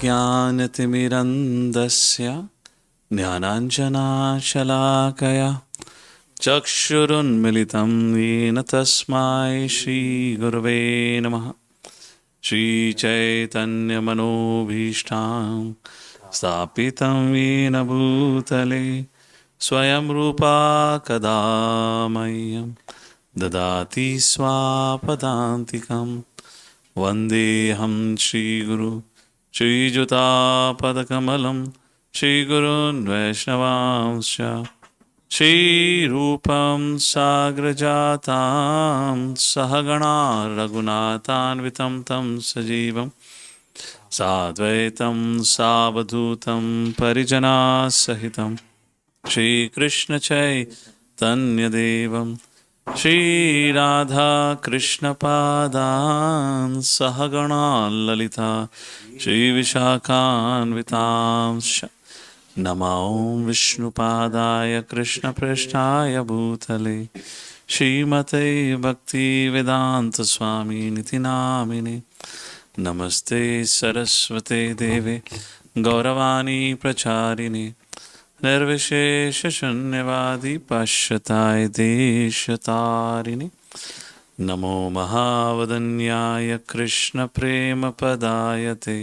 अज्ञानतिमिरन्धस्य ज्ञानाञ्जनशलाकया चक्षुरुन्मिलितं येन तस्मै श्रीगुरवे नमः। श्रीचैतन्यमनोभीष्टां स्थापितं येन भूतले स्वयं रूपा कदा मह्यं ददाति स्वापदान्तिकं। वन्देऽहं श्रीगुरु श्रीयुतापदकमलं श्रीगुरून् वैष्णवांश्च श्रीरूपं साग्रजातां सहगणा रघुनाथान्वितं तं सजीवं साद्वैतं सावधूतं परिजनासहितं श्रीकृष्णचैतन्यदेवं श्रीराधाकृष्णपादान् सहगणा ललिता श्रीविशाखान्वितांश्च नमो विष्णुपादाय कृष्णपृष्ठाय भूतले श्रीमते भक्तिवेदान्तस्वामिनिति नामिने। नमस्ते सरस्वते देवे गौरवाणी प्रचारिणे निर्विशेषशून्यवादी पाश्चात्य देशतारिणे। नमो महावदन्याय कृष्णप्रेमपदायते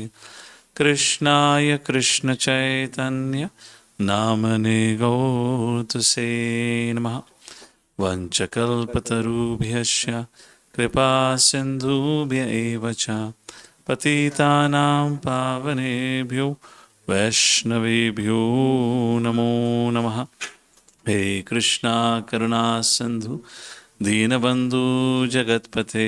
कृष्णाय कृष्णचैतन्य नामने गौतुसे नमः। वंशकल्पतरुभ्यश्च कृपा सिन्धुभ्य एव च पतितानां पावनेभ्यो वैष्णवेभ्यो नमो नमः। हे कृष्णा करुणा सिन्धु दीनबन्धु जगत्पते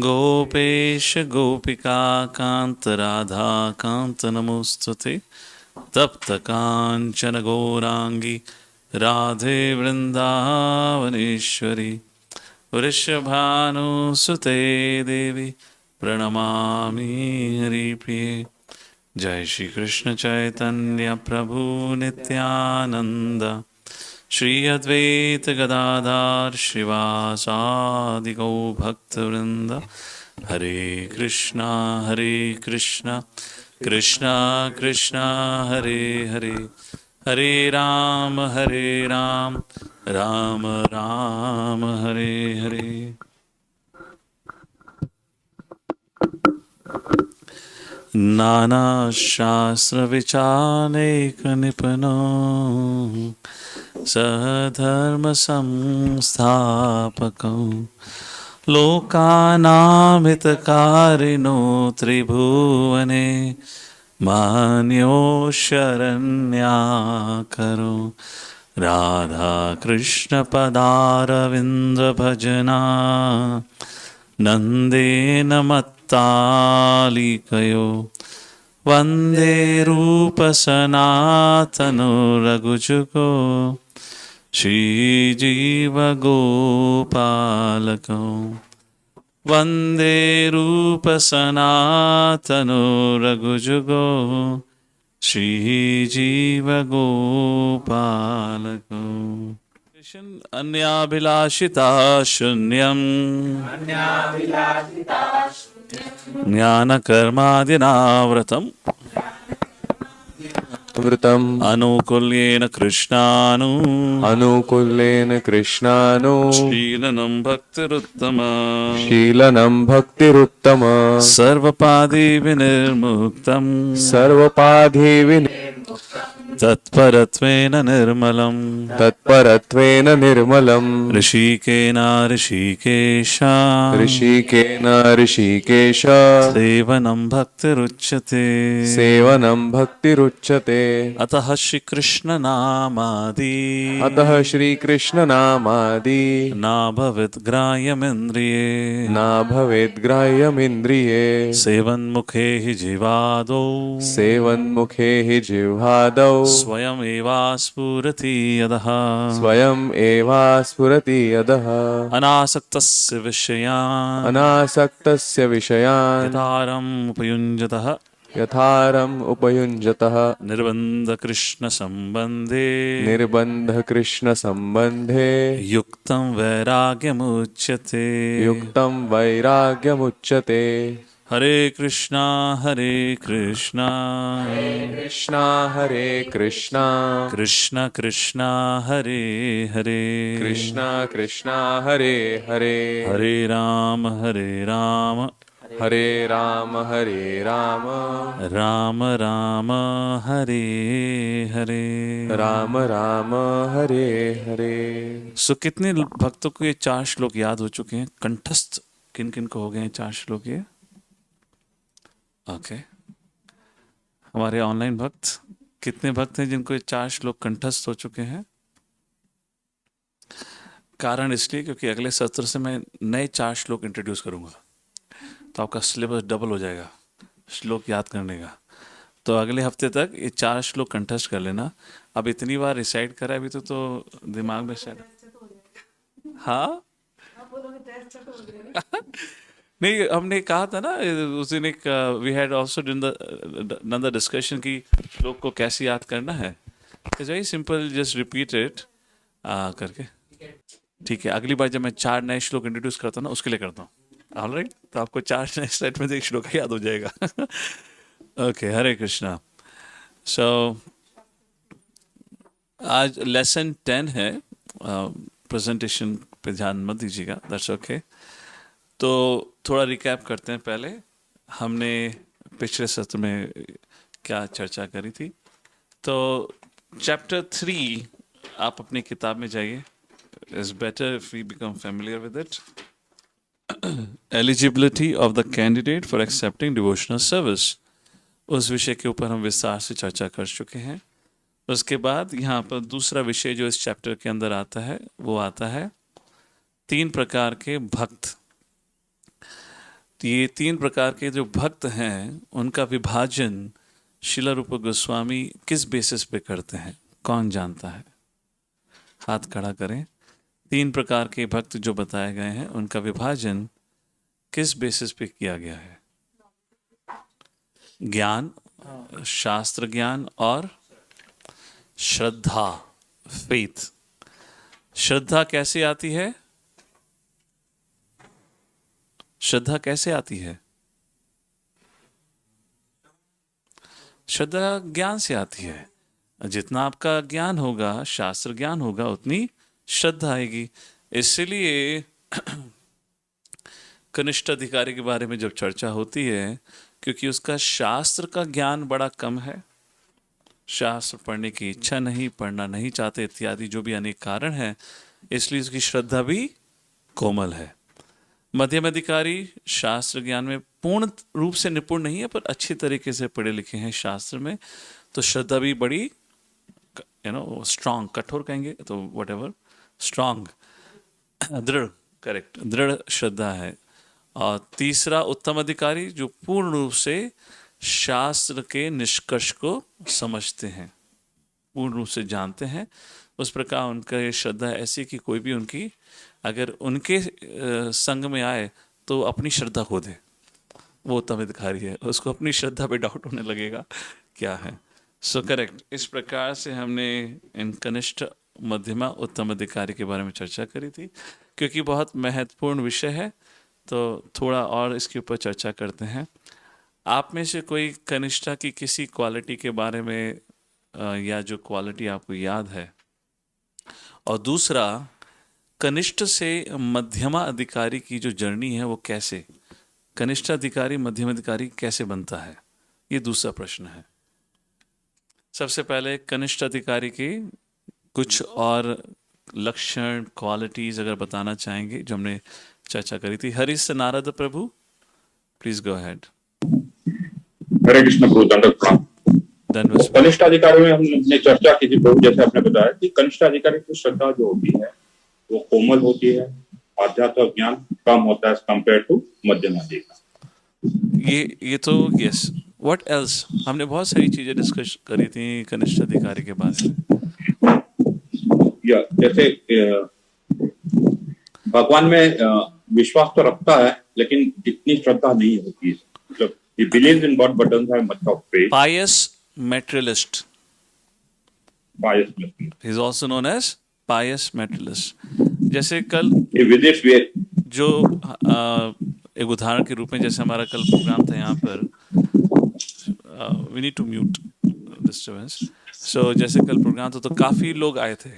गोपेश गोपिका कांत राधा कांत नमोस्तुते। तप्त कांचन गौरांगी राधे वृंदावनेश्वरी वृषभानुसुते देवी प्रणमामि हरिप्रिये। जय श्री कृष्ण चैतन्य प्रभु नित्यानंद श्री अद्वैत गदाधर श्रीवासादि गौ भक्तवृंद। हरे कृष्णा कृष्णा कृष्णा हरे हरे हरे राम राम राम हरे हरे। नाना शास्त्र विचारैक निपुनो सधर्म संस्थापकौ लोकानामितकारिणो त्रिभुवने मान्यो शरण्याकरो राधा कृष्ण पदारविंद भजना नंदेन मत्तालिकयो वंदे रूप सनातनो रघुजुगो श्रीजीव गोपालको वंदे रूप सनातनो रघुजुगो श्रीजीव गोपालको। अन्याभिलाषिता शून्यं ज्ञानकर्मादिनाव्रतम् अनुकूल्येन कृष्णानु शीलनं भक्तिरुत्तम सर्वपादि विनिर्मुक्तम् तत्परत्वेन निर्मलम् ऋषिकेन ऋषिकेश सेवनं भक्तिरुच्यते। अतः श्रीकृष्ण नामादि न भवेत् ग्राह्यमिन्द्रिये सेवन्मुखे हि जिह्वादौ स्वयमेवास्फुरति यदः अनासक्तस्य विषयान् यथारम् उपयुञ्जतः निर्बन्ध कृष्ण संबंधे युक्तं वैराग्यमुच्यते। हरे कृष्णा हरे कृष्णा कृष्णा हरे कृष्णा कृष्ण कृष्णा हरे हरे कृष्णा कृष्णा हरे हरे हरे राम हरे राम हरे राम राम राम हरे हरे। राम राम हरे हरे। सो कितने भक्तों को ये 4 श्लोक याद हो चुके हैं कंठस्थ? किन किन को हो गए हैं 4 श्लोक ये? ओके, हमारे ऑनलाइन भक्त कितने भक्त हैं जिनको ये 4 श्लोक कंठस्थ हो चुके हैं? कारण इसलिए क्योंकि अगले सत्र से मैं नए 4 श्लोक इंट्रोड्यूस करूंगा, तो आपका सिलेबस डबल हो जाएगा श्लोक याद करने का। तो अगले हफ्ते तक ये 4 श्लोक कंठस्थ कर लेना। अब इतनी बार रिसाइट करा अभी तो दिमाग में शायद। हाँ नहीं, हमने कहा था ना उस दिन, एक we had also done the discussion कि श्लोक को कैसे याद करना है। It's very simple, just repeat it करके। ठीक है, अगली बार जब मैं 4 नए श्लोक इंट्रोड्यूस करता हूँ ना उसके लिए करता हूँ। ऑलराइट, तो आपको 4 नए स्लाइड में से एक श्लोक याद हो जाएगा। ओके, हरे कृष्णा। सो आज लेसन 10 है। प्रेजेंटेशन पे ध्यान मत दीजिएगा, दैट्स ओके। तो थोड़ा रिकैप करते हैं। पहले हमने पिछले सत्र में क्या चर्चा करी थी। तो चैप्टर 3 आप अपनी किताब में जाइए। It's better if we become familiar with it. Eligibility of the candidate for accepting devotional service, उस विषय के ऊपर हम विस्तार से चर्चा कर चुके हैं। उसके बाद यहाँ पर दूसरा विषय जो इस चैप्टर के अंदर आता है वो आता है 3 प्रकार के भक्त। ये 3 प्रकार के जो भक्त हैं उनका विभाजन श्रील रूप गोस्वामी किस बेसिस पे करते हैं, कौन जानता है? हाथ खड़ा करें। 3 प्रकार के भक्त जो बताए गए हैं उनका विभाजन किस बेसिस पे किया गया है? ज्ञान, शास्त्र ज्ञान और श्रद्धा, फेथ। श्रद्धा कैसे आती है? श्रद्धा कैसे आती है? श्रद्धा ज्ञान से आती है। जितना आपका ज्ञान होगा, शास्त्र ज्ञान होगा, उतनी श्रद्धा आएगी। इसलिए कनिष्ठ अधिकारी के बारे में जब चर्चा होती है, क्योंकि उसका शास्त्र का ज्ञान बड़ा कम है, शास्त्र पढ़ने की इच्छा नहीं, पढ़ना नहीं चाहते इत्यादि जो भी अनेक कारण हैं, इसलिए उसकी श्रद्धा भी कोमल है। मध्यम अधिकारी शास्त्र ज्ञान में पूर्ण रूप से निपुण नहीं है, पर अच्छी तरीके से पढ़े लिखे हैं शास्त्र में, तो श्रद्धा भी बड़ी स्ट्रांग, कठोर कहेंगे तो वट एवर, स्ट्रांग, दृढ़, करेक्ट, दृढ़ श्रद्धा है। और तीसरा उत्तम अधिकारी जो पूर्ण रूप से शास्त्र के निष्कर्ष को समझते हैं, पूर्ण रूप से जानते हैं। उस प्रकार उनका ये श्रद्धा ऐसी कि कोई भी उनकी अगर उनके संग में आए तो अपनी श्रद्धा खो दे, वो उत्तम अधिकारी है। उसको अपनी श्रद्धा पे डाउट होने लगेगा क्या है। सो करेक्ट, इस प्रकार से हमने इन कनिष्ठ, मध्यमा, उत्तम अधिकारी के बारे में चर्चा करी थी। क्योंकि बहुत महत्वपूर्ण विषय है तो थोड़ा और इसके ऊपर चर्चा करते हैं। आप में से कोई कनिष्ठा की किसी क्वालिटी के बारे में या जो क्वालिटी आपको याद है, और दूसरा कनिष्ठ से मध्यमा अधिकारी की जो जर्नी है वो कैसे, कनिष्ठ अधिकारी मध्यम अधिकारी कैसे बनता है, ये दूसरा प्रश्न है। सबसे पहले कनिष्ठ अधिकारी की कुछ और लक्षण, क्वालिटीज अगर बताना चाहेंगे जो हमने चर्चा करी थी। हरीश नारद प्रभु, प्लीज गो अहेड। हरे कृष्ण प्रभु, दंडवत प्रणाम। धन्यवाद। कनिष्ठ अधिकारी में हमने चर्चा की थी प्रभु, जैसे आपने बताया कि कनिष्ठ अधिकारी की श्रद्धा जो होती है वो कोमल होती है, आध्यात्मिक ज्ञान कम होता है कंपेयर टू मध्यम अधिकारी। ये तो यस, व्हाट एल्स, हमने बहुत सारी चीजें डिस्कस करी थी कनिष्ठ अधिकारी के बारे में। या जैसे भगवान में विश्वास तो रखता है लेकिन इतनी श्रद्धा नहीं होती है, मतलब he believes in God but doesn't have much of faith. Pious materialist. Pious materialist. He is also known as pious materialist. जैसे कल He visits where जो एक उदाहरण के रूप में, जैसे हमारा कल प्रोग्राम था यहाँ पर, we need to mute disturbance. So जैसे कल प्रोग्राम था तो काफ़ी लोग आए थे।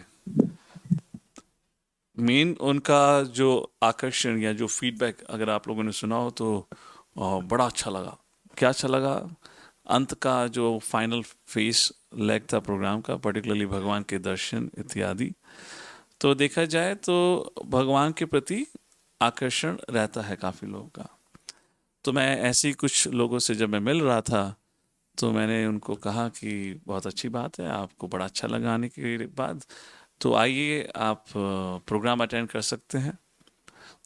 मेन उनका जो आकर्षण या जो फीडबैक अगर आप लोगों ने सुना हो तो बड़ा अच्छा लगा। क्या अच्छा लगा? अंत का जो फाइनल फेस लेग था प्रोग्राम का, पर्टिकुलरली भगवान के दर्शन इत्यादि। तो देखा जाए तो भगवान के प्रति आकर्षण रहता है काफ़ी लोगों का। तो मैं ऐसे ही कुछ लोगों से जब मैं मिल रहा था तो मैंने उनको कहा कि बहुत अच्छी बात है, आपको बड़ा अच्छा लगा आने के बाद, तो आइए आप प्रोग्राम अटेंड कर सकते हैं।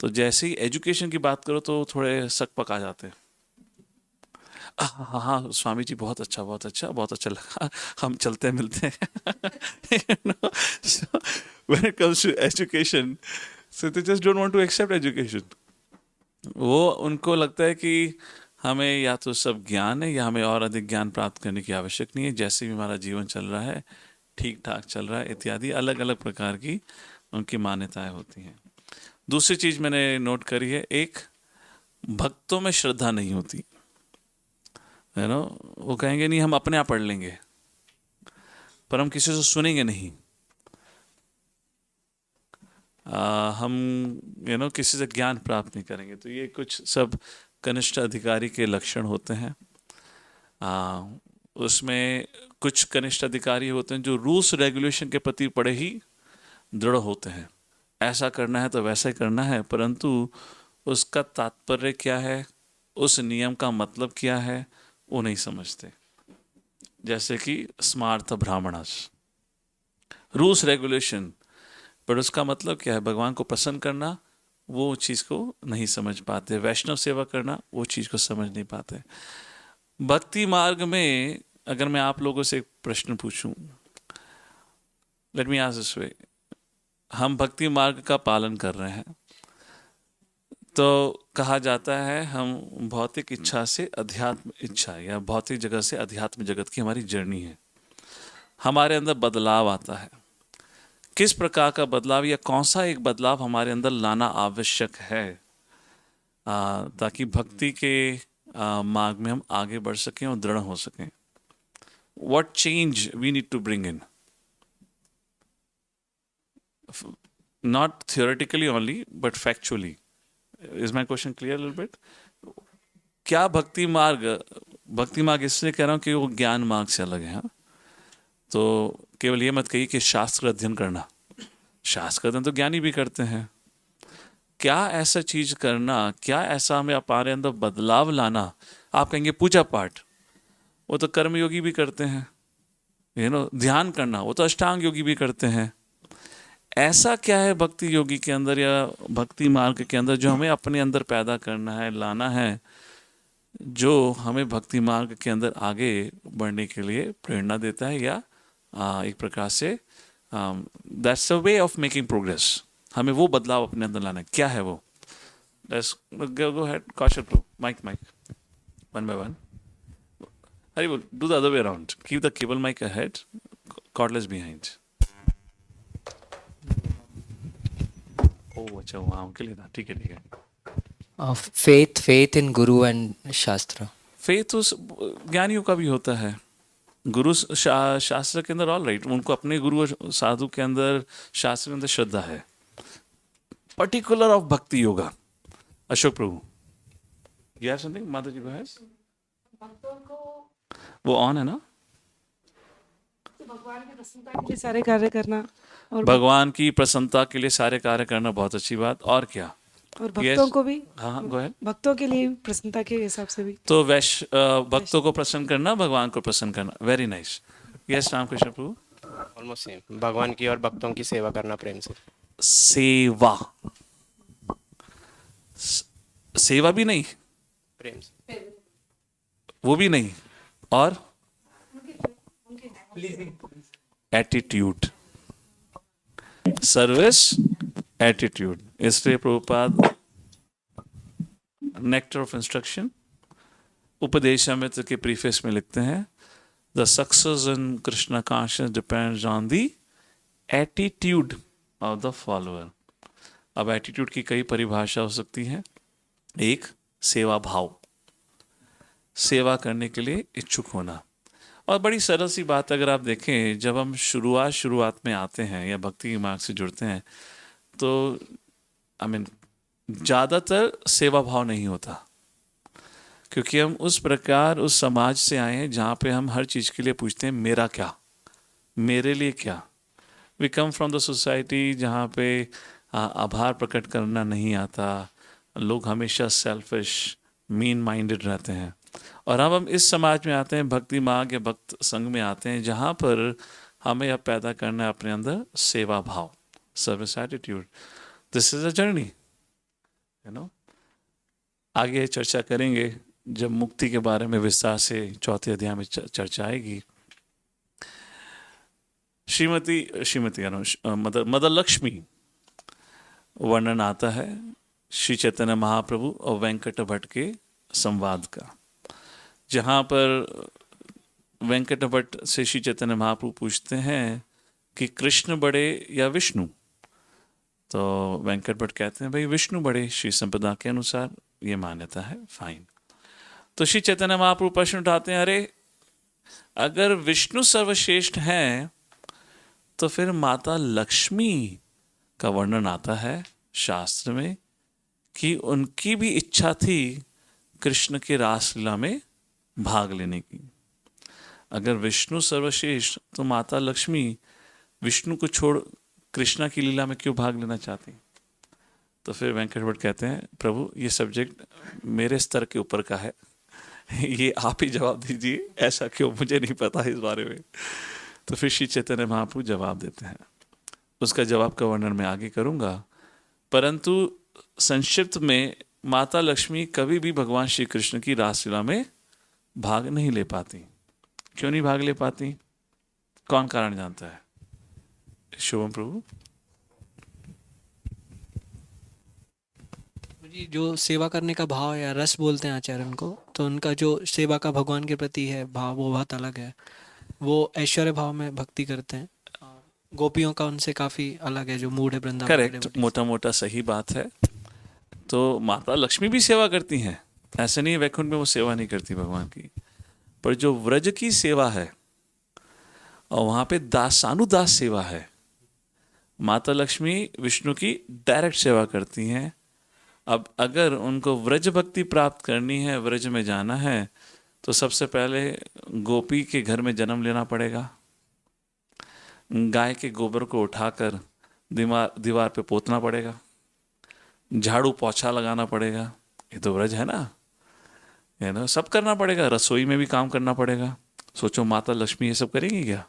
तो जैसे ही एजुकेशन की बात करो तो थोड़े सक पक आ जाते हैं। हाँ हाँ हाँ, स्वामी जी बहुत अच्छा बहुत अच्छा बहुत अच्छा लगा, हम चलते हैं मिलते हैं। So, when it comes to education, so they just don't want to accept education. वो उनको लगता है कि हमें या तो सब ज्ञान है या हमें और अधिक ज्ञान प्राप्त करने की आवश्यक नहीं है, जैसे भी हमारा जीवन चल रहा है ठीक ठाक चल रहा है इत्यादि। अलग अलग प्रकार की उनकी मान्यताएं होती हैं। दूसरी चीज़ मैंने नोट करी है, एक भक्तों में श्रद्धा नहीं होती है ना। वो कहेंगे नहीं हम अपने आप पढ़ लेंगे, पर हम किसी से सुनेंगे नहीं। हम किसी से ज्ञान प्राप्त नहीं करेंगे। तो ये कुछ सब कनिष्ठ अधिकारी के लक्षण होते हैं। उसमें कुछ कनिष्ठ अधिकारी होते हैं जो रूल्स रेगुलेशन के प्रति बड़े ही दृढ़ होते हैं। ऐसा करना है तो वैसा ही करना है, परंतु उसका तात्पर्य क्या है, उस नियम का मतलब क्या है, वो नहीं समझते। जैसे कि स्मार्थ ब्राह्मणस, रूल्स रेगुलेशन, पर उसका मतलब क्या है, भगवान को प्रसन्न करना, वो चीज़ को नहीं समझ पाते। वैष्णव सेवा करना, वो चीज़ को समझ नहीं पाते। भक्ति मार्ग में अगर मैं आप लोगों से एक प्रश्न पूछूं, let me ask this way, हम भक्ति मार्ग का पालन कर रहे हैं तो कहा जाता है हम भौतिक इच्छा से अध्यात्म इच्छा या भौतिक जगत से अध्यात्म जगत की हमारी जर्नी है। हमारे अंदर बदलाव आता है। किस प्रकार का बदलाव या कौन सा एक बदलाव हमारे अंदर लाना आवश्यक है ताकि भक्ति के मार्ग में हम आगे बढ़ सकें और दृढ़ हो सकें। What change we need to bring in? Not theoretically only, but factually. Is my question clear a little bit? क्या भक्ति मार्ग इसलिए कह रहा हूँ कि वो ज्ञान मार्ग से अलग है। तो केवल ये मत कहिए कि शास्त्र अध्ययन करना, शास्त्र अध्ययन तो ज्ञानी भी करते हैं। क्या ऐसा चीज करना, क्या ऐसा हमें हमारे अंदर बदलाव लाना। आप कहेंगे पूजा पाठ, वो तो कर्मयोगी भी करते हैं। ध्यान करना, वो तो अष्टांग योगी भी करते हैं। ऐसा क्या है भक्ति योगी के अंदर या भक्ति मार्ग के अंदर जो हमें अपने अंदर पैदा करना है, लाना है, जो हमें भक्ति मार्ग के अंदर आगे बढ़ने के लिए प्रेरणा देता है, या एक प्रकार से that's a way of making progress. हमें वो बदलाव अपने अंदर लाना है। क्या है वो? Let's go ahead, Kaushal pro, mike one by one. Hari bol, do the other way around. Keep the cable mic ahead, cordless behind. Oh, अच्छा वहाँ उनके लिए था। ठीक है। faith in Guru and Shastra. Faith उस ज्ञानियों का भी होता है। गुरु शास्त्र के अंदर ऑल राइट, उनको अपने गुरु और साधु के अंदर, शास्त्र के अंदर श्रद्धा है। पर्टिकुलर ऑफ भक्ति योगा, अशोक प्रभु, यू हैव समथिंग? माता जी को है वो ऑन है ना? भगवान की प्रसन्नता के लिए सारे कार्य करना, और भगवान की प्रसन्नता के लिए सारे कार्य करना, बहुत अच्छी बात। और क्या? और भक्तों को भी, हाँ गो अहेड। भक्तों के लिए प्रसन्नता के हिसाब से भी। तो भक्तों को प्रसन्न करना, भगवान को प्रसन्न करना, वेरी नाइस। यस रामकृष्ण प्रभु। ऑलमोस्ट सेम, भगवान की और भक्तों की सेवा करना प्रेम से। सेवा, सेवा भी नहीं, प्रेम से, वो भी नहीं, और एटीट्यूड, सर्विस, एटीट्यूड। इसलिए Prabhupada nectar of instruction Upadeshamrita के प्रीफेस में लिखते हैं, the success in Krishna conscious depends on the attitude of the follower. अब एटीट्यूड की कई परिभाषा हो सकती है। एक, सेवा भाव, सेवा करने के लिए इच्छुक होना। और बड़ी सरल सी बात अगर आप देखें, जब हम शुरुआत में आते हैं या भक्ति के मार्ग से जुड़ते हैं तो ज़्यादातर सेवा भाव नहीं होता, क्योंकि हम उस प्रकार उस समाज से आए हैं जहाँ पे हम हर चीज़ के लिए पूछते हैं मेरा क्या, मेरे लिए क्या। We come from the society जहाँ पे आभार प्रकट करना नहीं आता, लोग हमेशा सेल्फिश, मीन माइंडेड रहते हैं। और अब हम इस समाज में आते हैं, भक्ति मार्ग या भक्त संघ में आते हैं, जहाँ पर हमें अब पैदा करना है अपने अंदर सेवा भाव, service attitude. This is a journey, you know. आगे चर्चा करेंगे जब मुक्ति के बारे में विस्तार से चौथे अध्याय में चर्चा आएगी। श्रीमती मदर लक्ष्मी वर्णन आता है श्री चैतन्य महाप्रभु और वेंकट भट्ट के संवाद का, जहाँ पर वेंकट भट्ट से श्री चैतन्य महाप्रभु पूछते हैं कि कृष्ण बड़े या विष्णु। तो वेंकट भट्ट कहते हैं भाई विष्णु बड़े, श्री संप्रदाय के अनुसार ये मान्यता है, फाइन। तो श्री चैतन्य महाप्रभु प्रश्न उठाते हैं, अरे अगर विष्णु सर्वश्रेष्ठ हैं तो फिर माता लक्ष्मी का वर्णन आता है शास्त्र में कि उनकी भी इच्छा थी कृष्ण के रासलीला में भाग लेने की। अगर विष्णु सर्वश्रेष्ठ तो माता लक्ष्मी विष्णु को छोड़ कृष्णा की लीला में क्यों भाग लेना चाहती? तो फिर वेंकट भट्ट कहते हैं प्रभु ये सब्जेक्ट मेरे स्तर के ऊपर का है, ये आप ही जवाब दीजिए, ऐसा क्यों, मुझे नहीं पता इस बारे में। तो फिर श्री चैतन्य महाप्रभु जवाब देते हैं, उसका जवाब का वर्णन मैं आगे करूंगा, परंतु संक्षिप्त में माता लक्ष्मी कभी भी भगवान श्री कृष्ण की रासलीला में भाग नहीं ले पाती। क्यों नहीं भाग ले पाती? कौन कारण जानता है? शुभम प्रभु। जी, जो सेवा करने का भाव या रस बोलते हैं आचार्य उनको, तो उनका जो सेवा का भगवान के प्रति है भाव वो बहुत अलग है। वो ऐश्वर्य भाव में भक्ति करते हैं, गोपियों का उनसे काफी अलग है जो मूड है वृंदावन के करेक्ट, devotees। मोटा मोटा सही बात है। तो माता लक्ष्मी भी सेवा करती हैं, ऐसे नहीं वैकुंठ में वो सेवा नहीं करती भगवान की, पर जो व्रज की सेवा है और वहां पे दासानुदास सेवा है, माता लक्ष्मी विष्णु की डायरेक्ट सेवा करती हैं। अब अगर उनको व्रज भक्ति प्राप्त करनी है, व्रज में जाना है, तो सबसे पहले गोपी के घर में जन्म लेना पड़ेगा, गाय के गोबर को उठाकर दीवार पे पोतना पड़ेगा, झाड़ू पोछा लगाना पड़ेगा, ये तो व्रज है ना, सब करना पड़ेगा, रसोई में भी काम करना पड़ेगा। सोचो माता लक्ष्मी ये सब करेंगी क्या?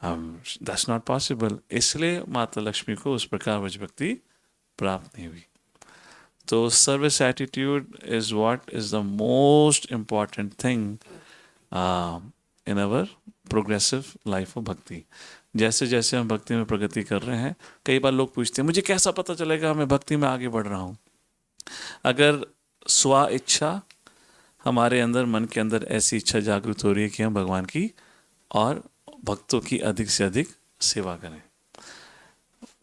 That's not possible. इसलिए माता लक्ष्मी को उस प्रकार व्रज भक्ति प्राप्त नहीं हुई। तो service attitude is what is the most important thing in our progressive life of भक्ति। जैसे जैसे हम भक्ति में प्रगति कर रहे हैं, कई बार लोग पूछते हैं मुझे कैसा पता चलेगा मैं भक्ति में आगे बढ़ रहा हूँ? अगर स्व इच्छा हमारे अंदर, मन के अंदर ऐसी इच्छा जागृत हो रही है कि हम भगवान की और भक्तों की अधिक से अधिक सेवा करें।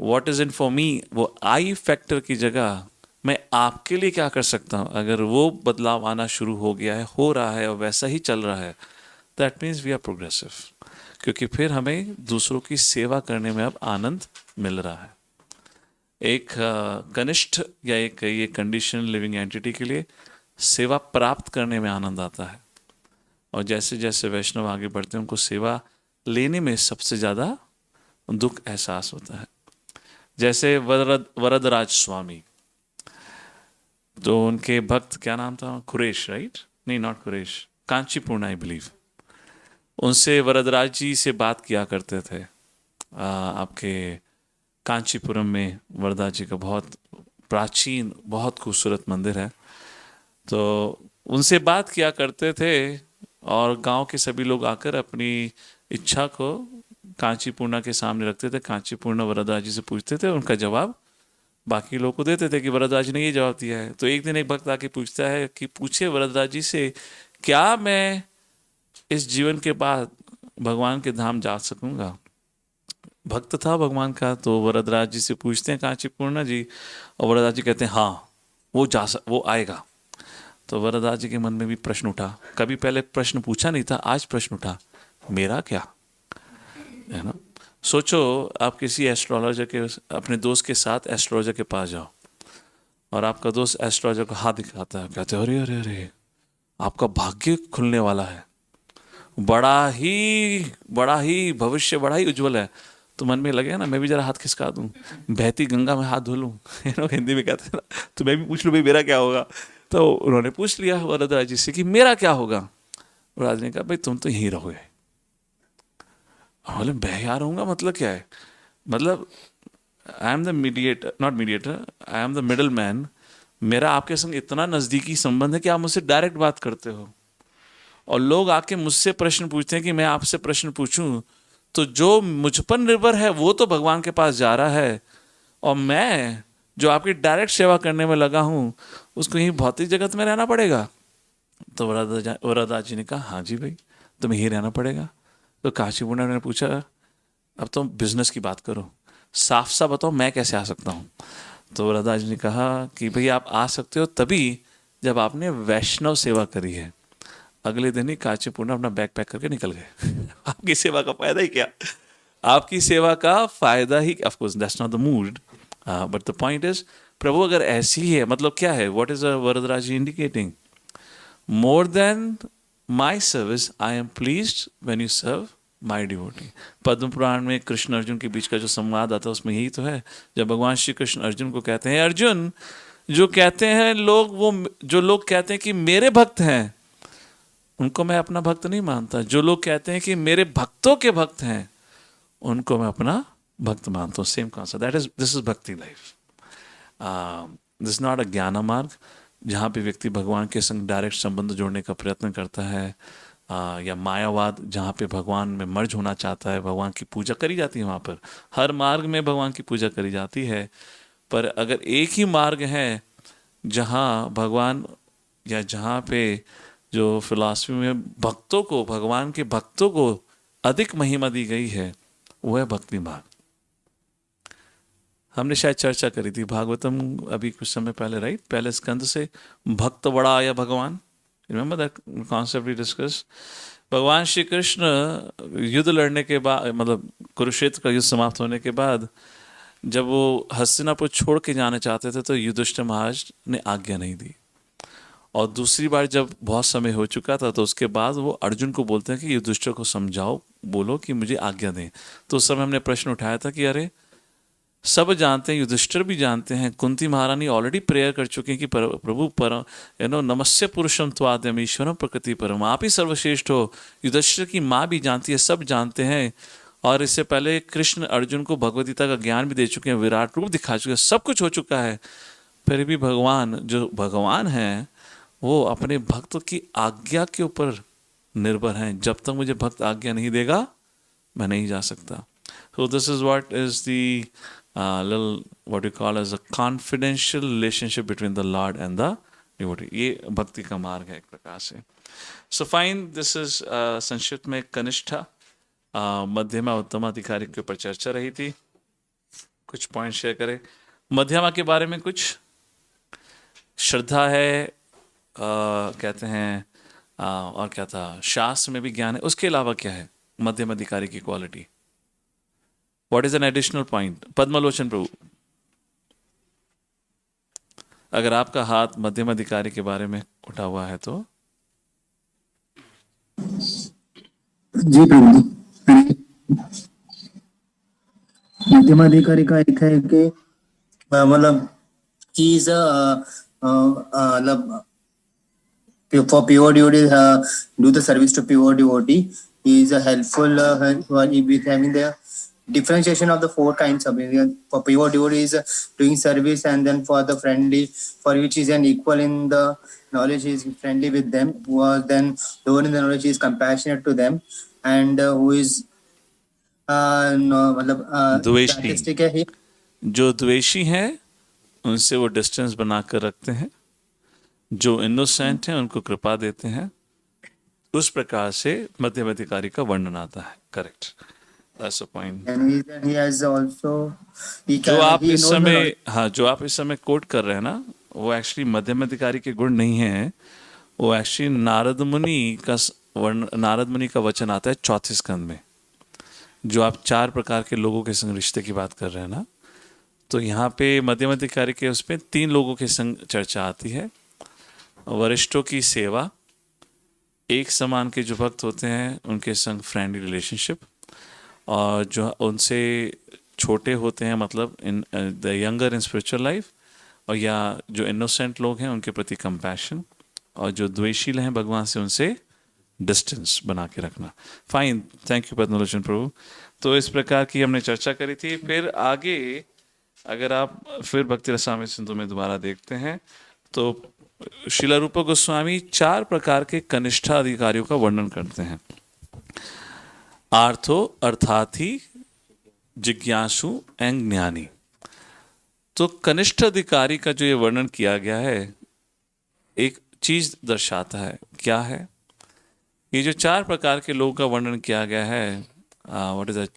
What is in for me, वो आई फैक्टर की जगह मैं आपके लिए क्या कर सकता हूँ, अगर वो बदलाव आना शुरू हो गया है, हो रहा है और वैसा ही चल रहा है, that means we are progressive, क्योंकि फिर हमें दूसरों की सेवा करने में अब आनंद मिल रहा है। एक कनिष्ठ या एक ये कंडीशन लिविंग एंटिटी के लिए सेवा प्राप्त करने में आनंद आता है, और जैसे जैसे वैष्णव आगे बढ़ते हैं उनको सेवा लेने में सबसे ज़्यादा दुख एहसास होता है। जैसे वरदराज स्वामी, तो उनके भक्त, क्या नाम था, कुरेश, राइट? नहीं, नॉट कुरेश, कांचीपूर्ण आई बिलीव। उनसे वरदराज जी से बात किया करते थे। आपके कांचीपुरम में वरदा जी का बहुत प्राचीन, बहुत खूबसूरत मंदिर है, तो उनसे बात किया करते थे और गांव के सभी लोग आकर अपनी इच्छा को कांचीपूर्णा के सामने रखते थे। कांचीपूर्णा वरदा जी से पूछते थे, उनका जवाब बाकी लोग को देते थे कि वरदा जी ने ये जवाब दिया है। तो एक दिन एक भक्त आके पूछता है कि पूछे वरदा जी से, क्या मैं इस जीवन के बाद भगवान के धाम जा सकूंगा? भक्त था भगवान का, तो वरदराज जी से पूछते हैं कांचीपूर्णा जी, और वरदराज जी कहते हैं हाँ वो आएगा। तो वरदास जी के मन में भी प्रश्न उठा, कभी पहले प्रश्न पूछा नहीं था, आज प्रश्न उठा, मेरा क्या, है ना। सोचो आप किसी एस्ट्रोलॉजर के, अपने दोस्त के साथ एस्ट्रोलॉजर के पास जाओ और आपका दोस्त एस्ट्रोलॉजर को हाथ दिखाता है, कहते अरे अरे अरे आपका भाग्य खुलने वाला है, बड़ा ही भविष्य बड़ा ही उज्जवल है। तो मन में लगे ना मैं भी जरा हाथ खिसका दूं, बहती गंगा में हाथ धो लूं, हिंदी में कहते हैं ना, तो मैं भी पूछ लूं भाई मेरा क्या होगा। तो उन्होंने पूछ लिया वरदराज जी से कि मेरा क्या होगा। वरदराज ने कहा भाई तुम तो यहीं रहोगे। बोले मैं यहाँ रहूंगा मतलब क्या है, मतलब I am the mediator, not mediator, I am the middle man, मेरा आपके संग इतना नज़दीकी संबंध है कि आप मुझसे डायरेक्ट बात करते हो और लोग आके मुझसे प्रश्न पूछते हैं कि मैं आपसे प्रश्न पूछूं, तो जो मुझ पर निर्भर है वो तो भगवान के पास जा रहा है और मैं जो आपकी डायरेक्ट सेवा करने में लगा हूं उसको यही भौतिक जगत में रहना पड़ेगा। तो वरदास जी ने कहा हाँ जी भाई तुम्हें यही रहना पड़ेगा। तो काशी मुंडा ने पूछा अब तुम बिजनेस की बात करो, साफ साफ बताओ मैं कैसे आ सकता हूँ। तो वरदास जी ने कहा कि भाई आप आ सकते हो तभी जब आपने वैष्णव सेवा करी है। अगले दिन ही काची पूर्णा अपना बैग पैक करके निकल गए। आपकी सेवा का फायदा ही क्या, आपकी सेवा का फायदा ही, of course that's not the mood, but the point is प्रभु अगर ऐसी ही है मतलब क्या है, what is Varadaraj ji indicating, more than my service I am pleased when you serve my devotee. Padma Purana में कृष्ण अर्जुन के बीच का जो संवाद आता है उसमें यही तो है, जब भगवान श्री कृष्ण अर्जुन को कहते हैं अर्जुन जो कहते हैं लोग, वो जो लोग कहते हैं कि मेरे भक्त हैं उनको मैं अपना भक्त नहीं मानता, जो लोग कहते हैं कि मेरे भक्तों के भक्त हैं उनको मैं अपना भक्त मानता हूँ। Same concept, that is this is भक्ति लाइफ, दिस नॉट अ ज्ञान मार्ग जहाँ पे व्यक्ति भगवान के संग डायरेक्ट संबंध जोड़ने का प्रयत्न करता है, या मायावाद जहाँ पे भगवान में मर्ज होना चाहता है, भगवान की पूजा करी जाती है वहाँ पर, हर मार्ग में भगवान की पूजा करी जाती है, पर अगर एक ही मार्ग है जहाँ भगवान या जहाँ पे जो फिलॉसफी में भक्तों को, भगवान के भक्तों को अधिक महिमा दी गई है वो है भक्ति मार्ग। हमने शायद चर्चा करी थी भागवतम अभी कुछ समय पहले, राइट, पहले स्कंद से भक्त बड़ा आया भगवान, remember that concept we discuss. भगवान श्री कृष्ण युद्ध लड़ने के बाद, मतलब कुरुक्षेत्र का युद्ध समाप्त होने के बाद जब वो हस्तिनापुर छोड़ के जाना चाहते थे तो युधिष्ठिर महाराज ने आज्ञा नहीं दी, और दूसरी बार जब बहुत समय हो चुका था तो उसके बाद वो अर्जुन को बोलते हैं कि युधिष्ठिर को समझाओ, बोलो कि मुझे आज्ञा दें। तो उस समय हमने प्रश्न उठाया था कि अरे सब जानते हैं, युधिष्ठिर भी जानते हैं, कुंती महारानी ऑलरेडी प्रेयर कर चुके हैं कि प्रभु परम नमस्य पुरुषम त्वाद्यम ईश्वरम प्रकृति परम, आप ही सर्वश्रेष्ठ हो। युधिष्ठिर की माँ भी जानती है, सब जानते हैं, और इससे पहले कृष्ण अर्जुन को भगवद गीता का ज्ञान भी दे चुके हैं, विराट रूप दिखा चुके हैं, सब कुछ हो चुका है। फिर भी भगवान जो भगवान हैं वो अपने भक्त की आज्ञा के ऊपर निर्भर हैं, जब तक मुझे भक्त आज्ञा नहीं देगा मैं नहीं जा सकता। So this is what is the little what you call as a confidential relationship between the Lord and the devotee. ये भक्ति का मार्ग है एक प्रकार से। So fine, this is संक्षिप्त में कनिष्ठा मध्यमा उत्तम अधिकारी के ऊपर चर्चा रही थी। कुछ पॉइंट शेयर करें मध्यमा के बारे में। कुछ श्रद्धा है, कहते हैं, और क्या था, शास्त्र में भी ज्ञान है, उसके अलावा क्या है मध्यम अधिकारी की quality? What is an additional point? Padmalochan Prabhu, अगर आपका हाथ मध्यम अधिकारी के बारे में उठा हुआ है तो। जी प्रभु, मध्यम अधिकारी का एक है कि मतलब इज मतलब for pure devotee do the service to pure devotee. He is a helpful with having the differentiation of the four kinds of for pure devotee is doing service, and then for the friendly, for which is an equal in the knowledge, is friendly with them, who are then lower in the knowledge is compassionate to them, and who is मतलब द्वेषी है ही, जो द्वेषी हैं उनसे वो distance बनाकर रखते हैं, जो इनोसेंट हैं उनको कृपा देते हैं, उस प्रकार से मध्यम अधिकारी का वर्णन आता है। Correct, that's a point. and he has also जो आप इस समय, हाँ, जो आप इस समय कोट कर रहे हैं ना, वो एक्चुअली मध्यम अधिकारी के गुण नहीं है, वो एक्चुअली नारद मुनि का वचन आता है 4थे स्कंद में। जो आप 4 प्रकार के लोगों के संग रिश्ते की बात कर रहे हैं ना, तो यहाँ पे मध्यम अधिकारी के उसमें 3 लोगों के संग चर्चा आती है। वरिष्ठों की सेवा, एक समान के जो भक्त होते हैं उनके संग फ्रेंडली रिलेशनशिप, और जो उनसे छोटे होते हैं मतलब in the younger in spiritual life, और या जो इनोसेंट लोग हैं उनके प्रति कंपैशन, और जो द्वेषील हैं भगवान से उनसे डिस्टेंस बना के रखना। फाइन, थैंक यू पद्मलोचन प्रभु। तो इस प्रकार की हमने चर्चा करी थी। फिर आगे अगर आप फिर भक्ति रसामृत सिंधु में दोबारा देखते हैं तो श्रील रूप गोस्वामी 4 प्रकार के कनिष्ठा अधिकारियों का वर्णन करते हैं। आर्थो, अर्थार्थी, जिज्ञासु एंड ज्ञानी। तो कनिष्ठ अधिकारी का जो ये वर्णन किया गया है एक चीज दर्शाता है, क्या है? ये जो 4 प्रकार के लोगों का वर्णन किया गया है, व्हाट इज दैट?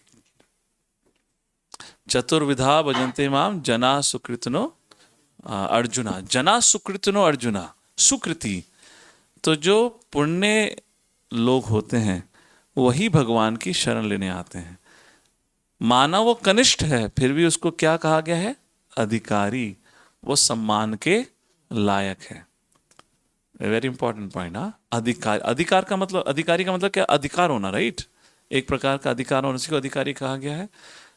चतुर्विधा भजन्ते माम जना सुकृतनो अर्जुना। जना सुकृतनो अर्जुना, सुकृति। तो जो पुण्य लोग होते हैं वही भगवान की शरण लेने आते हैं। माना वो कनिष्ठ है, फिर भी उसको क्या कहा गया है? अधिकारी। वो सम्मान के लायक है। Very important point. हाँ, अधिकार। अधिकार का मतलब, अधिकारी का मतलब क्या? अधिकार होना, राइट? एक प्रकार का अधिकार होने से को अधिकारी कहा गया है।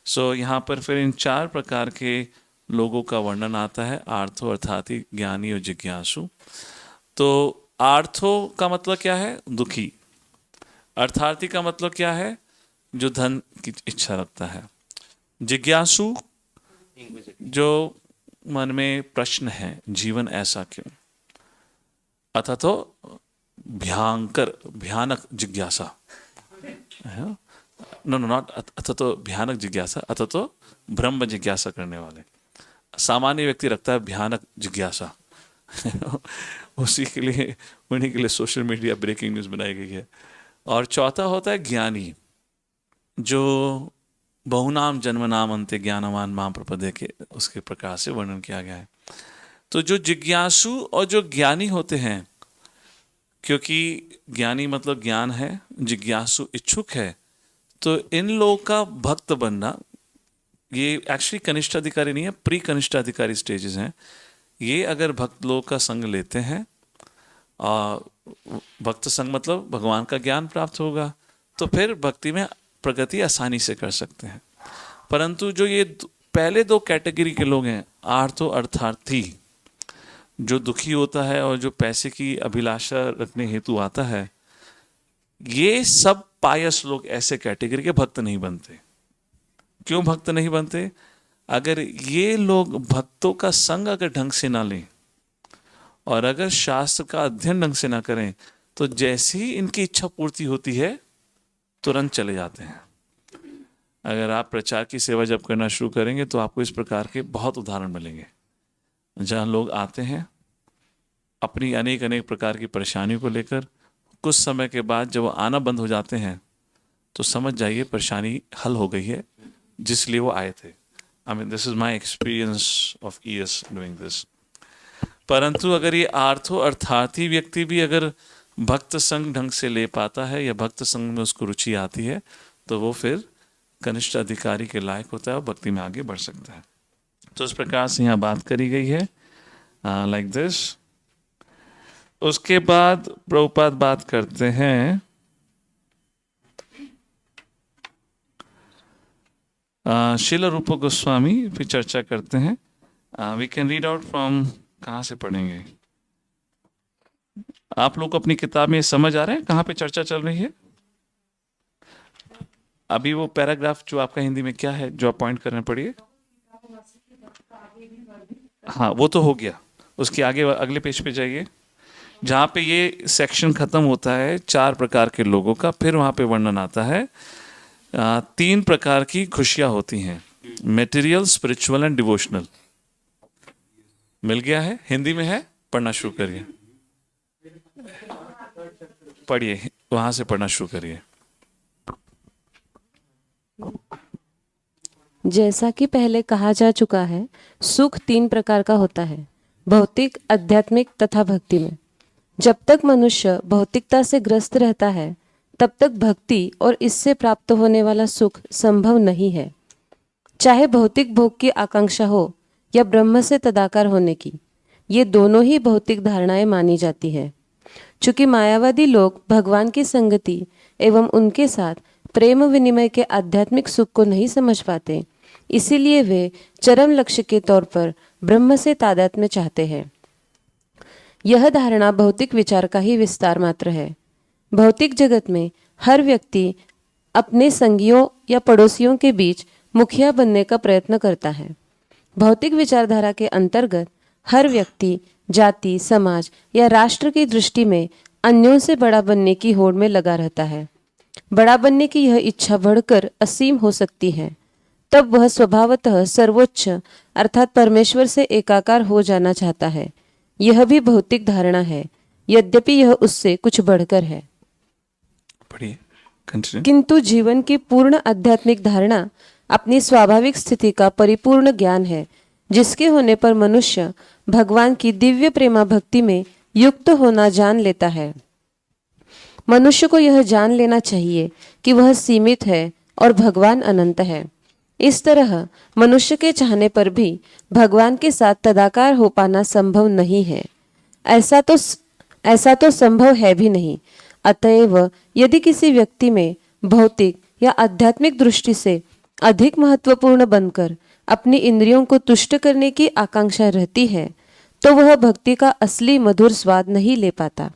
सो यहाँ पर फिर इन 4 प्रकार के लोगों का वर्णन आता है, आर्थो, अर्थार्थी, ज्ञानी और जिज्ञासु। तो आर्थो का मतलब क्या है? दुखी। अर्थार्थी का मतलब क्या है? जो धन की इच्छा रखता है। जिज्ञासु, जो मन में प्रश्न है, जीवन ऐसा क्यों? अथा तो भयानक जिज्ञासा। नो नॉट अथा तो भयानक जिज्ञासा, अथा तो ब्रह्म जिज्ञासा करने वाले। सामान्य व्यक्ति रखता है भयानक जिज्ञासा उसी के लिए, उन्हीं के लिए सोशल मीडिया ब्रेकिंग न्यूज़ बनाई गई है। और चौथा होता है ज्ञानी, जो बहुनाम जन्मनाम अंते ज्ञानवान मां प्रपदे के उसके प्रकार से वर्णन किया गया है। तो जो जिज्ञासु और जो ज्ञानी होते हैं, क्योंकि ज्ञानी मतलब ज्ञान है, जिज्ञासु इच्छुक है, तो इन लोगों का भक्त बनना, ये एक्चुअली कनिष्ठ अधिकारी नहीं है, प्री कनिष्ठ अधिकारी स्टेजेस हैं। ये अगर भक्त लोग का संग लेते हैं, भक्त संग मतलब भगवान का ज्ञान प्राप्त होगा, तो फिर भक्ति में प्रगति आसानी से कर सकते हैं। परंतु जो ये पहले 2 कैटेगरी के लोग हैं, आर्थो अर्थार्थी, जो दुखी होता है और जो पैसे की अभिलाषा रखने हेतु आता है, ये सब पायस लोग ऐसे कैटेगरी के भक्त नहीं बनते। क्यों भक्त नहीं बनते? अगर ये लोग भक्तों का संग अगर ढंग से ना लें और अगर शास्त्र का अध्ययन ढंग से ना करें, तो जैसे ही इनकी इच्छा पूर्ति होती है तुरंत चले जाते हैं। अगर आप प्रचार की सेवा जब करना शुरू करेंगे तो आपको इस प्रकार के बहुत उदाहरण मिलेंगे, जहाँ लोग आते हैं अपनी अनेक प्रकार की परेशानियों को लेकर, कुछ समय के बाद जब वो आना बंद हो जाते हैं तो समझ जाइए परेशानी हल हो गई है जिसलिए वो आए थे। I mean this is my experience of years doing this. परंतु अगर ये आर्थो अर्थार्थी व्यक्ति भी अगर भक्त संग ढंग से ले पाता है या भक्त संग में उसको रुचि आती है, तो वो फिर कनिष्ठ अधिकारी के लायक होता है और भक्ति में आगे बढ़ सकता है। तो इस प्रकार से यहाँ बात करी गई है, लाइक दिस। उसके बाद प्रभुपाद बात करते हैं श्रील रूप गोस्वामी, फिर चर्चा करते हैं। We can read out from, कहाँ से पढ़ेंगे आप लोग? अपनी किताब में समझ आ रहे हैं कहाँ पे चर्चा चल रही है? अभी वो पैराग्राफ जो आपका हिंदी में क्या है जो आप पॉइंट करना पड़िए। हाँ, वो तो हो गया। उसके आगे अगले पेज पे जाइए, जहाँ पे ये सेक्शन खत्म होता है 4 प्रकार के लोगों का। फिर वहाँ पे वर्णन आता है 3 प्रकार की खुशियाँ होती हैं, मेटीरियल, स्पिरिचुअल एंड डिवोशनल। मिल गया है? हिंदी में है, पढ़ना शुरू करिए, पढ़िए, वहाँ से पढ़ना शुरू करिए। जैसा कि पहले कहा जा चुका है, सुख 3 प्रकार का होता है, भौतिक, आध्यात्मिक तथा भक्ति में। जब तक मनुष्य भौतिकता से ग्रस्त रहता है तब तक भक्ति और इससे प्राप्त होने वाला सुख संभव नहीं है। चाहे भौतिक भोग की आकांक्षा हो या ब्रह्म से तदाकार होने की, ये दोनों ही भौतिक धारणाएं मानी जाती है। चूंकि मायावादी लोग भगवान की संगति एवं उनके साथ प्रेम विनिमय के आध्यात्मिक सुख को नहीं समझ पाते, इसीलिए वे चरम लक्ष्य के तौर पर ब्रह्म से तादात्म्य चाहते हैं। यह धारणा भौतिक विचार का ही विस्तार मात्र है। भौतिक जगत में हर व्यक्ति अपने संगियों या पड़ोसियों के बीच मुखिया बनने का प्रयत्न करता है। भौतिक विचारधारा के अंतर्गत हर व्यक्ति जाति, समाज या राष्ट्र की दृष्टि में अन्यों से बड़ा बनने की होड़ में लगा रहता है। बड़ा बनने की यह इच्छा बढ़कर असीम हो सकती है। तब वह स्वभावतः सर्वोच्च अर्थात परमेश्वर से एकाकार हो जाना चाहता है। यह भी भौतिक धारणा है, यद्यपि यह उससे कुछ बढ़कर है। पढ़िए, कंटिन्यू। किंतु जीवन की पूर्ण आध्यात्मिक धारणा अपनी स्वाभाविक स्थिति का परिपूर्ण ज्ञान है, जिसके होने पर मनुष्य भगवान की दिव्य प्रेमा भक्ति में युक्त होना जान लेता है। मनुष्य को यह जान लेना चाहिए कि वह सीमित है और भगवान अनंत है। इस तरह मनुष्य के चाहने पर भी भगवान के साथ तदाकार हो पाना संभव नहीं है। ऐसा तो संभव है भी नहीं। अतएव यदि किसी व्यक्ति में भौतिक या आध्यात्मिक दृष्टि से अधिक महत्वपूर्ण बनकर अपनी इंद्रियों को तुष्ट करने की आकांक्षा रहती है, तो वह भक्ति का असली मधुर स्वाद नहीं ले पाता।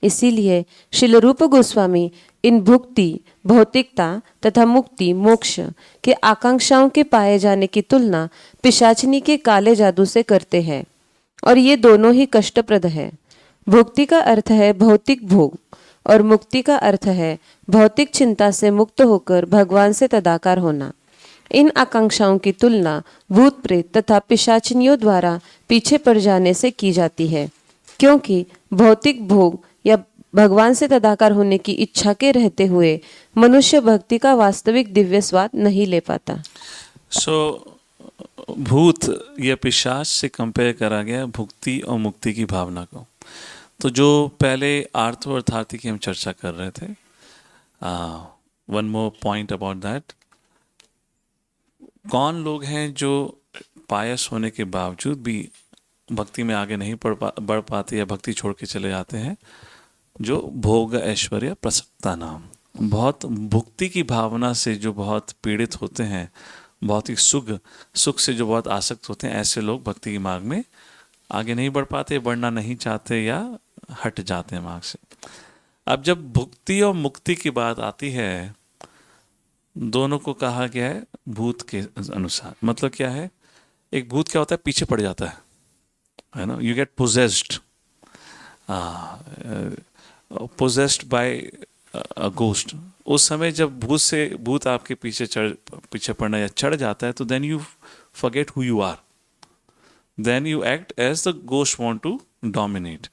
इसीलिए श्रील रूप गोस्वामी इन भुक्ति, भौतिकता तथा मुक्ति, मोक्ष के आकांक्षाओं के पाए जाने की तुलना पिशाचिनी के काले जादू से करते हैं, और ये दोनों ही कष्टप्रद है। भुक्ति का अर्थ है भौतिक भोग और मुक्ति का अर्थ है भौतिक चिंता से मुक्त होकर भगवान से तदाकार होना। इन आकांक्षाओं की तुलना भूत प्रेत तथा पिशाचिनियों द्वारा पीछे पड़ जाने से की जाती है, क्योंकि भौतिक भोग या भगवान से तदाकार होने की इच्छा के रहते हुए मनुष्य भक्ति का वास्तविक दिव्य स्वाद नहीं ले पाता। भूत या पिशाच से कंपेयर करा गया भुक्ति और मुक्ति की भावना को। तो जो पहले आर्थ और अर्थार्थी की हम चर्चा कर रहे थे, one more point about that. कौन लोग हैं जो पायस होने के बावजूद भी भक्ति में आगे नहीं बढ़ पाते या भक्ति छोड़ के चले जाते हैं? जो भोग, ऐश्वर्य, प्रसक्ता नाम, बहुत भुक्ति की भावना से जो बहुत पीड़ित होते हैं, बहुत ही सुख से जो बहुत आसक्त होते हैं, ऐसे लोग भक्ति के मार्ग में आगे नहीं बढ़ पाते, बढ़ना नहीं चाहते या हट जाते हैं मार्ग से। अब जब भुक्ति और मुक्ति की बात आती है, दोनों को कहा गया है भूत के अनुसार। मतलब क्या है? एक भूत क्या होता है? पीछे पड़ जाता है ना, you get possessed, possessed by a ghost. उस समय जब भूत आपके पीछे पड़ना या चढ़ जाता है, तो then you forget who you are, then you act as the ghost want to dominate.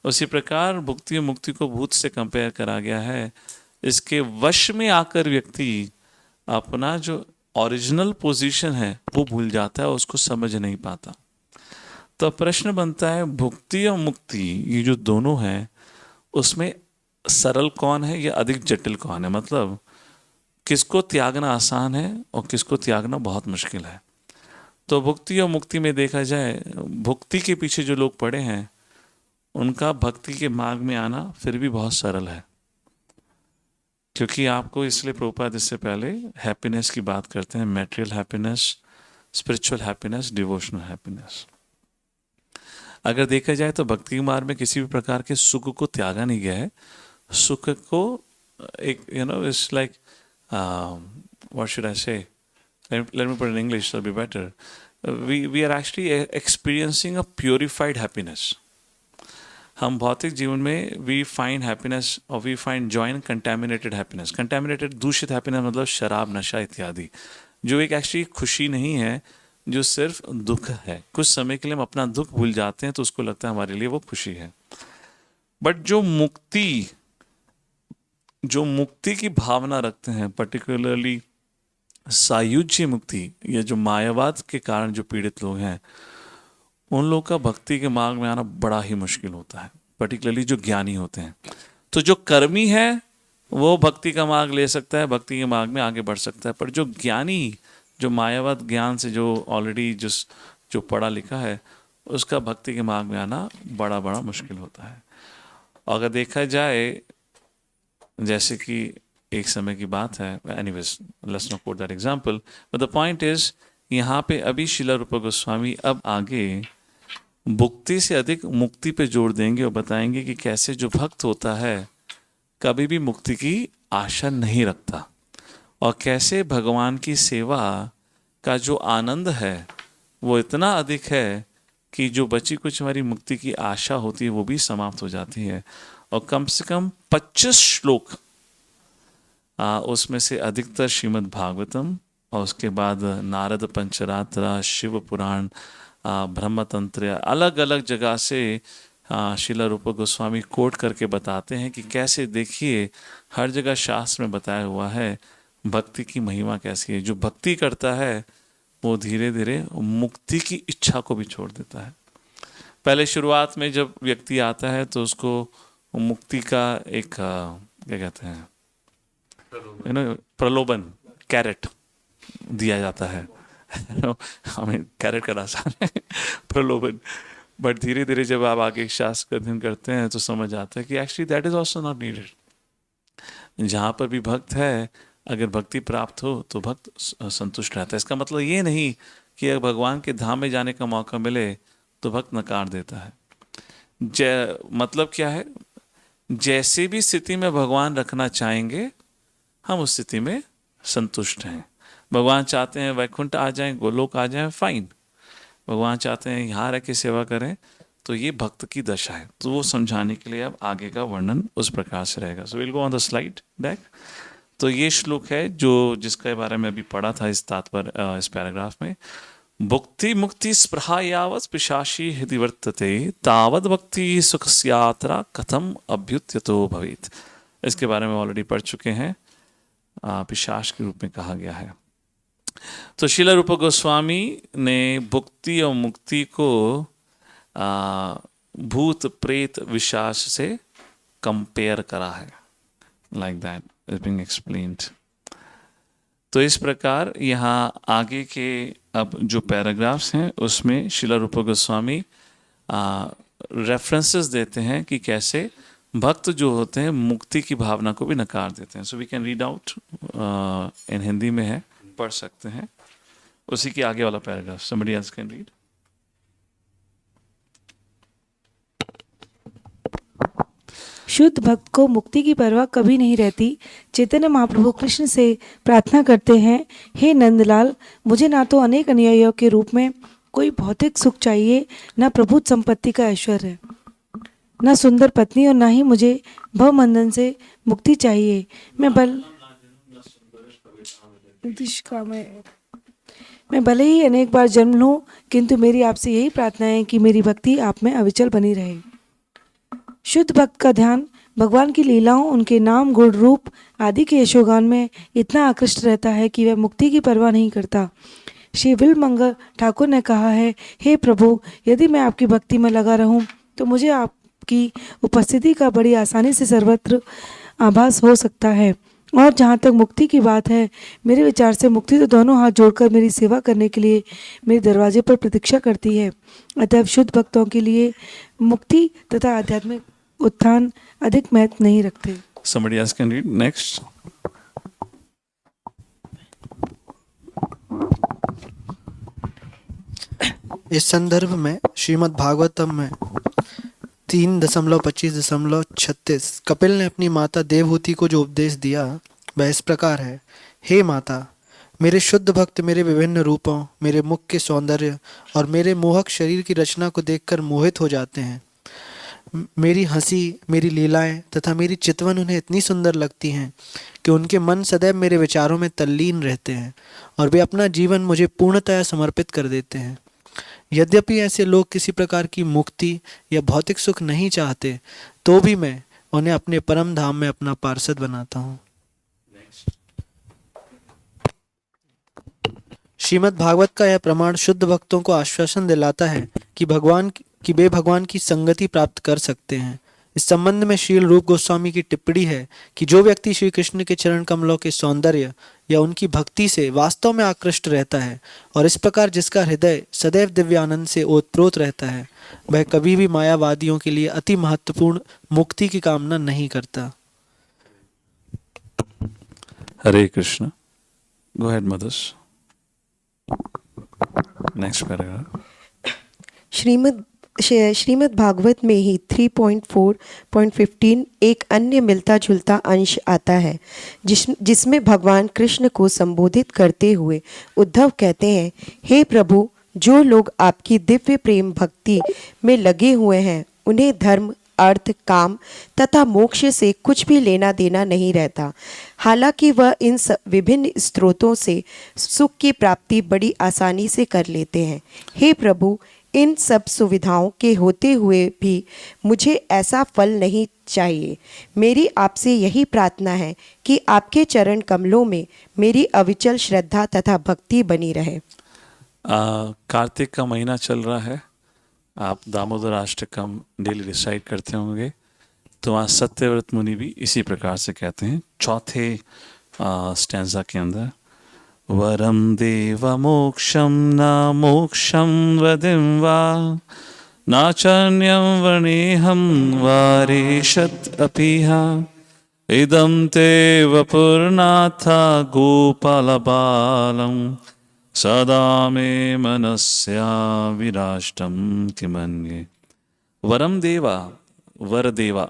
उसी प्रकार भुक्ति और मुक्ति को भूत से कंपेयर करा गया है। इसके वश में आकर व्यक्ति अपना जो ओरिजिनल पोजीशन है वो भूल जाता है, उसको समझ नहीं पाता। तो प्रश्न बनता है, भुक्ति और मुक्ति ये जो दोनों हैं, उसमें सरल कौन है या अधिक जटिल कौन है? मतलब किसको त्यागना आसान है और किसको त्यागना बहुत मुश्किल है? तो भुक्ति और मुक्ति में देखा जाए, भुक्ति के पीछे जो लोग पड़े हैं उनका भक्ति के मार्ग में आना फिर भी बहुत सरल है, क्योंकि आपको इसलिए प्रभुपाद इससे पहले हैप्पीनेस की बात करते हैं, material happiness, spiritual happiness, devotional happiness. अगर देखा जाए तो भक्ति के मार्ग में किसी भी प्रकार के सुख को त्यागा नहीं गया है। सुख को एक it's like what should I से, let me put it in English, that'll be better. We are actually experiencing a purified happiness. हम भौतिक जीवन में we find happiness or we find joy in contaminated happiness. Contaminated, दूषित happiness मतलब शराब, नशा इत्यादि, जो एक एक्चुअली खुशी नहीं है, जो सिर्फ दुख है। कुछ समय के लिए हम अपना दुख भूल जाते हैं तो उसको लगता है हमारे लिए वो खुशी है। बट जो मुक्ति की भावना रखते हैं, पर्टिकुलरली सायुज्य मुक्ति, या जो मायावाद के कारण जो पीड़ित लोग हैं, उन लोग का भक्ति के मार्ग में आना बड़ा ही मुश्किल होता है, पर्टिकुलरली जो ज्ञानी होते हैं। तो जो कर्मी है वो भक्ति का मार्ग ले सकता है, भक्ति के मार्ग में आगे बढ़ सकता है, पर जो ज्ञानी, जो मायावत ज्ञान से जो ऑलरेडी जो पढ़ा लिखा है, उसका भक्ति के मार्ग में आना बड़ा बड़ा मुश्किल होता है। अगर देखा जाए, जैसे कि एक समय की बात है, anyways let's not coat that example, but the point is, यहाँ पे अभी श्रील रूप गोस्वामी अब आगे भुक्ति से अधिक मुक्ति पे जोर देंगे और बताएंगे कि कैसे जो भक्त होता है कभी भी मुक्ति की आशा नहीं रखता, और कैसे भगवान की सेवा का जो आनंद है वो इतना अधिक है कि जो बची कुछ हमारी मुक्ति की आशा होती है वो भी समाप्त हो जाती है। और कम से कम 25 श्लोक उसमें से अधिकतर श्रीमद् भागवतम, और उसके बाद नारद पंचरात्रा, शिव पुराण, ब्रह्मतंत्र, अलग अलग जगह से श्रील रूप गोस्वामी कोट करके बताते हैं कि कैसे, देखिए हर जगह शास्त्र में बताया हुआ है भक्ति की महिमा कैसी है। जो भक्ति करता है वो धीरे धीरे मुक्ति की इच्छा को भी छोड़ देता है। पहले शुरुआत में जब व्यक्ति आता है तो उसको मुक्ति का एक क्या कहते हैं, प्रलोभन, कैरेट दिया जाता है हमें कैरेट का आसान है प्रलोभन, बट धीरे धीरे जब आप आगे शास्त्र का अध्ययन करते हैं तो समझ आता है कि actually that is also not needed. जहाँ पर भी भक्त है, अगर भक्ति प्राप्त हो तो भक्त संतुष्ट रहता है। इसका मतलब ये नहीं कि अगर भगवान के धाम में जाने का मौका मिले तो भक्त नकार देता है। मतलब क्या है, जैसे भी स्थिति में भगवान रखना चाहेंगे हम उस स्थिति में संतुष्ट हैं। भगवान चाहते हैं वैकुंठ आ जाएं, गोलोक आ जाएं, फाइन। भगवान चाहते हैं यहाँ रह के सेवा करें, तो ये भक्त की दशा है। तो वो समझाने के लिए अब आगे का वर्णन उस प्रकार से रहेगा। So will go on the slide back. तो ये श्लोक है जो जिसके बारे में अभी पढ़ा था इस पैराग्राफ में। भुक्ति मुक्ति स्पृहा यावत् पिशाची हृदि वर्तते तावद् भक्ति सुखस्यात्रा कथम अभ्युत्यतो भवेत्। इसके बारे में ऑलरेडी पढ़ चुके हैं, पिशाच के रूप में कहा गया है। तो श्रील रूप गोस्वामी ने भुक्ति और मुक्ति को भूत प्रेत विशाच से कंपेयर करा है, like that is being explained. तो इस प्रकार यहाँ आगे के अब जो पैराग्राफ्स हैं उसमें श्रील रूप गोस्वामी रेफरेंसेस देते हैं कि कैसे भक्त जो होते हैं मुक्ति की भावना को भी नकार देते हैं। So we can read out, in Hindi में है, पढ़ सकते हैं उसी के आगे वाला paragraph. somebody else can read। शुद्ध भक्त को मुक्ति की परवाह कभी नहीं रहती। चैतन्य महाप्रभु कृष्ण से प्रार्थना करते हैं, हे नंदलाल, मुझे ना तो अनेक अनुयायियों के रूप में कोई भौतिक सुख चाहिए, न प्रभुत संपत्ति का ऐश्वर्य, न सुंदर पत्नी, और न ही मुझे भवबंधन से मुक्ति चाहिए। मैं भले ही अनेक बार जन्म लूं, किंतु मेरी आपसे यही प्रार्थना है कि मेरी भक्ति आप में अविचल बनी रहे। शुद्ध भक्त का ध्यान भगवान की लीलाओं, उनके नाम, गुण, रूप आदि के यशोगान में इतना आकृष्ट रहता है कि वह मुक्ति की परवाह नहीं करता। श्री विल्वमंगल ठाकुर ने कहा है, हे प्रभु, यदि मैं आपकी भक्ति में लगा रहूं तो मुझे आपकी उपस्थिति का बड़ी आसानी से सर्वत्र आभास हो सकता है। और जहाँ तक मुक्ति की बात है, मेरे विचार से मुक्ति तो दोनों हाथ जोड़कर मेरी सेवा करने के लिए मेरे दरवाजे पर प्रतीक्षा करती है। अतः शुद्ध भक्तों के लिए मुक्ति तथा आध्यात्मिक उत्थान अधिक महत्व नहीं रखते। Somebody else can read next। इस संदर्भ में श्रीमद् भागवतम में 3.25.36 कपिल ने अपनी माता देवहूति को जो उपदेश दिया वह इस प्रकार है। हे माता, मेरे शुद्ध भक्त मेरे विभिन्न रूपों, मेरे मुख के सौंदर्य और मेरे मोहक शरीर की रचना को देखकर मोहित हो जाते हैं। मेरी हंसी, मेरी लीलाएं तथा मेरी चितवन उन्हें इतनी सुंदर लगती हैं कि उनके मन सदैव मेरे विचारों में तल्लीन रहते हैं और वे अपना जीवन मुझे पूर्णतया समर्पित कर देते हैं। यद्यपि ऐसे लोग किसी प्रकार की मुक्ति या भौतिक सुख नहीं चाहते, तो भी मैं उन्हें अपने परम धाम में अपना पार्षद बनाता हूँ। श्रीमद् भागवत का यह प्रमाण शुद्ध भक्तों को आश्वासन दिलाता है कि वे भगवान की संगति प्राप्त कर सकते हैं। इस संबंध में श्रील रूप गोस्वामी की टिप्पणी है कि जो व्यक्ति श्री कृष्ण के चरण कमलों के सौंदर्य या उनकी भक्ति से वास्तव में आकृष्ट रहता है और इस प्रकार जिसका हृदय सदैव दिव्य आनंद से ओतप्रोत रहता है, वह कभी भी मायावादियों के लिए अति महत्वपूर्ण मुक्ति की कामना नहीं करता। Hare Krishna. Go ahead mothers. Next paragraph. Shrimad Bhagavat में ही 3.4.15 एक अन्य मिलता जुलता अंश आता है जिसमें भगवान कृष्ण को संबोधित करते हुए उद्धव कहते हैं, हे प्रभु, जो लोग आपकी दिव्य प्रेम भक्ति में लगे हुए हैं उन्हें धर्म, अर्थ, काम तथा मोक्ष से कुछ भी लेना देना नहीं रहता। हालांकि वह इन विभिन्न स्रोतों से सुख की प्राप्ति बड़ी आसानी से कर लेते हैं। हे प्रभु, इन सब सुविधाओं के होते हुए भी मुझे ऐसा फल नहीं चाहिए। मेरी आपसे यही प्रार्थना है कि आपके चरण कमलों में मेरी अविचल श्रद्धा तथा भक्ति बनी रहे। कार्तिक का महीना चल रहा है। आप दामोदर अष्टकम डेली रिसाइट करते होंगे, तो वहाँ सत्यव्रत मुनि भी इसी प्रकार से कहते हैं चौथे स्टैंजा के अंदर, वरम देव मोक्षम न मोक्षम वदिम वा नाचन्यम वर्णेहम वारेशत अपिहा इदम ते वपुर्नाथा गोपाल बालम सदा मे मनस्या विराष्टम किमन्ये। वरम देवा, वर देवा,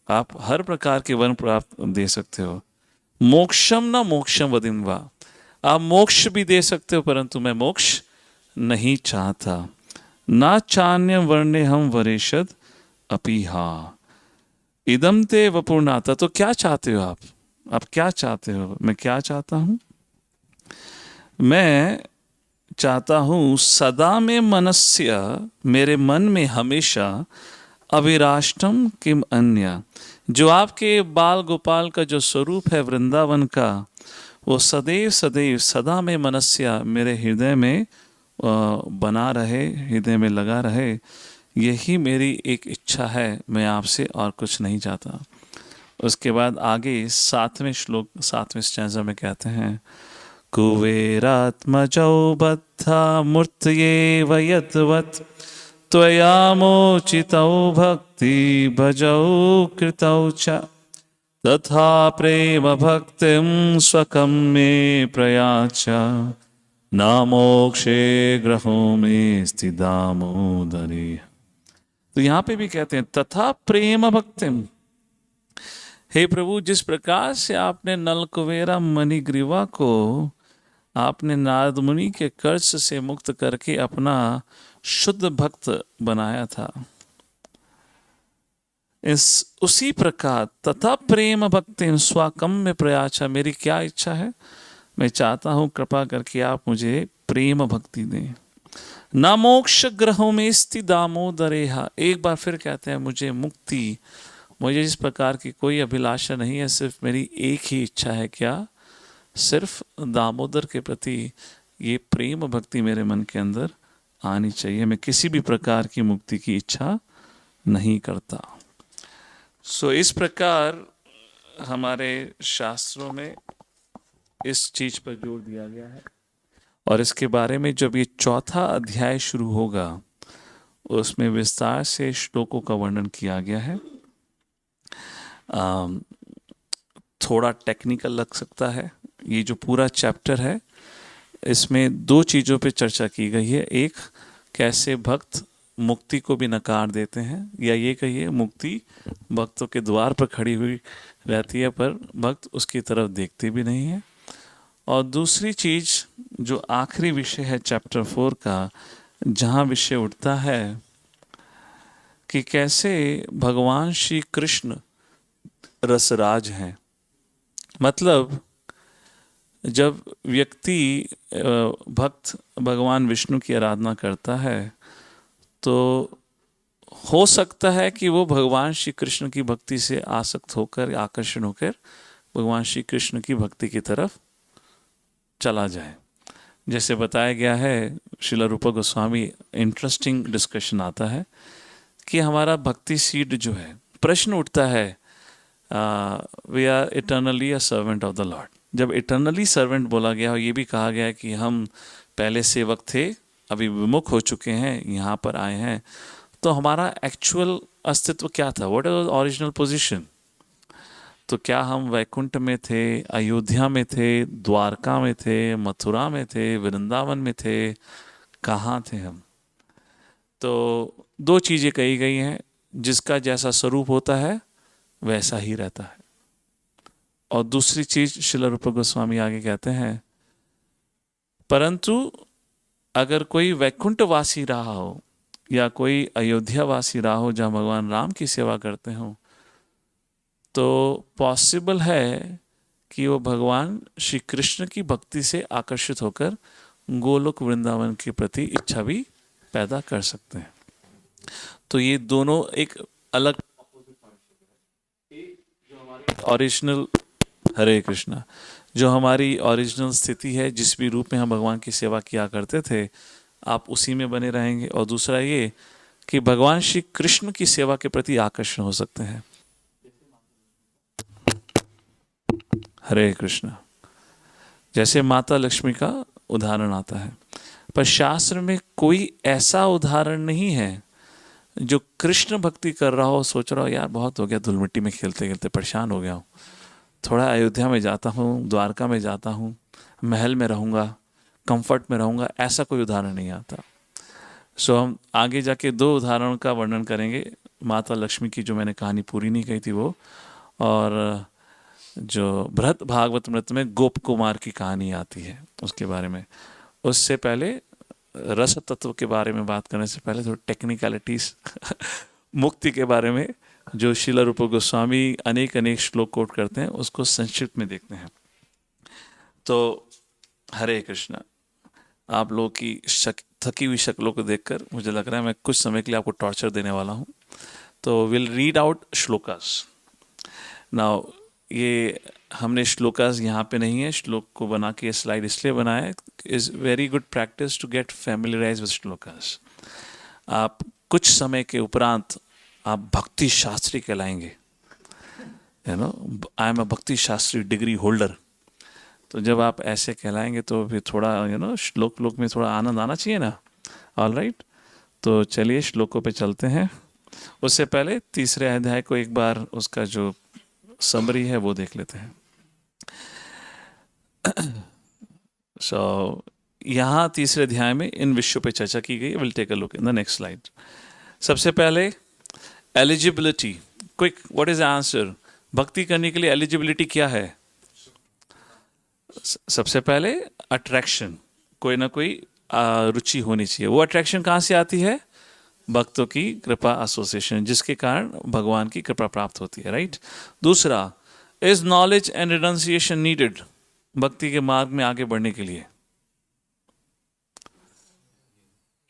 आप हर प्रकार के वर प्राप्त दे सकते हो। मोक्षम न मोक्षम वदिम वा, आप मोक्ष भी दे सकते हो, परंतु मैं मोक्ष नहीं चाहता। ना चान्य वर्णे हम वरेशद अपीहा इदम ते वपूर्णाता। तो क्या चाहते हो आप क्या चाहते हो? मैं क्या चाहता हूं? मैं चाहता हूं सदा में मनस्य, मेरे मन में हमेशा, अविराष्टम किम अन्य, जो आपके बाल गोपाल का जो स्वरूप है वृंदावन का, वो सदैव सदैव सदा में मनस्य मेरे हृदय में बना रहे, हृदय में लगा रहे। यही मेरी एक इच्छा है, मैं आपसे और कुछ नहीं चाहता। उसके बाद आगे 7वें श्लोक 7वें स्टैंजा में कहते हैं, कुबेरात्मजौ बद्धा मूर्तये वयद्वत् त्वया मोचितौ भक्ति भजौ कृतौ च तथा प्रेम भक्तिं स्वकं मे प्रयाच न मोक्षे ग्रहो में स्थिदामोदरे। तो यहाँ पे भी कहते हैं तथा प्रेम भक्तिम। हे प्रभु, जिस प्रकार से आपने नल कुबेरा मणिग्रीवा को आपने नारद मुनि के कर्ज से मुक्त करके अपना शुद्ध भक्त बनाया था, उसी प्रकार तथा प्रेम भक्ति स्वाकम में प्रयाचा, मेरी क्या इच्छा है? मैं चाहता हूं कृपा करके आप मुझे प्रेम भक्ति दें। ना मोक्ष ग्रहों में स्थित दामोदरेहा, एक बार फिर कहते हैं मुझे मुक्ति, मुझे इस प्रकार की कोई अभिलाषा नहीं है, सिर्फ मेरी एक ही इच्छा है। क्या? सिर्फ दामोदर के प्रति ये प्रेम भक्ति मेरे मन के अंदर आनी चाहिए। मैं किसी भी प्रकार की मुक्ति की इच्छा नहीं करता। इस प्रकार हमारे शास्त्रों में इस चीज पर जोर दिया गया है। और इसके बारे में जब ये चौथा अध्याय शुरू होगा, उसमें विस्तार से श्लोकों का वर्णन किया गया है। थोड़ा टेक्निकल लग सकता है। ये जो पूरा चैप्टर है, इसमें 2 चीज़ों पे चर्चा की गई है। एक, कैसे भक्त मुक्ति को भी नकार देते हैं, या ये कहिए मुक्ति भक्तों के द्वार पर खड़ी हुई रहती है पर भक्त उसकी तरफ देखते भी नहीं है। और दूसरी चीज़ जो आखिरी विषय है चैप्टर 4 का, जहाँ विषय उठता है कि कैसे भगवान श्री कृष्ण रसराज हैं। मतलब जब व्यक्ति भक्त भगवान विष्णु की आराधना करता है, तो हो सकता है कि वो भगवान श्री कृष्ण की भक्ति से आसक्त होकर, आकर्षण होकर भगवान श्री कृष्ण की भक्ति की तरफ चला जाए। जैसे बताया गया है, श्रील रूपा गोस्वामी, इंटरेस्टिंग डिस्कशन आता है कि हमारा भक्ति सीड जो है, प्रश्न उठता है, we are eternally a servant of the lord. जब इटर्नली सर्वेंट बोला गया और ये भी कहा गया कि हम पहले सेवक थे, अभी विमुख हो चुके हैं, यहाँ पर आए हैं, तो हमारा एक्चुअल अस्तित्व क्या था? What is original position? तो क्या हम वैकुंठ में थे, अयोध्या में थे, द्वारका में थे, मथुरा में थे, वृंदावन में थे, कहाँ थे हम? तो दो चीज़ें कही गई हैं, जिसका जैसा स्वरूप होता है वैसा ही रहता है। और दूसरी चीज श्रील रूपा गोस्वामी आगे कहते हैं, परंतु अगर कोई वैकुंठवासी रहा हो या कोई अयोध्यावासी रहा हो जहाँ भगवान राम की सेवा करते हो, तो पॉसिबल है कि वो भगवान श्री कृष्ण की भक्ति से आकर्षित होकर गोलोक वृंदावन के प्रति इच्छा भी पैदा कर सकते हैं। तो ये दोनों एक अलग ओरिजिनल, हरे कृष्णा, जो हमारी ओरिजिनल स्थिति है, जिस भी रूप में हम भगवान की सेवा किया करते थे, आप उसी में बने रहेंगे। और दूसरा ये कि भगवान श्री कृष्ण की सेवा के प्रति आकर्षण हो सकते हैं। हरे कृष्णा। जैसे माता लक्ष्मी का उदाहरण आता है, पर शास्त्र में कोई ऐसा उदाहरण नहीं है जो कृष्ण भक्ति कर रहा हो, सोच रहा हो यार बहुत हो गया, धूल मिट्टी में खेलते खेलते परेशान हो गया हूँ, थोड़ा अयोध्या में जाता हूँ, द्वारका में जाता हूँ, महल में रहूँगा, कंफर्ट में रहूँगा, ऐसा कोई उदाहरण नहीं आता। सो हम आगे जाके दो उदाहरणों का वर्णन करेंगे। माता लक्ष्मी की जो मैंने कहानी पूरी नहीं कही थी वो, और जो बृहद भागवत मृत में गोप कुमार की कहानी आती है उसके बारे में। उससे पहले रस तत्व के बारे में बात करने से पहले थोड़ी टेक्निकलिटीज मुक्ति के बारे में, जो श्रील रूपा गोस्वामी अनेक अनेक श्लोक कोट करते हैं, उसको संक्षिप्त में देखते हैं। तो हरे कृष्णा। आप लोगों की थकी हुई शक्लों को देखकर मुझे लग रहा है मैं कुछ समय के लिए आपको टॉर्चर देने वाला हूँ। तो will read out shlokas now. ये हमने श्लोकास यहाँ पे नहीं है, श्लोक को बना के स्लाइड इसलिए बनाया है, is very good practice to get familiarize with shlokas. आप कुछ समय के उपरांत आप भक्ति शास्त्री कहलाएंगे, you know, I am a Bhakti Shastri degree holder. तो जब आप ऐसे कहलाएंगे तो फिर थोड़ा श्लोक में थोड़ा आनंद आना चाहिए ना। ऑल राइट, तो चलिए श्लोकों पे चलते हैं। उससे पहले तीसरे अध्याय को एक बार उसका जो समरी है वो देख लेते हैं। यहाँ तीसरे अध्याय में इन विषयों पे चर्चा की गई। Will take a look in the next slide. सबसे पहले eligibility, quick, what is the answer? भक्ति करने के लिए एलिजिबिलिटी क्या है? सबसे पहले अट्रैक्शन, कोई ना कोई रुचि होनी चाहिए। वो अट्रैक्शन कहाँ से आती है? भक्तों की कृपा, एसोसिएशन, जिसके कारण भगवान की कृपा प्राप्त होती है, राइट। दूसरा, is knowledge and renunciation needed भक्ति के मार्ग में आगे बढ़ने के लिए?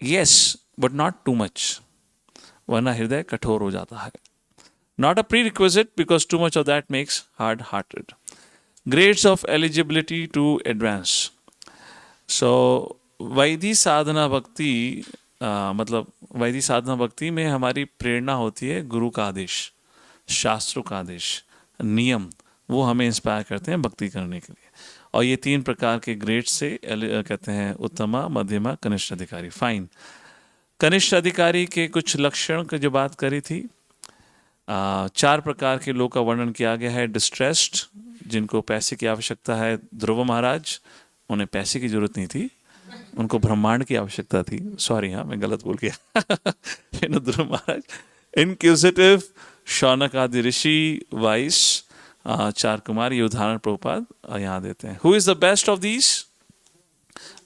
Yes, but not too much, वरना हृदय कठोर हो जाता है। Not a prerequisite, because too much of that makes hard hearted. Grades of eligibility to advance. So वैदिक साधना भक्ति मतलब वैदिक साधना भक्ति में हमारी प्रेरणा होती है गुरु का आदेश, शास्त्रों का आदेश, नियम, वो हमें इंस्पायर करते हैं भक्ति करने के लिए। और ये 3 प्रकार के ग्रेड से कहते हैं उत्तमा, मध्यमा, कनिष्ठ अधिकारी। फाइन। कनिष्ठ अधिकारी के कुछ लक्षण की जो बात करी थी, 4 प्रकार के लोग का वर्णन किया गया है। डिस्ट्रेस्ड, जिनको पैसे की आवश्यकता है। ध्रुव महाराज, उन्हें पैसे की जरूरत नहीं थी, उनको ब्रह्मांड की आवश्यकता थी। सॉरी, हाँ मैं गलत बोल गया। ध्रुव महाराज। इनक्यूजिटिव, शौनक आदि ऋषि, वाइस, 4 कुमार, ये उदाहरण प्रभुपाद यहाँ देते हैं। Who is the best of these?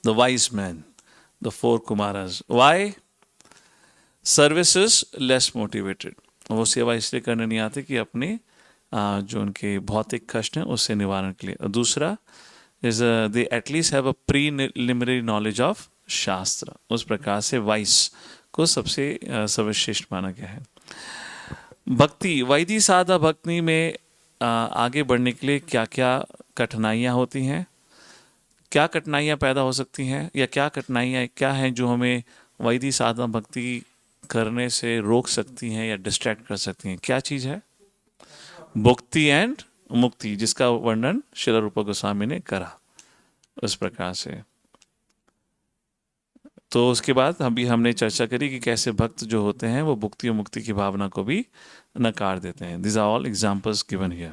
The wise man, the 4 Kumaras. Why? Services less motivated, वो सेवा इसलिए करने नहीं आते कि अपने जो उनके भौतिक कष्ट हैं उससे निवारण के लिए। दूसरा is they at least have a preliminary knowledge of शास्त्र। उस प्रकार से वाइस को सबसे सर्वश्रेष्ठ माना गया है। भक्ति, वैदिक साधा भक्ति में आगे बढ़ने के लिए क्या क्या कठिनाइयाँ होती हैं, क्या कठिनाइयाँ पैदा हो सकती हैं, या क्या कठिनाइयाँ क्या हैं जो हमें वैदिक साधना भक्ति करने से रोक सकती हैं या डिस्ट्रैक्ट कर सकती हैं? क्या चीज़ है? भुक्ति एंड मुक्ति, जिसका वर्णन श्रील रूप गोस्वामी ने करा उस प्रकार से। तो उसके बाद हमने चर्चा करी कि कैसे भक्त जो होते हैं वो भुक्ति और मुक्ति की भावना को भी नकार देते हैं। This are all examples given here.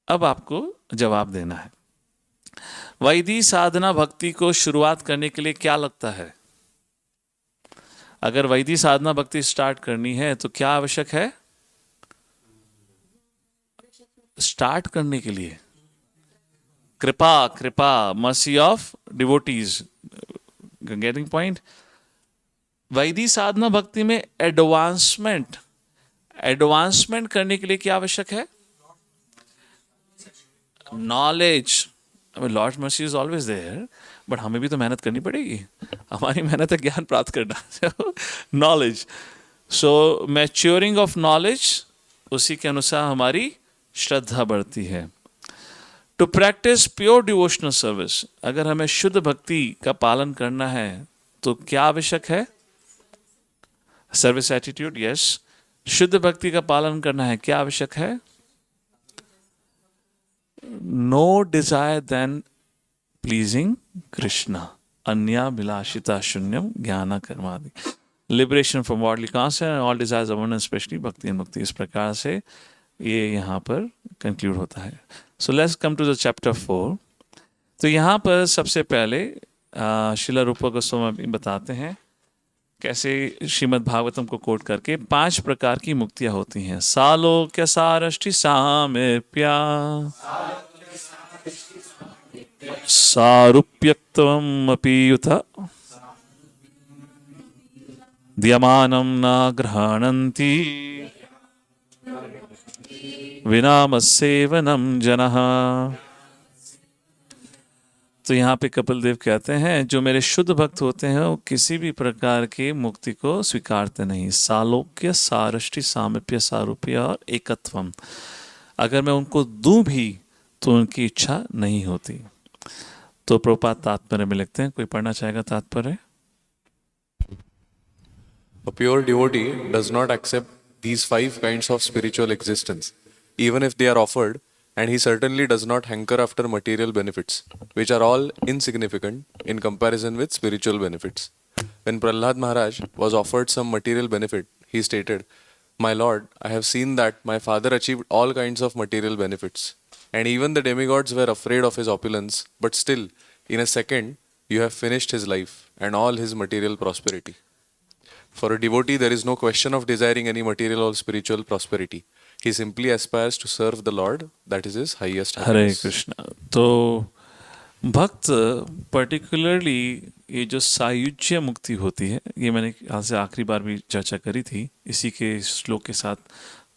अब आपको जवाब देना है। वैदिक साधना भक्ति को शुरुआत करने के लिए क्या लगता है? अगर वैदिक साधना भक्ति स्टार्ट करनी है तो क्या आवश्यक है? स्टार्ट करने के लिए कृपा, mercy of devotees. Getting point? वैदिक साधना भक्ति में एडवांसमेंट करने के लिए क्या आवश्यक है? Knowledge. Lord mercy is always there, but हमें भी तो मेहनत करनी पड़ेगी। हमारी मेहनत है ज्ञान प्राप्त करना, knowledge. So maturing of knowledge, उसी के अनुसार हमारी श्रद्धा बढ़ती है। To practice pure devotional service, अगर हमें शुद्ध भक्ति का पालन करना है तो क्या आवश्यक है? Service attitude, yes. शुद्ध भक्ति का पालन करना है, क्या आवश्यक है? No desire then pleasing Krishna, अन्याभिलाषिता शून्यम ज्ञान कर्मादि। Liberation from worldly concept, all desires abundance, specially bhakti and mukti. इस प्रकार से ये यहाँ पर कंक्लूड होता है। So let's come to the chapter 4। तो यहाँ पर सबसे पहले श्रील रूप गोस्वामी बताते हैं कैसे श्रीमद् भागवतम को कोट करके 5 प्रकार की मुक्तियां होती हैं। सालोक्य सारष्टि सामेप्या, सारूप्यक्त्वम् अपि युत, द्यमानं न गृह्णन्ति, विनामसेवनं जनः। तो यहाँ पे कपिल देव कहते हैं जो मेरे शुद्ध भक्त होते हैं वो किसी भी प्रकार की मुक्ति को स्वीकारते नहीं। सालोक्य, सारष्टि, सामीप्य, सारूप्य और एकत्वम। अगर मैं उनको दूं भी तो उनकी इच्छा नहीं होती। तो प्रभुपाद तात्पर्य में लिखते हैं, कोई पढ़ना चाहेगा तात्पर्य? A pure devotee does not accept these 5 kinds of spiritual existence, even if they are offered, and he certainly does not hanker after material benefits, which are all insignificant in comparison with spiritual benefits. When Prahlad Maharaj was offered some material benefit, he stated, "My Lord, I have seen that my father achieved all kinds of material benefits, and even the demigods were afraid of his opulence, but still, in a second, you have finished his life and all his material prosperity." For a devotee, there is no question of desiring any material or spiritual prosperity. He simply aspires to serve the Lord. That is his highest Hare happiness. Krishna. तो भक्त particularly ये जो सायुज्य मुक्ति होती है, ये मैंने आज से आखिरी बार भी चर्चा करी थी, इसी के श्लोक के साथ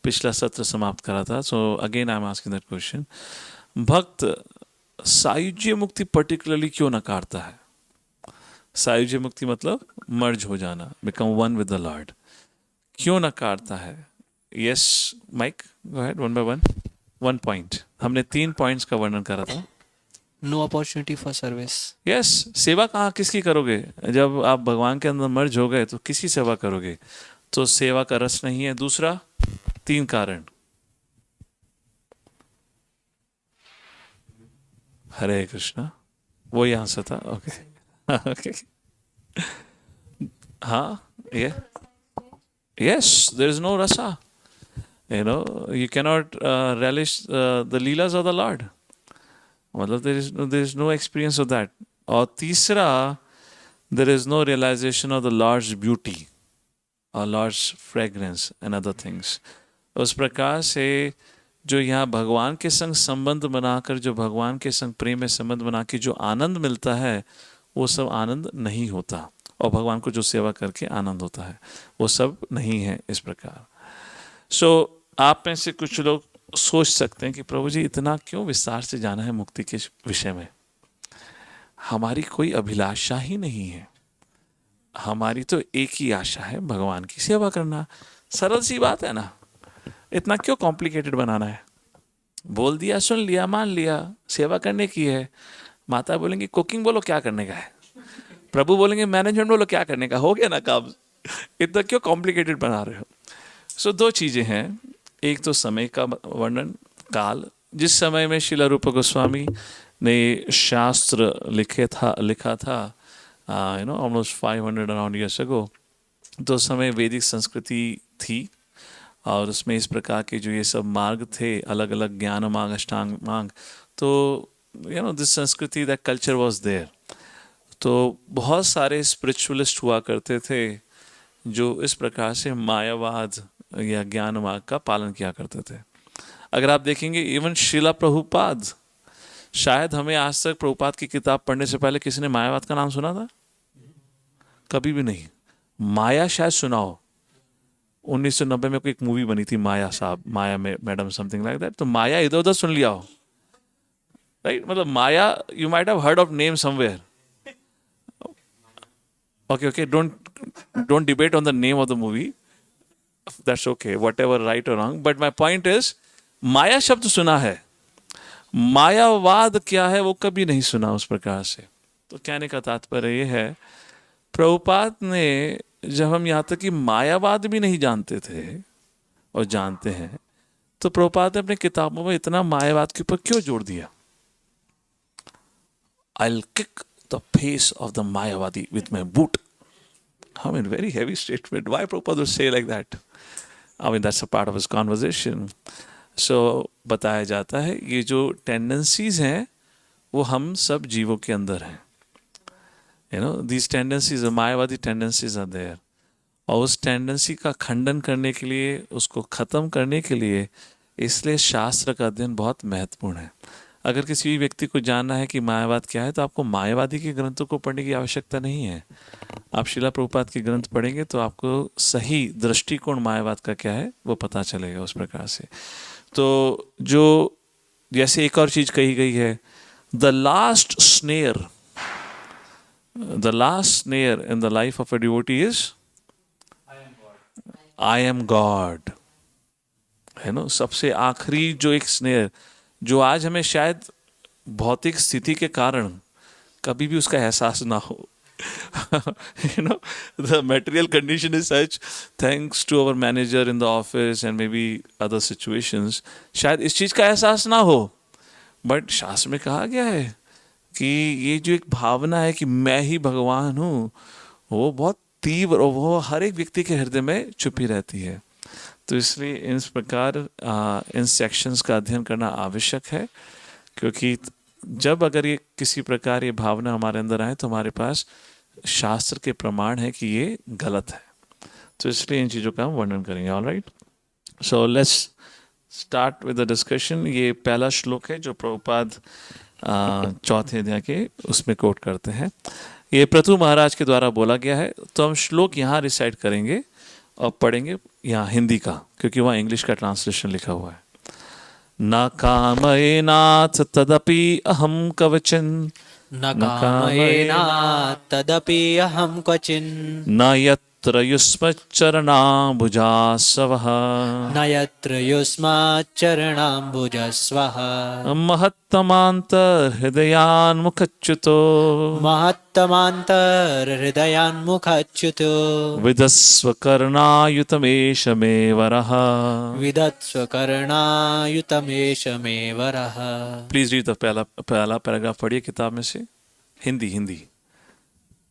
पिछला सत्र समाप्त करा था। So again I am asking that question. भक्त सायुज्य मुक्ति पर्टिकुलरली क्यों नकारता है? सायुज्य मुक्ति मतलब मर्ज हो जाना, become one with the lord. क्यों नकारता है? Yes mike, go ahead, one by one. 1 point हमने 3 पॉइंट्स का वर्णन करा था। No opportunity for service. Yes, सेवा कहाँ किसकी करोगे? जब आप भगवान के अंदर मर्ज हो गए तो किसकी सेवा करोगे? तो सेवा का रस नहीं है। दूसरा, 3 कारण। हरे कृष्णा, वो यहां से था। ओके ओके, हाँ, ये यस, देयर इज नो रसा, you know, you cannot relish the leelas of the Lord. मतलब there is no experience of that. और तीसरा, there is no realization of the Lord's beauty or Lord's fragrance and other things. उस प्रकार से जो यहाँ भगवान के संग संबंध बनाकर, जो भगवान के संग प्रेम में संबंध बना के जो आनंद मिलता है, वो सब आनंद नहीं होता। और भगवान को जो सेवा करके आनंद होता है वो सब नहीं है इस प्रकार। सो आप में से कुछ लोग सोच सकते हैं कि प्रभु जी इतना क्यों विस्तार से जाना है मुक्ति के विषय में? हमारी कोई अभिलाषा ही नहीं है, हमारी तो एक ही आशा है, भगवान की सेवा करना। सरल सी बात है ना, इतना क्यों कॉम्प्लिकेटेड बनाना है? बोल दिया, सुन लिया, मान लिया, सेवा करने की है। माता बोलेंगी कुकिंग बोलो क्या करने का है, प्रभु बोलेंगे मैनेजमेंट बोलो क्या करने का, हो गया ना काम। इतना क्यों कॉम्प्लिकेटेड बना रहे हो? सो दो चीज़ें हैं, एक तो समय का वर्णन, काल, जिस समय में श्रील रूप गोस्वामी ने शास्त्र लिखा था ऑलमोस्ट 500 अराउंड ईयर्स अगो, तो उस समय वैदिक संस्कृति थी और उसमें इस प्रकार के जो ये सब मार्ग थे, अलग अलग ज्ञान मार्ग, अष्टांग मार्ग, तो दिस संस्कृति, दैट कल्चर वाज देयर। तो बहुत सारे स्पिरिचुअलिस्ट हुआ करते थे जो इस प्रकार से मायावाद या ज्ञान मार्ग का पालन किया करते थे। अगर आप देखेंगे इवन श्रीला प्रभुपाद, शायद हमें आज तक प्रभुपाद की किताब पढ़ने से पहले किसी ने मायावाद का नाम सुना था? कभी भी नहीं। माया शायद सुना हो, 1990 में कोई एक मूवी बनी थी माया साहब, माया में मैडम समथिंग लाइक दैट, तो माया इधर उधर सुन लिया हो, राइट? मतलब Maya you might have heard of name somewhere. Okay, don't debate on the name of the movie. That's okay, whatever, right or wrong. But my point is, माया शब्द सुना है, मायावाद क्या है वो कभी नहीं सुना उस प्रकार से। तो कहने का तात्पर्य ये है, प्रभुपाद ने, जब हम यहाँ तक कि मायावाद भी नहीं जानते थे और जानते हैं, तो प्रभुपाद ने अपनी किताबों में इतना मायावाद के ऊपर क्यों जोड़ दिया? I'll kick the face of the Mayavadi with my boot. I mean, very heavy statement. Why Prabhupada would say like that? I mean, that's a part of his conversation. So, बताया जाता है ये जो tendencies हैं वो हम सब जीवों के अंदर हैं. These tendencies, the Mayavadi tendencies are there. और उस टेंडेंसी का खंडन करने के लिए, उसको ख़त्म करने के लिए, इसलिए शास्त्र का अध्ययन बहुत महत्वपूर्ण है। अगर किसी भी व्यक्ति को जानना है कि मायावाद क्या है, तो आपको मायावादी के ग्रंथों को पढ़ने की आवश्यकता नहीं है। आप श्रीला प्रभुपाद के ग्रंथ पढ़ेंगे तो आपको सही दृष्टिकोण मायावाद का क्या है वो पता चलेगा उस प्रकार से। तो जो जैसे एक और चीज़ कही गई है, the last snare in the life of a devotee is I am God, है ना? सबसे आखिरी जो एक स्नेयर, जो आज हमें शायद भौतिक स्थिति के कारण कभी भी उसका एहसास ना हो। The material condition is such, thanks to our manager in the office and maybe other situations, शायद इस चीज़ का एहसास ना हो, बट शास्त्र में कहा गया है कि ये जो एक भावना है कि मैं ही भगवान हूँ, वो बहुत तीव्र और वो हर एक व्यक्ति के हृदय में छुपी रहती है। तो इसलिए इस प्रकार इन सेक्शंस का अध्ययन करना आवश्यक है, क्योंकि जब अगर ये किसी प्रकार ये भावना हमारे अंदर आए तो हमारे पास शास्त्र के प्रमाण है कि ये गलत है। तो इसलिए इन चीज़ों का हम वर्णन करेंगे। All right, so let's start with the discussion. ये पहला श्लोक है जो प्रभुपाद चौथे अध्याय के उसमें कोट करते हैं। ये प्रतु महाराज के द्वारा बोला गया है। तो हम श्लोक यहाँ रिसाइट करेंगे और पढ़ेंगे यहाँ हिंदी का, क्योंकि वहाँ इंग्लिश का ट्रांसलेशन लिखा हुआ है। न कामयेनाथ तदपि अहम कवचन, न कामयेनाथ तदपि अहम क्वचिन्, न यत्र युष्मच्चरणाम्बुजास्वः, न यत्र युष्मच्चरणाम्बुजस्वः, महत्तमान्तर्हृदयान्मुखच्युतो, महत्तमान्तर्हृदयान्मुखच्युतो, विदस्व कर्णायुतमेष मे वरः। विदत्स्व कर्णायुतमेष मे वरः। प्लीज रीड द पहला पैराग्राफ पढ़िए किताब में से, हिंदी,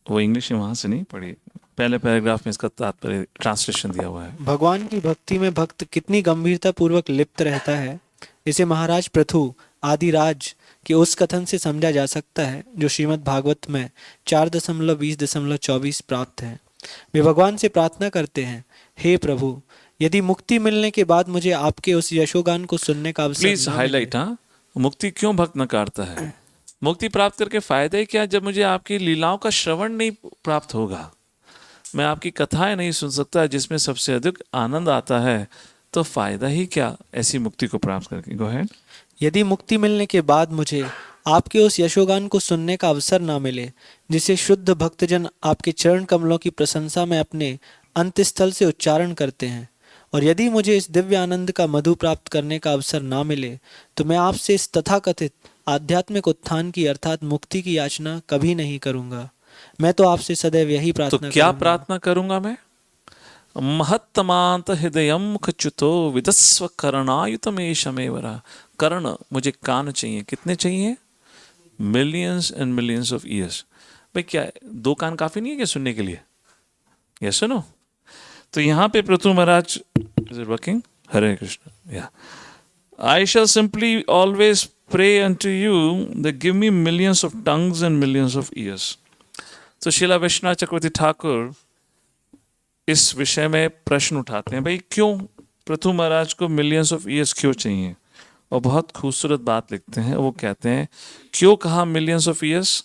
वो इंग्लिश में वहाँ से नहीं पढ़िए। पहले पैराग्राफ में इसका तात्पर्य ट्रांसलेशन दिया हुआ है। भगवान की भक्ति में भक्त कितनी गंभीरता पूर्वक लिप्त रहता है, इसे महाराज पृथु आदिराज के उस कथन से समझा जा सकता है जो श्रीमद् भागवत में 4.20.24 प्राप्त है। वे भगवान से प्रार्थना करते हैं, हे प्रभु, यदि मुक्ति मिलने के बाद मुझे आपके उस यशोगान को सुनने का अवसर प्लीज हाईलाइट। हाँ, मुक्ति क्यों भक्त नकारता है? मुक्ति प्राप्त करके फायदे क्या जब मुझे आपकी लीलाओं का श्रवण नहीं प्राप्त होगा, मैं आपकी कथाएं नहीं सुन सकता जिसमें सबसे अधिक आनंद आता है, तो फायदा ही क्या ऐसी मुक्ति को प्राप्त करके? Go ahead. यदि मुक्ति मिलने के बाद मुझे आपके उस यशोगान को सुनने का अवसर ना मिले जिसे शुद्ध भक्तजन आपके चरण कमलों की प्रशंसा में अपने अंतस्थल से उच्चारण करते हैं, और यदि मुझे इस दिव्य आनंद का मधु प्राप्त करने का अवसर ना मिले तो मैं आपसे इस तथाकथित आध्यात्मिक उत्थान की अर्थात मुक्ति की याचना कभी नहीं करूंगा। मैं तो आपसे सदैव यही तो प्रार्थना क्या करूंगा। प्रार्थना करूंगा मैं? महत्तमांत हृदयम मुखच्युतो विदस्व करणायुतमेशमेवरा। कर्ण, मुझे कान चाहिए। कितने चाहिए? Millions and millions of years. भाई क्या 2 कान काफी नहीं है क्या सुनने के लिए? यस सुनो। तो यहाँ पे पृथु महाराज, इज इट वर्किंग? हरे कृष्ण। या I shall simply always pray unto you that give me millions of tongues and millions of ears. तो शिला विश्वनाथ चक्रवर्ती ठाकुर इस विषय में प्रश्न उठाते हैं, भाई क्यों पृथु महाराज को मिलियंस ऑफ ईयर्स क्यों चाहिए? और बहुत खूबसूरत बात लिखते हैं। वो कहते हैं क्यों कहा मिलियंस ऑफ ईयर्स?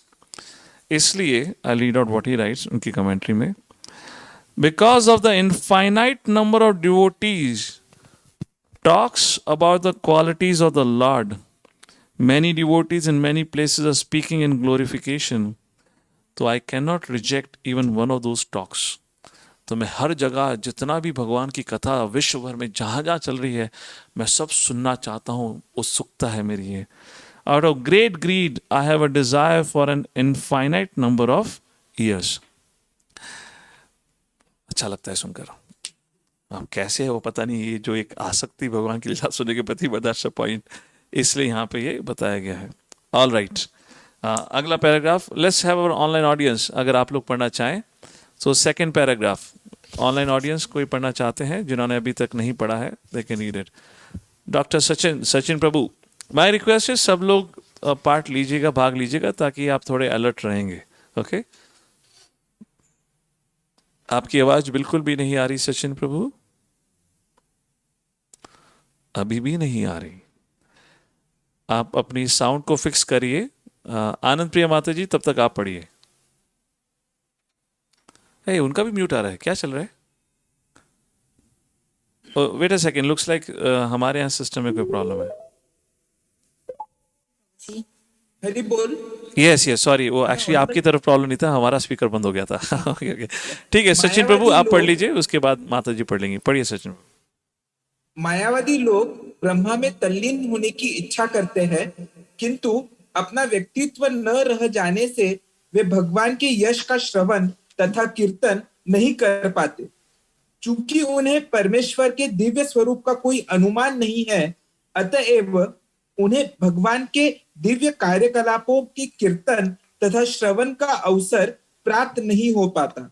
इसलिए I read out what he writes उनकी कमेंट्री में। Because of the infinite number of devotees talks about the qualities of the Lord. Many devotees in many places are speaking in glorification. So I cannot reject even one of those talks. तो मैं हर जगह जितना भी भगवान की कथा विश्व भर में जहाँ जहाँ चल रही है, मैं सब सुनना चाहता हूँ। उत्सुकता है मेरी ये। Out of great greed, I have a desire for an infinite number of years. अच्छा लगता है सुनकर। अब कैसे है वो पता नहीं, ये जो एक आसक्ति भगवान की लीला सुनने के प्रति बड़ा पॉइंट, इसलिए यहाँ पे ये बताया गया है। ऑल राइट, अगला paragraph. Let's have our online audience, अगर आप लोग पढ़ना चाहें तो सेकंड पैराग्राफ। ऑनलाइन ऑडियंस कोई पढ़ना चाहते हैं जिन्होंने अभी तक नहीं पढ़ा है, they can read it. Doctor Sachin Prabhu, my request है सब लोग पार्ट लीजिएगा, भाग लीजिएगा, ताकि आप थोड़े अलर्ट रहेंगे। ओके आपकी आवाज बिल्कुल भी नहीं आ रही सचिन प्रभु, अभी भी नहीं आ रही। आप अपनी साउंड को फिक्स करिए। आनंद प्रिया माता जी तब तक आप पढ़िए। उनका भी म्यूट आ रहा है, क्या चल रहा है? Wait a second, looks like हमारे यहाँ सिस्टम में कोई प्रॉब्लम है। हरी बोल। यस सॉरी, वो एक्चुअली आपकी तरफ प्रॉब्लम नहीं था, हमारा स्पीकर बंद हो गया था। ओके ठीक है सचिन प्रभु आप पढ़ लीजिए, उसके बाद माता जी पढ़ लेंगी। पढ़िए सचिन प्रभु। मायावादी लोग ब्रह्मा में तल्लीन होने की इच्छा करते हैं, किंतु अपना व्यक्तित्व न रह जाने से वे भगवान के यश का श्रवण तथा कीर्तन नहीं कर पाते। चूंकि उन्हें परमेश्वर के दिव्य स्वरूप का कोई अनुमान नहीं है, अतएव उन्हें भगवान के दिव्य कार्यकलापों की कीर्तन तथा श्रवण का अवसर प्राप्त नहीं हो पाता।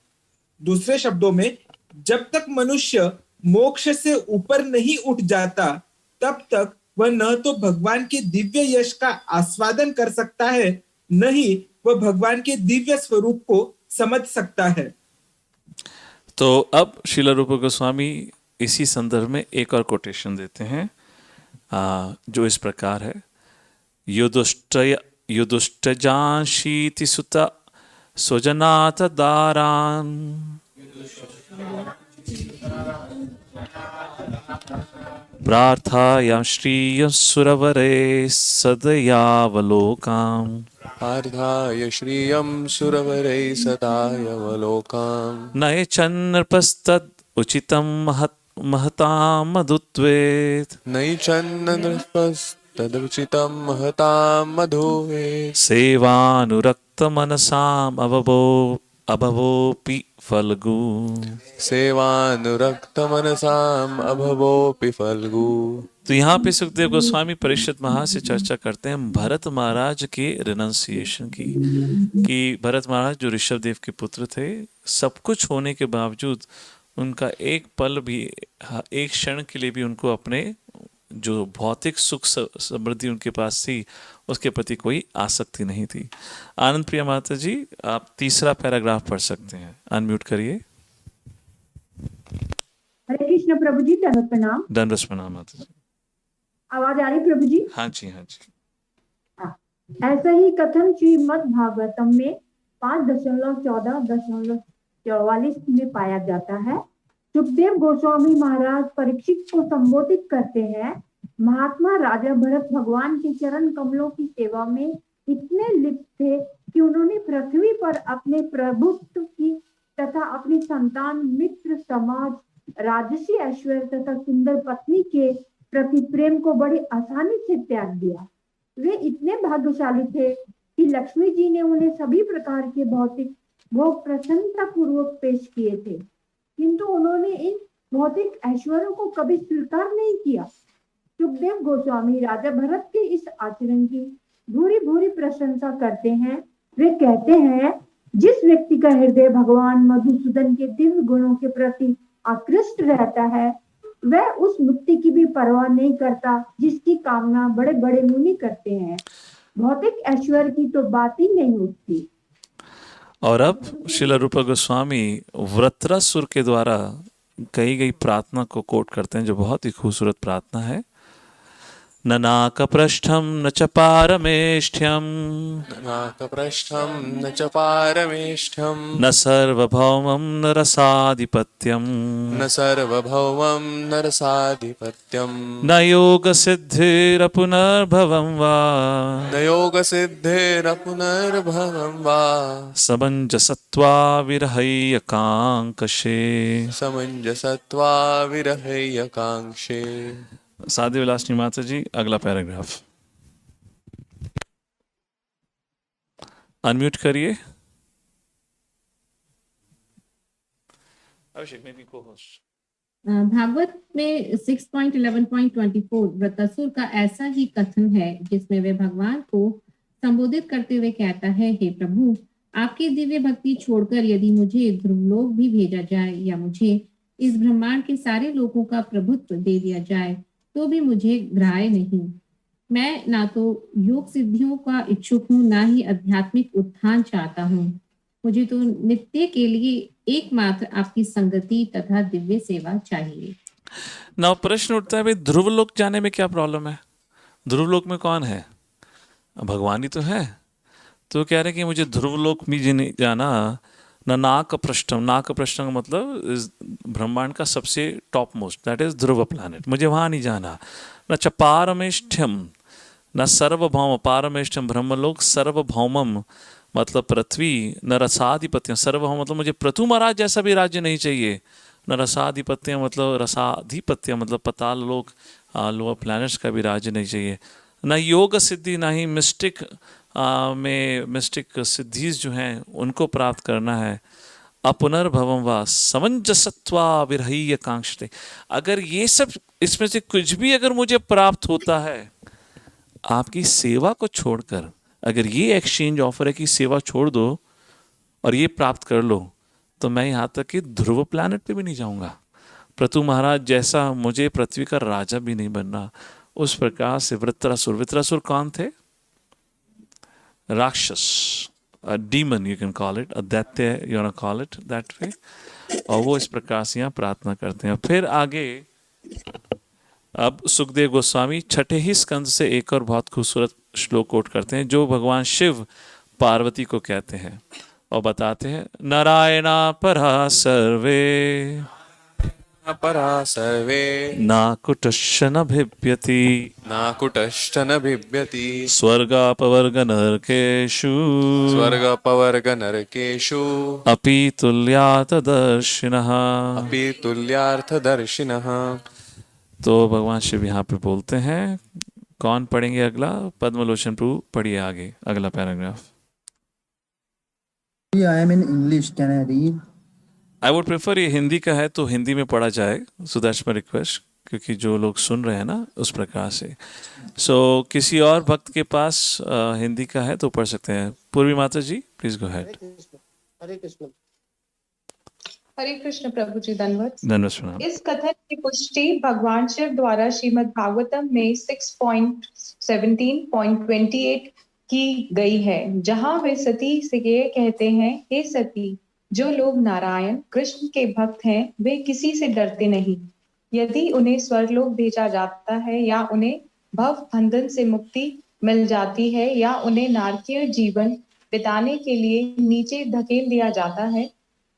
दूसरे शब्दों में, जब तक मनुष्य मोक्ष से ऊपर नहीं उठ जाता, तब तक वह न तो भगवान के दिव्य यश का आस्वादन कर सकता है, न ही वह भगवान के दिव्य स्वरूप को समझ सकता है। तो अब श्रील रूप गोस्वामी इसी संदर्भ में एक और कोटेशन देते हैं, जो इस प्रकार है। युदुष्टजांशीति सुत स्वजनाथ दारान प्रार्थायां श्रियं सुरवरे सदयावलोकाम्। प्रार्थाय श्रियं सुरवरे सदायवलोकाम्। नयचन्नृपस्तद् उचितं महतां मधुत्वेत्। नैचन्नृपस्तदुचितं महतां मधुत्वेत्। सेवानुरक्तमनसाम् अभवोऽपि फल्गु। सेवानुरक्तमनसाम् अभवोऽपि फल्गु। तो यहाँ पे सुखदेव गोस्वामी परीक्षित महा से चर्चा करते हैं भरत महाराज के रिनंसिएशन की, कि भरत महाराज जो ऋषभदेव के पुत्र थे, सब कुछ होने के बावजूद उनका एक पल भी, एक क्षण के लिए भी उनको अपने जो भौतिक सुख समृद्धि उनके पास थी उसके प्रति कोई आसक्ति नहीं थी। आनंद प्रिया माता जी आप तीसरा पैराग्राफ पढ़ सकते हैं, अनम्यूट करिए। हरे कृष्ण प्रभु जी, दंडवत प्रणाम। दंडवत प्रणाम माता जी। आवाज आ रही प्रभु जी? हाँ जी हाँ जी। ऐसा ही कथन श्रीमद् भागवतम में 5.14.44 में पाया जाता है। सुखदेव गोस्वामी महाराज परीक्षित को संबोधित करते हैं, महात्मा राजा भरत भगवान के चरण कमलों की सेवा में इतने लिप्त थे कि उन्होंने पृथ्वी पर अपने प्रभुत्व की तथा अपनी संतान, मित्र, समाज, राजसी ऐश्वर्य तथा सुंदर पत्नी के प्रति प्रेम को बड़ी आसानी से त्याग दिया। वे इतने भाग्यशाली थे कि लक्ष्मी जी ने उन्हें सभी प्रकार के भौतिक भोग प्रसन्नता पूर्वक पेश किए थे, किंतु उन्होंने इन भौतिक ऐश्वर्यों को कभी स्वीकार नहीं किया। सुखदेव गोस्वामी राजा भरत के इस आचरण की भूरी भूरी प्रशंसा करते हैं। वे कहते हैं, जिस व्यक्ति का हृदय भगवान मधुसूदन के दिव्य गुणों के प्रति आकृष्ट रहता है, वह उस मुक्ति की भी परवाह नहीं करता जिसकी कामना बड़े बड़े मुनि करते हैं। भौतिक ऐश्वर्य की तो बात ही नहीं उठती। और अब श्रील रूप गोस्वामी वृत्रासुर के द्वारा कही गई प्रार्थना को कोट करते हैं, जो बहुत ही खूबसूरत प्रार्थना है। न नाकपृष्ठं न च पारमेष्ठ्यं, नाकपृष्ठं न च पारमेष्ठ्यं, न सर्वभौमं न रसाधिपत्यं, न सार्वभौमं न रसाधिपत्यं, न योगसिद्धिरपुनर्भवं वा, न योगसिद्धिरपुनर्भवं वा, समञ्जसत्वा विरहैयकाङ्क्षे। समञ्जसत्वा विरहैयकाङ्क्षे। साध्य विलासिनी माता जी, अगला पैराग्राफ अनम्यूट करिए। अभिषेक में भी को-होस्ट। भागवत में 6.11.24 वृत्रासुर का ऐसा ही कथन है, जिसमें वे भगवान को संबोधित करते हुए कहता है, हे प्रभु, आपकी दिव्य भक्ति छोड़कर यदि मुझे ध्रुवलोक भी भेजा जाए या मुझे इस ब्रह्मांड के सारे लोगों का प्रभुत्व दे दिया जाए तो भी मुझे ग्राह्य नहीं। मैं ना तो योग सिद्धियों का इच्छुक हूँ, ना ही आध्यात्मिक उत्थान चाहता हूँ। मुझे तो नित्य के लिए एकमात्र आपकी संगति तथा दिव्य सेवा चाहिए। ना प्रश्न उठता है, भाई ध्रुवलोक जाने में क्या प्रॉब्लम है? ध्रुवलोक में कौन है? भगवान ही तो है। तो कह रहे कि मुझे ध्रुवलोक में नहीं जाना। न नाक पृष्ठम, नाक पृष्ठम का मतलब ब्रह्मांड का सबसे top most, that is Dhruv planet, मुझे वहाँ नहीं जाना। न च पारमेष्ठ्यम, न सर्वभौम, पारमेष्ठ्यम ब्रह्मलोक, सर्वभौमम मतलब पृथ्वी, न रसाधिपत्यम, सर्वभौम मतलब मुझे पृथु महाराज जैसा भी राज्य नहीं चाहिए, न रसाधिपत्य मतलब रसाधिपत्य मतलब पताल लोक, लोअर प्लैनेट्स का भी राज्य नहीं चाहिए। न योग सिद्धि, ना ही मिस्टिक में मिस्टिक सिद्धीज जो हैं उनको प्राप्त करना है। अपुनर्भवम वा समंजसत्वा विरहैय कांक्षते, अगर ये सब इसमें से कुछ भी अगर मुझे प्राप्त होता है आपकी सेवा को छोड़कर, अगर ये एक्सचेंज ऑफर है कि सेवा छोड़ दो और ये प्राप्त कर लो, तो मैं यहाँ तक कि ध्रुव प्लैनेट पे भी नहीं जाऊँगा। पृथु महाराज जैसा मुझे पृथ्वी का राजा भी नहीं बनना। उस प्रकार से वृत्रासुर, वृत्रासुर कौन थे? राक्षस, a demon you can call it, a दैत्य you wanna call it that way। और वो इस प्रकार से यहाँ प्रार्थना करते हैं। फिर आगे अब सुखदेव गोस्वामी छठे ही स्कंद से एक और बहुत खूबसूरत श्लोक कोट करते हैं, जो भगवान शिव पार्वती को कहते हैं और बताते हैं, नारायणा परा सर्वे, परा सर्वे, ना कुटश्चन भिप्यति, ना कुटश्चन बिभ्यति, स्वर्गापवर्ग नरकेषु, स्वर्गपवर्ग नरकेषु, अपि तुल्यार्थदर्शिनः, अपि तुल्यार्थदर्शिनः। तो भगवान शिव यहाँ पे बोलते हैं। कौन पढ़ेंगे अगला? पद्मलोचन प्रभु पढ़िए आगे अगला paragraph. I am in English. Can I read? I would prefer ये हिंदी का है तो हिंदी में पढ़ा जाए, सो दैट्स माई रिक्वेस्ट, क्योंकि जो लोग सुन रहे हैं ना उस प्रकार से। सो किसी और भक्त के पास हिंदी का है तो पढ़ सकते हैं। पूर्वी माता जी प्लीज गो हेड। हरे कृष्ण। हरे कृष्ण प्रभु जी, धन्यवाद। धन्यवाद प्रणाम। इस कथन की पुष्टि भगवान शिव द्वारा श्रीमद् भागवतम में 6.17.28 की गई है, जहां वे सती से ये कहते हैं, हे सती, जो लोग नारायण कृष्ण के भक्त हैं वे किसी से डरते नहीं। यदि उन्हें स्वर्गलोक भेजा जाता है या उन्हें भव बंधन से मुक्ति मिल जाती है या उन्हें नारकीय जीवन बिताने के लिए नीचे धकेल दिया जाता है,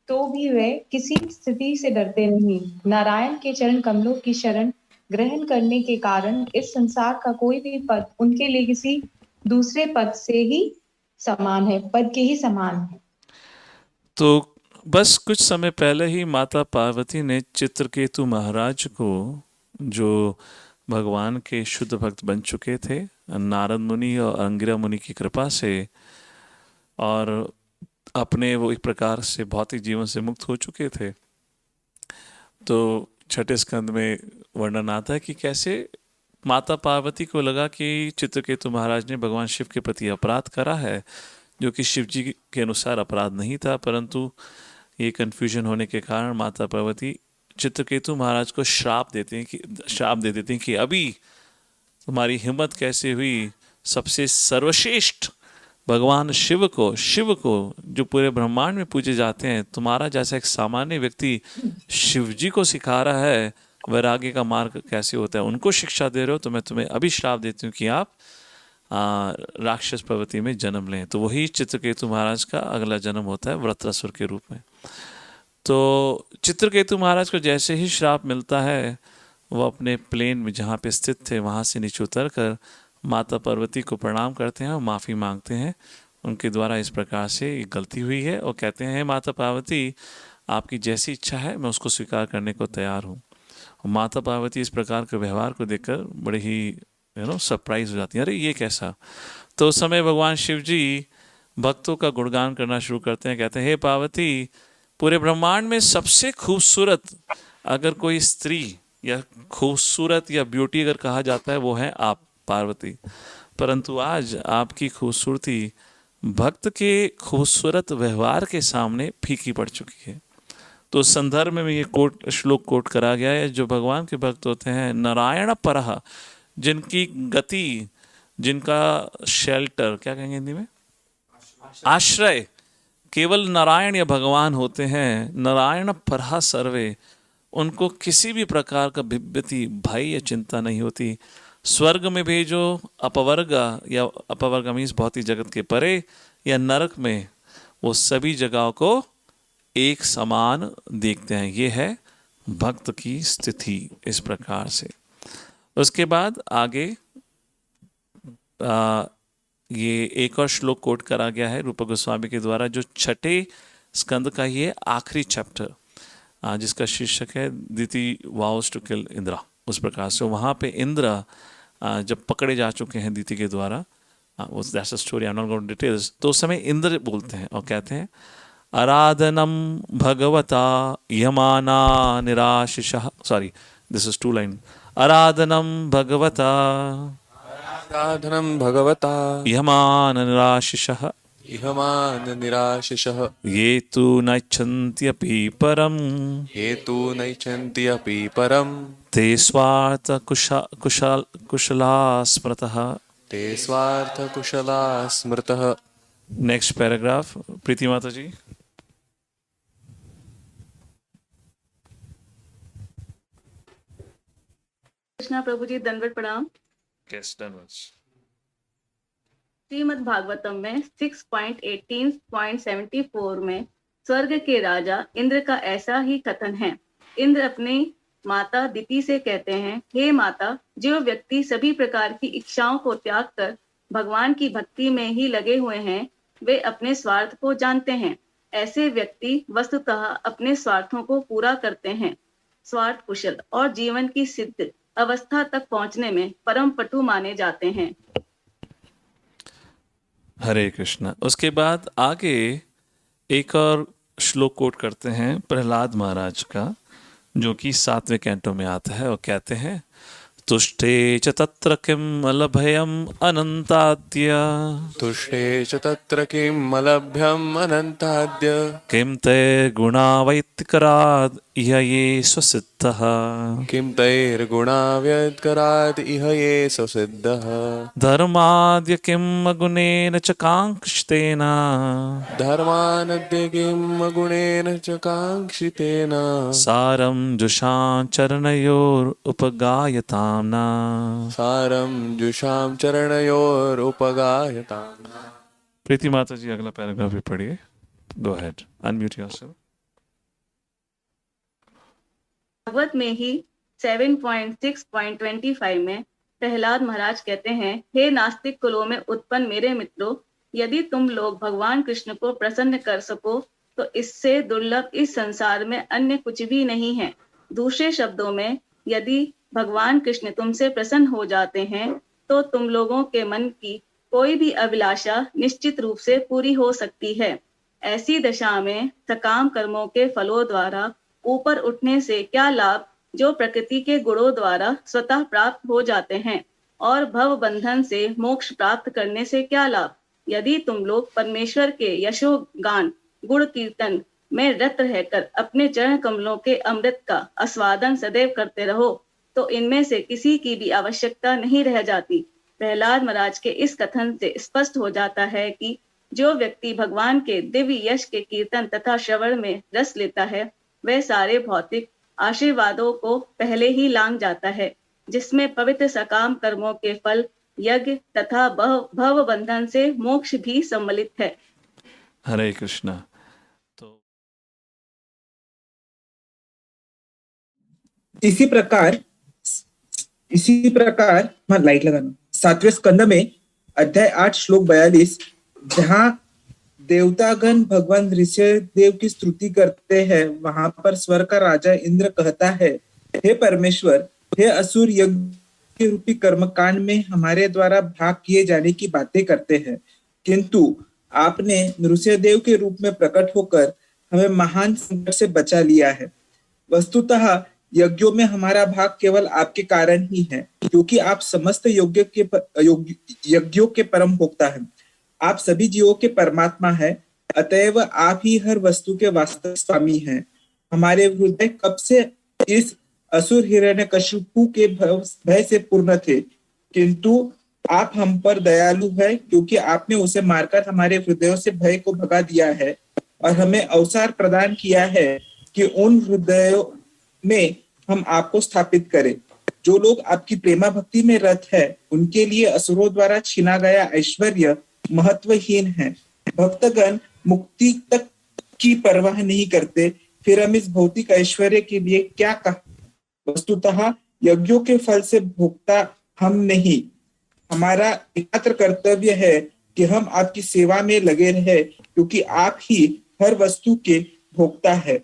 तो भी वे किसी स्थिति से डरते नहीं। नारायण के चरण कमलों की शरण ग्रहण करने के कारण इस संसार का कोई भी पद उनके लिए किसी दूसरे पद से ही समान है, पद के ही समान है। तो बस कुछ समय पहले ही माता पार्वती ने चित्रकेतु महाराज को, जो भगवान के शुद्ध भक्त बन चुके थे नारद मुनि और अंगिरा मुनि की कृपा से, और अपने वो एक प्रकार से भौतिक जीवन से मुक्त हो चुके थे, तो छठे स्कंद में वर्णन आता है कि कैसे माता पार्वती को लगा कि चित्रकेतु महाराज ने भगवान शिव के प्रति अपराध करा है, जो कि शिव जी के अनुसार अपराध नहीं था, परंतु ये कन्फ्यूजन होने के कारण माता पार्वती चित्रकेतु महाराज को श्राप दे देती हैं कि अभी तुम्हारी हिम्मत कैसे हुई सबसे सर्वश्रेष्ठ भगवान शिव को जो पूरे ब्रह्मांड में पूजे जाते हैं, तुम्हारा जैसा एक सामान्य व्यक्ति शिव जी को सिखा रहा है वैराग्य का मार्ग कैसे होता है, उनको शिक्षा दे रहे हो, तो मैं तुम्हें अभी श्राप देती हूँ कि आप राक्षस प्रवृत्ति में जन्म लें। तो वही चित्रकेतु महाराज का अगला जन्म होता है वृत्रासुर के रूप में। तो चित्रकेतु महाराज को जैसे ही श्राप मिलता है, वो अपने प्लेन में जहाँ पे स्थित थे वहाँ से नीचे उतर कर माता पार्वती को प्रणाम करते हैं और माफ़ी मांगते हैं, उनके द्वारा इस प्रकार से गलती हुई है, और कहते हैं माता पार्वती आपकी जैसी इच्छा है मैं उसको स्वीकार करने को तैयार हूँ। और माता पार्वती इस प्रकार के व्यवहार को देखकर बड़े ही सरप्राइज हो जाती है, अरे ये कैसा। तो उस समय भगवान शिव जी भक्तों का गुणगान करना शुरू करते हैं, कहते हैं हे पार्वती, पूरे ब्रह्मांड में सबसे खूबसूरत अगर कोई स्त्री या खूबसूरत या ब्यूटी अगर कहा जाता है वो है आप पार्वती, परंतु आज आपकी खूबसूरती भक्त के खूबसूरत व्यवहार के सामने फीकी पड़ चुकी है। तो उस संदर्भ में ये श्लोक कोट करा गया है, जो भगवान के भक्त होते हैं नारायण परह, जिनकी गति, जिनका शेल्टर, क्या कहेंगे हिंदी में, आश्रय केवल नारायण या भगवान होते हैं, नारायण परहा सर्वे, उनको किसी भी प्रकार का विभ्यति, भय या चिंता नहीं होती। स्वर्ग में भी जो अपवर्ग या अपवर्ग मीन्स भौतिक जगत के परे या नरक में, वो सभी जगहों को एक समान देखते हैं। ये है भक्त की स्थिति इस प्रकार से। उसके बाद आगे ये एक और श्लोक कोट करा गया है रूप गोस्वामी के द्वारा, जो छठे स्कंद का ये आखिरी चैप्टर, जिसका शीर्षक है दिति वाउस टू किल इंद्रा। उस प्रकार से वहाँ पे इंद्र जब पकड़े जा चुके हैं दिति के द्वारा, that's a story, I am not going to details. तो उस समय इंद्र बोलते हैं और कहते हैं आराधनम भगवता यमाना निराशिषः, सॉरी दिस इज 2 लाइन, आराधनम भगवता यमान निराशिषः इहमान निराशिषः ये तु नैच्छन्त्यपि परम ते स्वार्थ कुशला स्मृतः। नेक्स्ट पैराग्राफ प्रीति माता जी। कृष्णा प्रभु जी, दंडवत प्रणाम। श्रीमद् भागवतम में 6.18.74 में स्वर्ग के राजा इंद्र का ऐसा ही कथन है। इंद्र अपनी माता दिति से कहते हैं, हे माता, जो व्यक्ति सभी प्रकार की इच्छाओं को त्याग कर भगवान की भक्ति में ही लगे हुए हैं, वे अपने स्वार्थ को जानते हैं। ऐसे व्यक्ति वस्तुतः अपने स्वार्थों को पूरा करते हैं, स्वार्थ कुशल और जीवन की सिद्ध अवस्था तक पहुंचने में परम पटु माने जाते हैं। हरे कृष्णा। उसके बाद आगे एक और श्लोक कोट करते हैं प्रहलाद महाराज का, जो कि 7वें कैंटो में आता है, और कहते हैं तुष्टे च तत्र किम अलभयम अनंताद्य किम ते गुणा वैत्कराद इह ये स्वसिद्धः धर्माद्य किम अगुणेन च कांक्षितेन सारं जुषां चरणयोर उपगायताम्। प्रीति माता जी अगला पैराग्राफ भी पढ़िए। Go ahead, unmute yourself. Bhagavat में ही 7.6.25 में प्रहलाद महाराज कहते हैं, हे नास्तिक कुलों में उत्पन्न मेरे मित्रों, यदि तुम लोग भगवान कृष्ण को प्रसन्न कर सको तो इससे दुर्लभ इस संसार में अन्य कुछ भी नहीं है। दूसरे शब्दों में, यदि भगवान कृष्ण तुमसे प्रसन्न हो जाते हैं तो तुम लोगों के मन की कोई भी अभिलाषा निश्चित रूप से पूरी हो सकती है। ऐसी दशा में सकाम कर्मों के फलों द्वारा ऊपर उठने से क्या लाभ, जो प्रकृति के गुणों द्वारा स्वतः प्राप्त हो जाते हैं, और भव बंधन से मोक्ष प्राप्त करने से क्या लाभ। यदि तुम लोग परमेश्वर के यशोगान गुण कीर्तन में रत रहकर अपने चरण कमलों के अमृत का आस्वादन सदैव करते रहो तो इनमें से किसी की भी आवश्यकता नहीं रह जाती। प्रहलाद महाराज के इस कथन से स्पष्ट हो जाता है कि जो व्यक्ति भगवान के दिव्य यश के कीर्तन तथा श्रवण में रस लेता है, वह सारे भौतिक आशीर्वादों को पहले ही लांघ जाता है, जिसमें पवित्र सकाम कर्मों के फल, यज्ञ तथा भव बंधन से मोक्ष भी सम्मिलित है। हरे कृष्णा। तो इसी प्रकार लाइट लगाना 7वें स्कंद में अध्याय 8 श्लोक 42, जहाँ देवतागण भगवान ऋषिदेव की स्तुति करते हैं, वहां पर स्वर्ग का राजा इंद्र कहता है, हे परमेश्वर, हे असुर यज्ञ रूपी कर्मकांड में हमारे द्वारा भाग किए जाने की बातें करते हैं, किंतु आपने नृसिंहदेव के रूप में प्रकट होकर हमें महान संकट से बचा लिया है। वस्तुतः यज्ञों में हमारा भाग केवल आपके कारण ही है, क्योंकि आप समस्त यज्ञों के परम भोक्ता हैं। आप सभी जीवों के परमात्मा है, अतएव आप ही हर वस्तु के वास्तविक स्वामी हैं। हमारे हृदय कब से इस असुर हिरण्यकशिपु के भय से पूर्ण थे, किंतु आप हम पर दयालु है, क्योंकि आपने उसे मारकर हमारे हृदयों से भय को भगा दिया है और हमें अवसर प्रदान किया है कि उन हृदयों में हम आपको स्थापित करें। जो लोग आपकी प्रेमा भक्ति में रत है, उनके लिए असुरों द्वारा छीना गया ऐश्वर्य महत्वहीन है। भक्तगण मुक्ति तक की परवाह नहीं करते, फिर हम इस भौतिक ऐश्वर्य के लिए क्या कहा। वस्तुतः यज्ञों के फल से भोक्ता हम नहीं, हमारा एकमात्र कर्तव्य है कि हम आपकी सेवा में लगे रहे, क्योंकि आप ही हर वस्तु के भोक्ता है।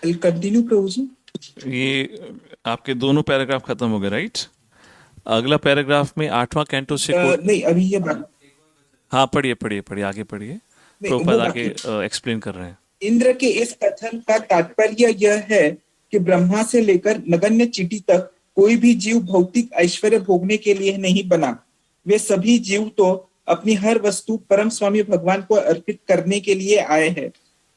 कंटिन्यू प्रभु जी। ये आपके दोनों पैराग्राफ खत्म हो गए, राइट? अगला पैराग्राफ में 8वां कैंटो से नहीं, अभी ये बात। हाँ, पढ़िए आगे पढ़िए। प्रभुपाद आगे एक्सप्लेन कर रहे हैं। इंद्र के इस कथन का तात्पर्य यह है कि ब्रह्मा से लेकर नगण्य चींटी तक कोई भी जीव भौतिक ऐश्वर्य भोगने के लिए नहीं बना। वे सभी जीव तो अपनी हर वस्तु परम स्वामी भगवान को अर्पित करने के लिए आए हैं।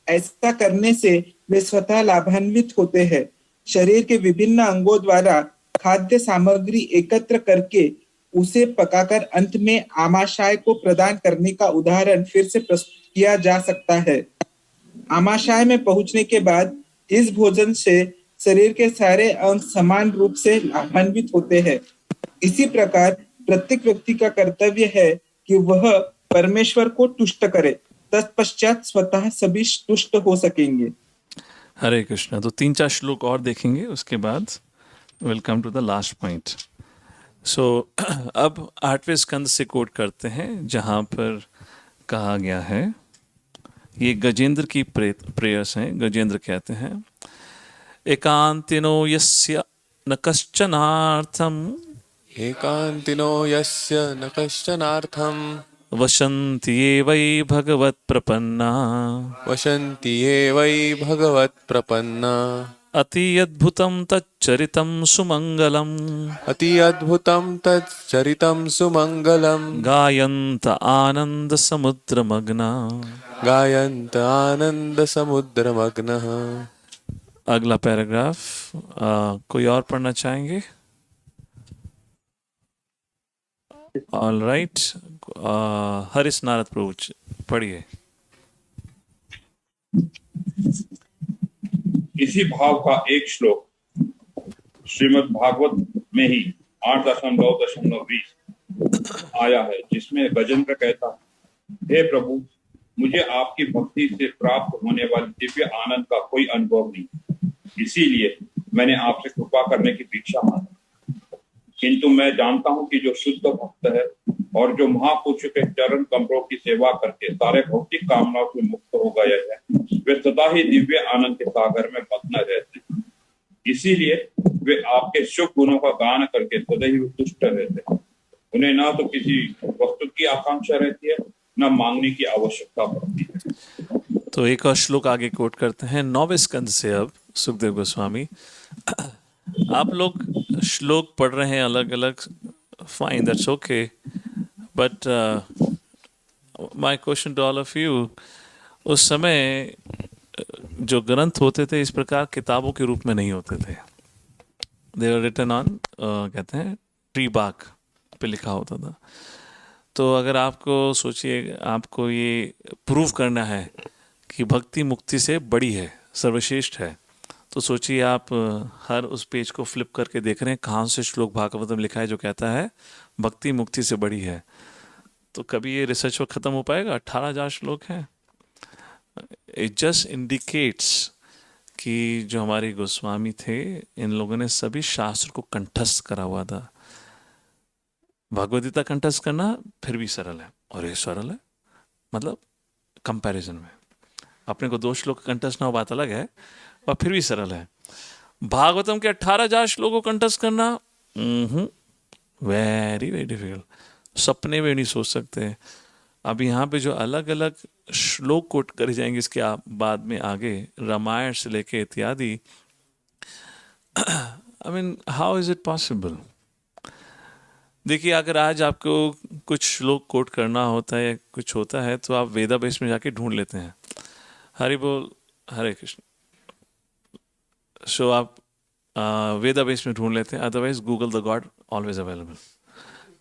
ऐसा करने से वे स्वतः लाभान्वित होते हैं। शरीर के विभिन्न अंगों द्वारा खाद्य सामग्री एकत्र करके उसे पकाकर अंत में आमाशय को प्रदान करने का उदाहरण फिर से प्रस्तुत किया जा सकता है। आमाशय में पहुंचने के बाद इस भोजन से शरीर के सारे अंग समान रूप से लाभान्वित होते हैं। इसी प्रकार प्रत्येक व्यक्ति का कर्तव्य है कि वह परमेश्वर को तुष्ट करे, तत्पश्चात स्वतः सभी तुष्ट हो सकेंगे। हरे कृष्णा। तो 3-4 श्लोक और देखेंगे, उसके बाद will come to the last point. So अब 8वें स्कंद से कोट करते हैं, जहाँ पर कहा गया है, ये गजेंद्र की प्रेयर्स हैं। गजेंद्र कहते हैं, एकांतिनो यस्य न कश्चनार्थम, एकांतिनो यस्य न कश्चनार्थम, वसन्ति ये वै भगवत् प्रपन्ना, वसन्ति ये वै भगवत् प्रपन्ना, अति अद्भुतं तच्चरितं सुमंगलम्, अति अद्भुतं तच्चरितं सुमंगलम्, गायन्त आनंद समुद्रमग्ना, गायन्त आनंद समुद्रमग्नः। अगला पैराग्राफ कोई और पढ़ना चाहेंगे? ऑल राइट, हरीश नारद प्रभु पढ़िए। इसी भाव का एक श्लोक श्रीमद् भागवत में ही 8.9.20 आया है, जिसमें गजेंद्र कहता है, हे प्रभु, मुझे आपकी भक्ति से प्राप्त होने वाले दिव्य आनंद का कोई अनुभव नहीं, इसीलिए मैंने आपसे कृपा करने की भिक्षा मांगी। किंतु मैं जानता हूं कि जो शुद्ध भक्त है और जो महापुरुष के चरण कमलों की सेवा करके सारे भौतिक कामनाओं से मुक्त हो गए हैं, वे सदा ही दिव्य आनंद के सागर में मग्न रहते हैं। इसीलिए वे आपके शुभ गुणों का गान करके सदैव तुष्ट रहते हैं। उन्हें ना तो किसी वस्तु की आकांक्षा रहती है, ना मांगने की आवश्यकता पड़ती है। तो एक और श्लोक आगे कोट करते हैं 9वें स्कंद से अब सुखदेव गोस्वामी। आप लोग श्लोक पढ़ रहे हैं अलग अलग, fine, that's okay, but my question to all of you, उस समय जो ग्रंथ होते थे इस प्रकार किताबों के रूप में नहीं होते थे। दे वर रिटन ऑन, कहते हैं ट्री बार्क पे लिखा होता था। तो अगर आपको सोचिए, आपको ये प्रूव करना है कि भक्ति मुक्ति से बड़ी है, सर्वश्रेष्ठ है, तो सोचिए आप हर उस पेज को फ्लिप करके देख रहे हैं कहाँ से श्लोक भागवतम लिखा है जो कहता है भक्ति मुक्ति से बड़ी है। तो कभी ये रिसर्च वर्क खत्म हो पाएगा? 18,000 श्लोक हैं। इट जस्ट इंडिकेट्स कि जो हमारे गोस्वामी थे, इन लोगों ने सभी शास्त्र को कंठस्थ करा हुआ था। भगवद्गीता कंठस्थ करना फिर भी सरल है, और ये सरल है मतलब कंपैरिजन में। अपने को 2 श्लोक कंठस्थ ना हो बात अलग है, और फिर भी सरल है। भागवतम के 18,000 श्लोकों को कंठस्थ करना वेरी वेरी डिफिकल्ट, सपने में नहीं सोच सकते। अब यहाँ पे जो अलग अलग श्लोक कोट करे जाएंगे इसके बाद में आगे, रामायण से लेके इत्यादि, I mean how is it possible? देखिए, अगर आज आपको कुछ श्लोक कोट करना होता है या कुछ होता है तो आप वेदाबेस में जाके ढूंढ लेते हैं, हरि बोल हरे कृष्ण, सो आप वेदाबेस में ढूंढ लेते हैं। Otherwise Google the God always available,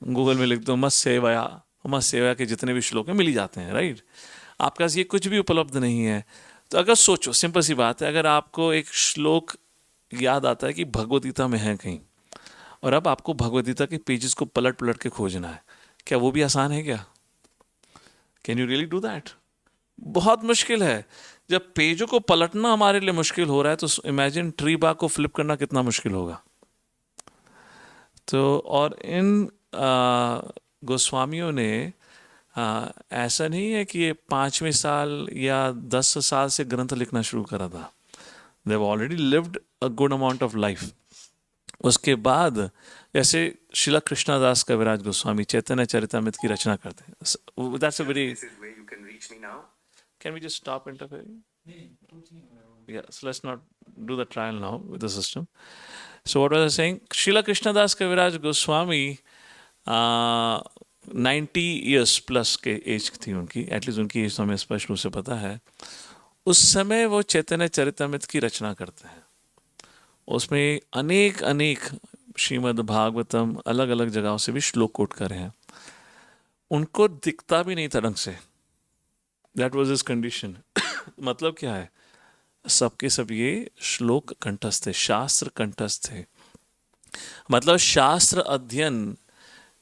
Google में लिख दो मस्त सेवा के जितने भी श्लोक हैं मिल ही जाते हैं, राइट? आपके पास ये कुछ भी उपलब्ध नहीं है तो अगर सोचो, सिंपल सी बात है, अगर आपको एक श्लोक याद आता है कि भगवद्गीता में है कहीं, और अब आपको भगवद्गीता के पेजेस को पलट पलट के खोजना है, क्या वो भी आसान है क्या? Can you really do that? बहुत मुश्किल है। जब पेजों को पलटना हमारे लिए मुश्किल हो रहा है तो इमेजिन ट्री बार्क को फ्लिप करना कितना मुश्किल होगा। तो और इन गोस्वामियों ने ऐसा नहीं है कि ये 5वें साल या 10 साल से ग्रंथ लिखना शुरू करा था। They have already lived a good amount of life. उसके बाद जैसे श्रीला कृष्णदास कविराज गोस्वामी चैतन्य चरितामृत की रचना करते हैं। That's a very, can we just stop interfering? Yeah, so let's not do the trial now with the system. So what was I saying? Srila Krishnadas Kaviraj Goswami 90 years plus के as थी उनकी, at least उनकी as हमें स्पष्ट रूप से पता है। उस समय वो चैतन्य चरितामृत की रचना करते हैं, उसमें अनेक अनेक श्रीमद् भागवतम अलग अलग जगहों से भी श्लोक कोट कर रहे हैं। उनको दिखता भी नहीं था ढंग से, दैट वॉज हिज कंडीशन। मतलब क्या है, सबके सब ये श्लोक कंठस्थ थे, शास्त्र कंठस्थ थे। मतलब शास्त्र अध्ययन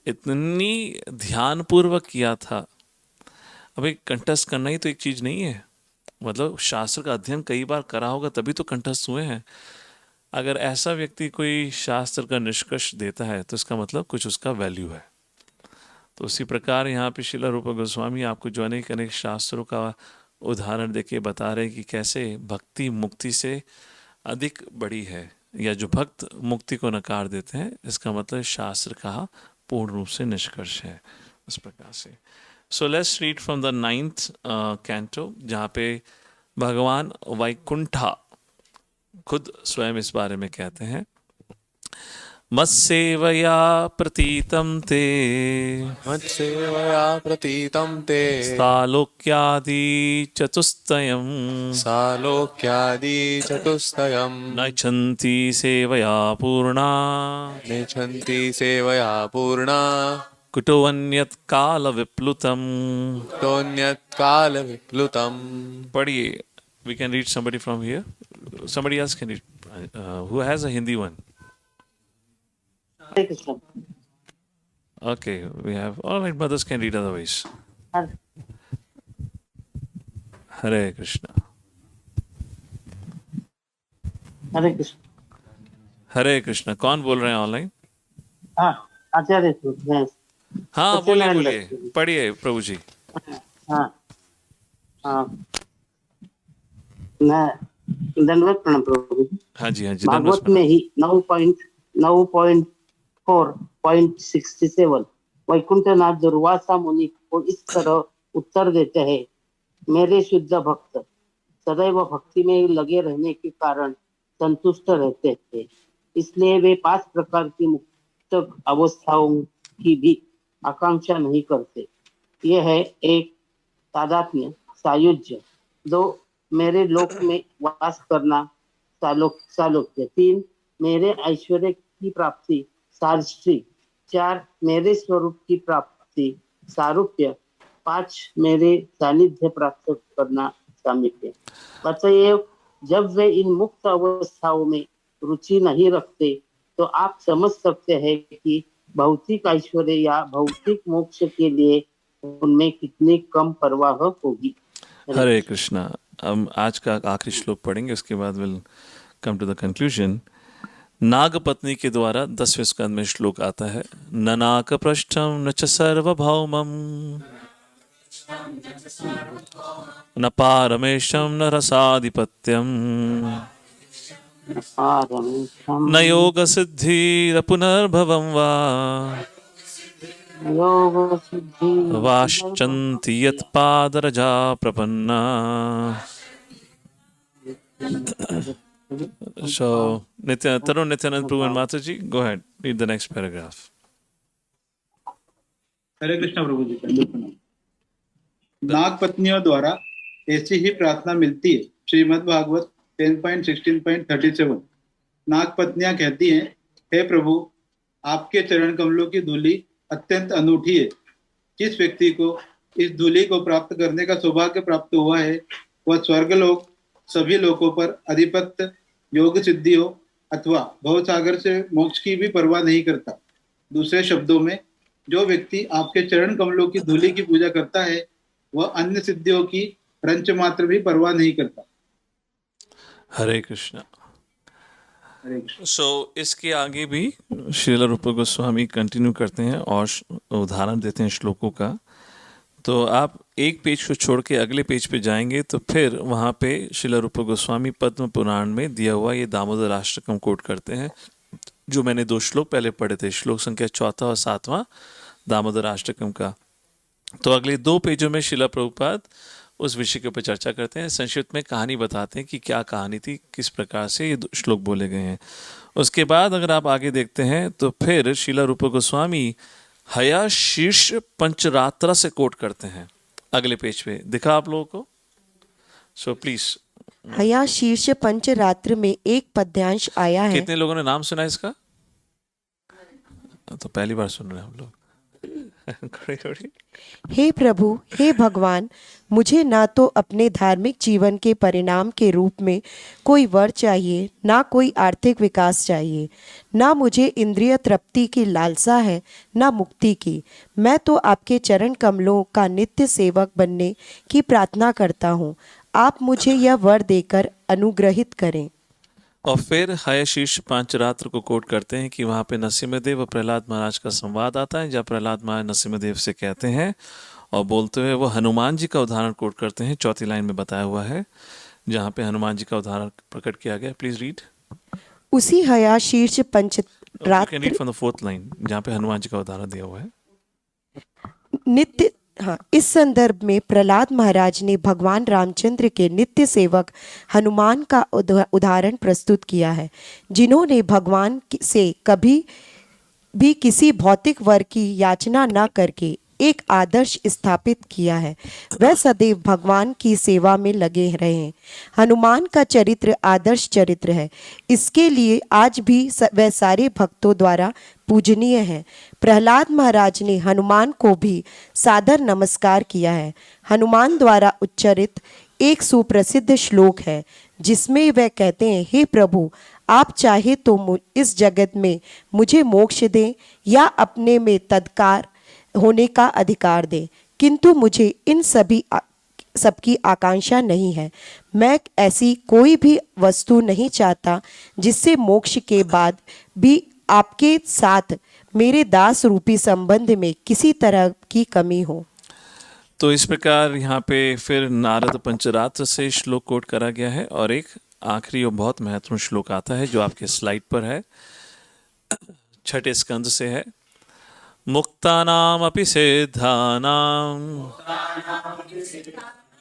इतनी ध्यानपूर्वक किया था। अभी कंठस्थ करना ही तो एक चीज नहीं है, मतलब शास्त्र का अध्ययन कई बार करा होगा तभी तो कंठस्थ हुए हैं। अगर ऐसा व्यक्ति कोई शास्त्र का निष्कर्ष देता है तो इसका मतलब कुछ उसका वैल्यू है। तो उसी प्रकार यहाँ पे श्रील रूप गोस्वामी आपको जो अनेक अनेक शास्त्रों का उदाहरण देके बता रहे हैं कि कैसे भक्ति मुक्ति से अधिक बड़ी है, या जो भक्त मुक्ति को नकार देते हैं इसका मतलब शास्त्र का पूर्ण रूप से निष्कर्ष है। उस प्रकार से so let's read from the 9th canto, जहाँ पे भगवान वैकुंठा खुद स्वयं इस बारे में कहते हैं, मत्सेवया प्रतीतं ते, मत्सेवया प्रतीतं ते, सालोक्यादि चतुस्तयं, सालोक्यादि चतुस्तयं, नैच्छन्ति सेवया पूर्णा, नेच्छन्ति सेवया पूर्णा, कुतोऽन्यत् कालविप्लुतं, कुतोऽन्यत् कालविप्लुतं। पढ़िए, we can read somebody from here, somebody else can read, who has a Hindi one? Okay, we have, all right, mothers can read otherwise. Hare Krishna. हरे कृष्ण। हरे कृष्ण। कौन बोल रहे हैं ऑनलाइन? हाँ, आचार्य। हाँ बोलिए सत्यनारायण बोलिए, दत्त। पढ़िए प्रभु जी। हाँ हाँ मैं दंडवत प्रणाम प्रभु जी। हाँ जी, हाँ जी, दंडवत भागवत में प्रणाम। ही 9.9.4.67 वैकुंठनाथ दुर्वासा मुनि को इस तरह उत्तर देते हैं, मेरे शुद्ध भक्त सदैव भक्ति में लगे रहने के कारण संतुष्ट रहते हैं, इसलिए वे 5 प्रकार की मुक्त अवस्थाओं की भी आकांक्षा नहीं करते। यह है 1 तादात्म्य सायुज्य, 2 मेरे लोक में वास करना सालोक्य, 3 मेरे ऐश्वर्य की प्राप्ति सार्ष्टी, 4 मेरे स्वरूप की प्राप्ति सारूप्य, 5 मेरे सानिध्य प्राप्त करना सामीप्य। अतएव जब वे इन मुक्त अवस्थाओं में रुचि नहीं रखते तो आप समझ सकते हैं कि भौतिक ऐश्वर्य या भौतिक मोक्ष के लिए उनमें कितनी कम परवाह होगी। हरे कृष्णा। हम आज का आखिरी श्लोक पढ़ेंगे, उसके बाद will come to the conclusion. नाग पत्नी के द्वारा 10वें स्कंद में श्लोक आता है, न नाक पृष्ठम न च सर्वभौमम न पारमेशम न रसाधिपत्यम न योग सिद्धि पुनर्भवम वा वाश्चन्ति यत्पादरजा प्रपन्ना। So, Tarun Nityanand Prabhu and Mataji, go ahead, read the next paragraph. हरे कृष्णा प्रभु जी, दंडवत प्रणाम। नाग पत्नियों द्वारा ऐसी ही प्रार्थना मिलती है। श्रीमद् भागवत 10.16.37। नाग पत्नियां कहती हैं, हे प्रभु, आपके चरण कमलों की धूलि अत्यंत अनूठी है। जिस व्यक्ति को इस धूलि को प्राप्त करने का सौभाग्य प्राप्त हुआ है, वह स्वर्गलोक सभी लोकों पर अधिपत्य, योग सिद्धि हो अथवा भवसागर से मोक्ष की भी परवाह नहीं करता। दूसरे शब्दों में, जो व्यक्ति आपके चरण कमलों की धूलि की पूजा करता है, वह अन्य सिद्धियों की रंच मात्र भी परवाह नहीं करता। हरे कृष्णा। सो इसके आगे भी श्रील रूप गोस्वामी कंटिन्यू करते हैं और उदाहरण देते हैं श्लोकों का। तो आप एक पेज को छोड़ के अगले पेज पे जाएंगे तो फिर वहाँ पे श्रील रूप गोस्वामी पद्म पुराण में दिया हुआ ये दामोदर अष्टकम कोट करते हैं, जो मैंने 2 श्लोक पहले पढ़े थे, श्लोक संख्या 4 और 7वां दामोदर अष्टकम का। तो अगले 2 पेजों में श्रील प्रभुपाद उस विषय के ऊपर चर्चा करते हैं, संक्षिप्त में कहानी बताते हैं कि क्या कहानी थी, किस प्रकार से ये श्लोक बोले गए हैं। उसके बाद अगर आप आगे देखते हैं तो फिर श्रील रूप गोस्वामी हया शीर्ष पंचरात्रा से कोट करते हैं। अगले पेज पे दिखा आप लोगों को, सो प्लीज। हया शीर्ष पंचरात्र में एक पद्यांश आया है। कितने लोगों ने नाम सुना इसका? तो पहली बार सुन रहे हैं हम लोग। हे प्रभु, हे भगवान, मुझे ना तो अपने धार्मिक जीवन के परिणाम के रूप में कोई वर चाहिए, ना कोई आर्थिक विकास चाहिए, ना मुझे इंद्रिय तृप्ति की लालसा है, ना मुक्ति की। मैं तो आपके चरण कमलों का नित्य सेवक बनने की प्रार्थना करता हूँ। आप मुझे यह वर देकर अनुग्रहित करें। और फिर हय शीर्ष पांचरात्र को कोट करते हैं कि वहाँ पे नरसिम्हदेव और प्रहलाद महाराज का संवाद आता है, जहाँ प्रहलाद महाराज नरसिम्हदेव से कहते हैं और बोलते हुए वो हनुमान जी का उदाहरण कोट करते हैं। 4थी लाइन में बताया हुआ है जहाँ पे हनुमान जी का उदाहरण प्रकट किया गया। Please read. उसी Hayashirsha Pancharatra read from the 4th line जहाँ पे हनुमान जी का उदाहरण दिया हुआ है। नित्य इस संदर्भ में प्रहलाद महाराज ने भगवान रामचंद्र के नित्य सेवक हनुमान का उदाहरण प्रस्तुत किया है, जिन्होंने भगवान से कभी भी किसी भौतिक वर की याचना न करके एक आदर्श स्थापित किया है। वह सदैव भगवान की सेवा में लगे रहे हैं। हनुमान का चरित्र आदर्श चरित्र है, इसके लिए आज भी वह सारे भक्तों द्वारा पूजनीय है। प्रहलाद महाराज ने हनुमान को भी सादर नमस्कार किया है। हनुमान द्वारा उच्चरित एक सुप्रसिद्ध श्लोक है जिसमें वह कहते हैं, हे प्रभु, आप चाहे तो इस जगत में मुझे मोक्ष दें या अपने में तत्कार होने का अधिकार दें, किंतु मुझे इन सबकी आकांक्षा नहीं है। मैं ऐसी कोई भी वस्तु नहीं चाहता जिससे मोक्ष के बाद भी आपके साथ मेरे दास रूपी संबंध में किसी तरह की कमी हो। तो इस प्रकार यहाँ पे फिर नारद पंचरात्र से श्लोक कोट करा गया है और एक आखिरी और बहुत महत्वपूर्ण श्लोक आता है जो आपके स्लाइड पर है, छठे स्कंद से है। मुक्तानाम अपि सिद्धानाम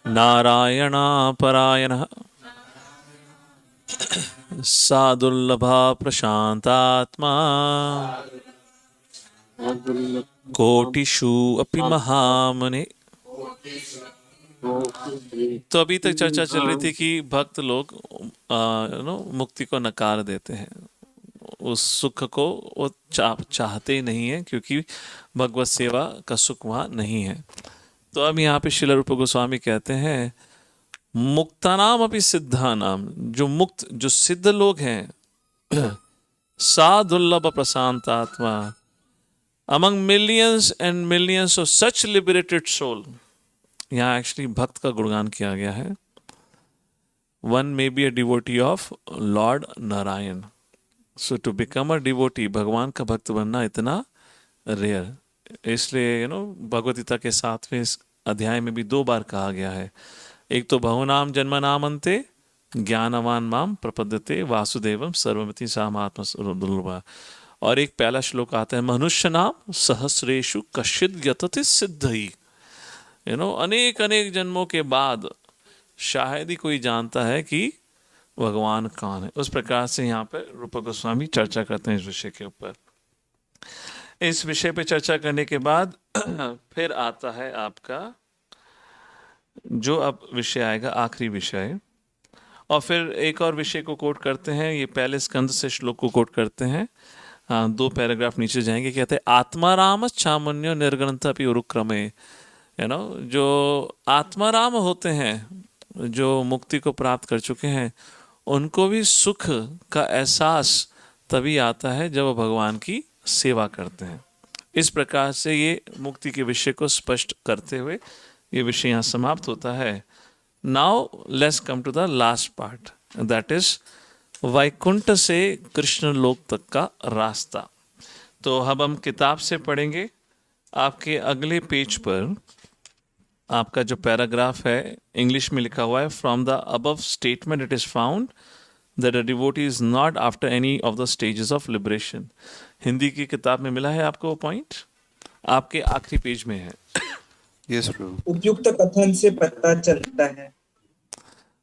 नारायणा परायणः सादुर्लभा प्रशांतात्मा कोटिषु अपि महामने। तो अभी तक चर्चा चल रही थी कि भक्त लोग मुक्ति को नकार देते हैं, उस सुख को वो चाहते नहीं है क्योंकि भगवत सेवा का सुख वहाँ नहीं है। तो अब यहाँ पे श्रील रूप गोस्वामी कहते हैं मुक्तानाम अपि सिद्धानाम, जो मुक्त जो सिद्ध लोग हैं, सा दुर्लभ प्रशांत आत्मा, among millions and millions of such liberated soul। यहाँ एक्चुअली भक्त का गुणगान किया गया है। One may be a devotee of Lord Narayan, so to become a devotee, भगवान का भक्त बनना इतना रेयर, इसलिए भगवद गीता के 7वें अध्याय में भी 2 बार कहा गया है। एक तो बहुनाम जन्म नाम अंते ज्ञानवान माम प्रपद्यते वासुदेवम सर्वमिति सामात्म दुर्लभा, और एक पहला श्लोक आता है मनुष्य नाम सहस्रेषु कश्चिद यतति सिद्धि। अनेक अनेक जन्मों के बाद शायद ही कोई जानता है कि भगवान कौन है। उस प्रकार से यहाँ पर रूप गोस्वामी चर्चा करते हैं इस विषय के ऊपर। इस विषय पे चर्चा करने के बाद फिर आता है आपका जो अब विषय आएगा, आखिरी विषय, और फिर एक और विषय को कोट करते हैं। ये पहले स्कंद से श्लोक को कोट करते हैं, 2 पैराग्राफ नीचे जाएंगे। कहते हैं आत्माराम चामुन्यो निर्गणता भी उरुक्रमे। जो आत्माराम होते हैं, जो मुक्ति को प्राप्त कर चुके हैं, उनको भी सुख का एहसास तभी आता है जब वो भगवान की सेवा करते हैं। इस प्रकार से ये मुक्ति के विषय को स्पष्ट करते हुए ये विषय यहाँ समाप्त होता है। Now let's come to the last part, that is Vaikuntha से कृष्ण लोक तक का रास्ता। तो अब हम किताब से पढ़ेंगे। आपके अगले पेज पर आपका जो पैराग्राफ है इंग्लिश में लिखा हुआ है, from the above statement it is found that a devotee is not after any of the stages of liberation. Hindi की किताब में मिला है आपको वो पॉइंट, आपके आखिरी पेज में है। यस प्रभु। उपयुक्त कथन से पता चलता है।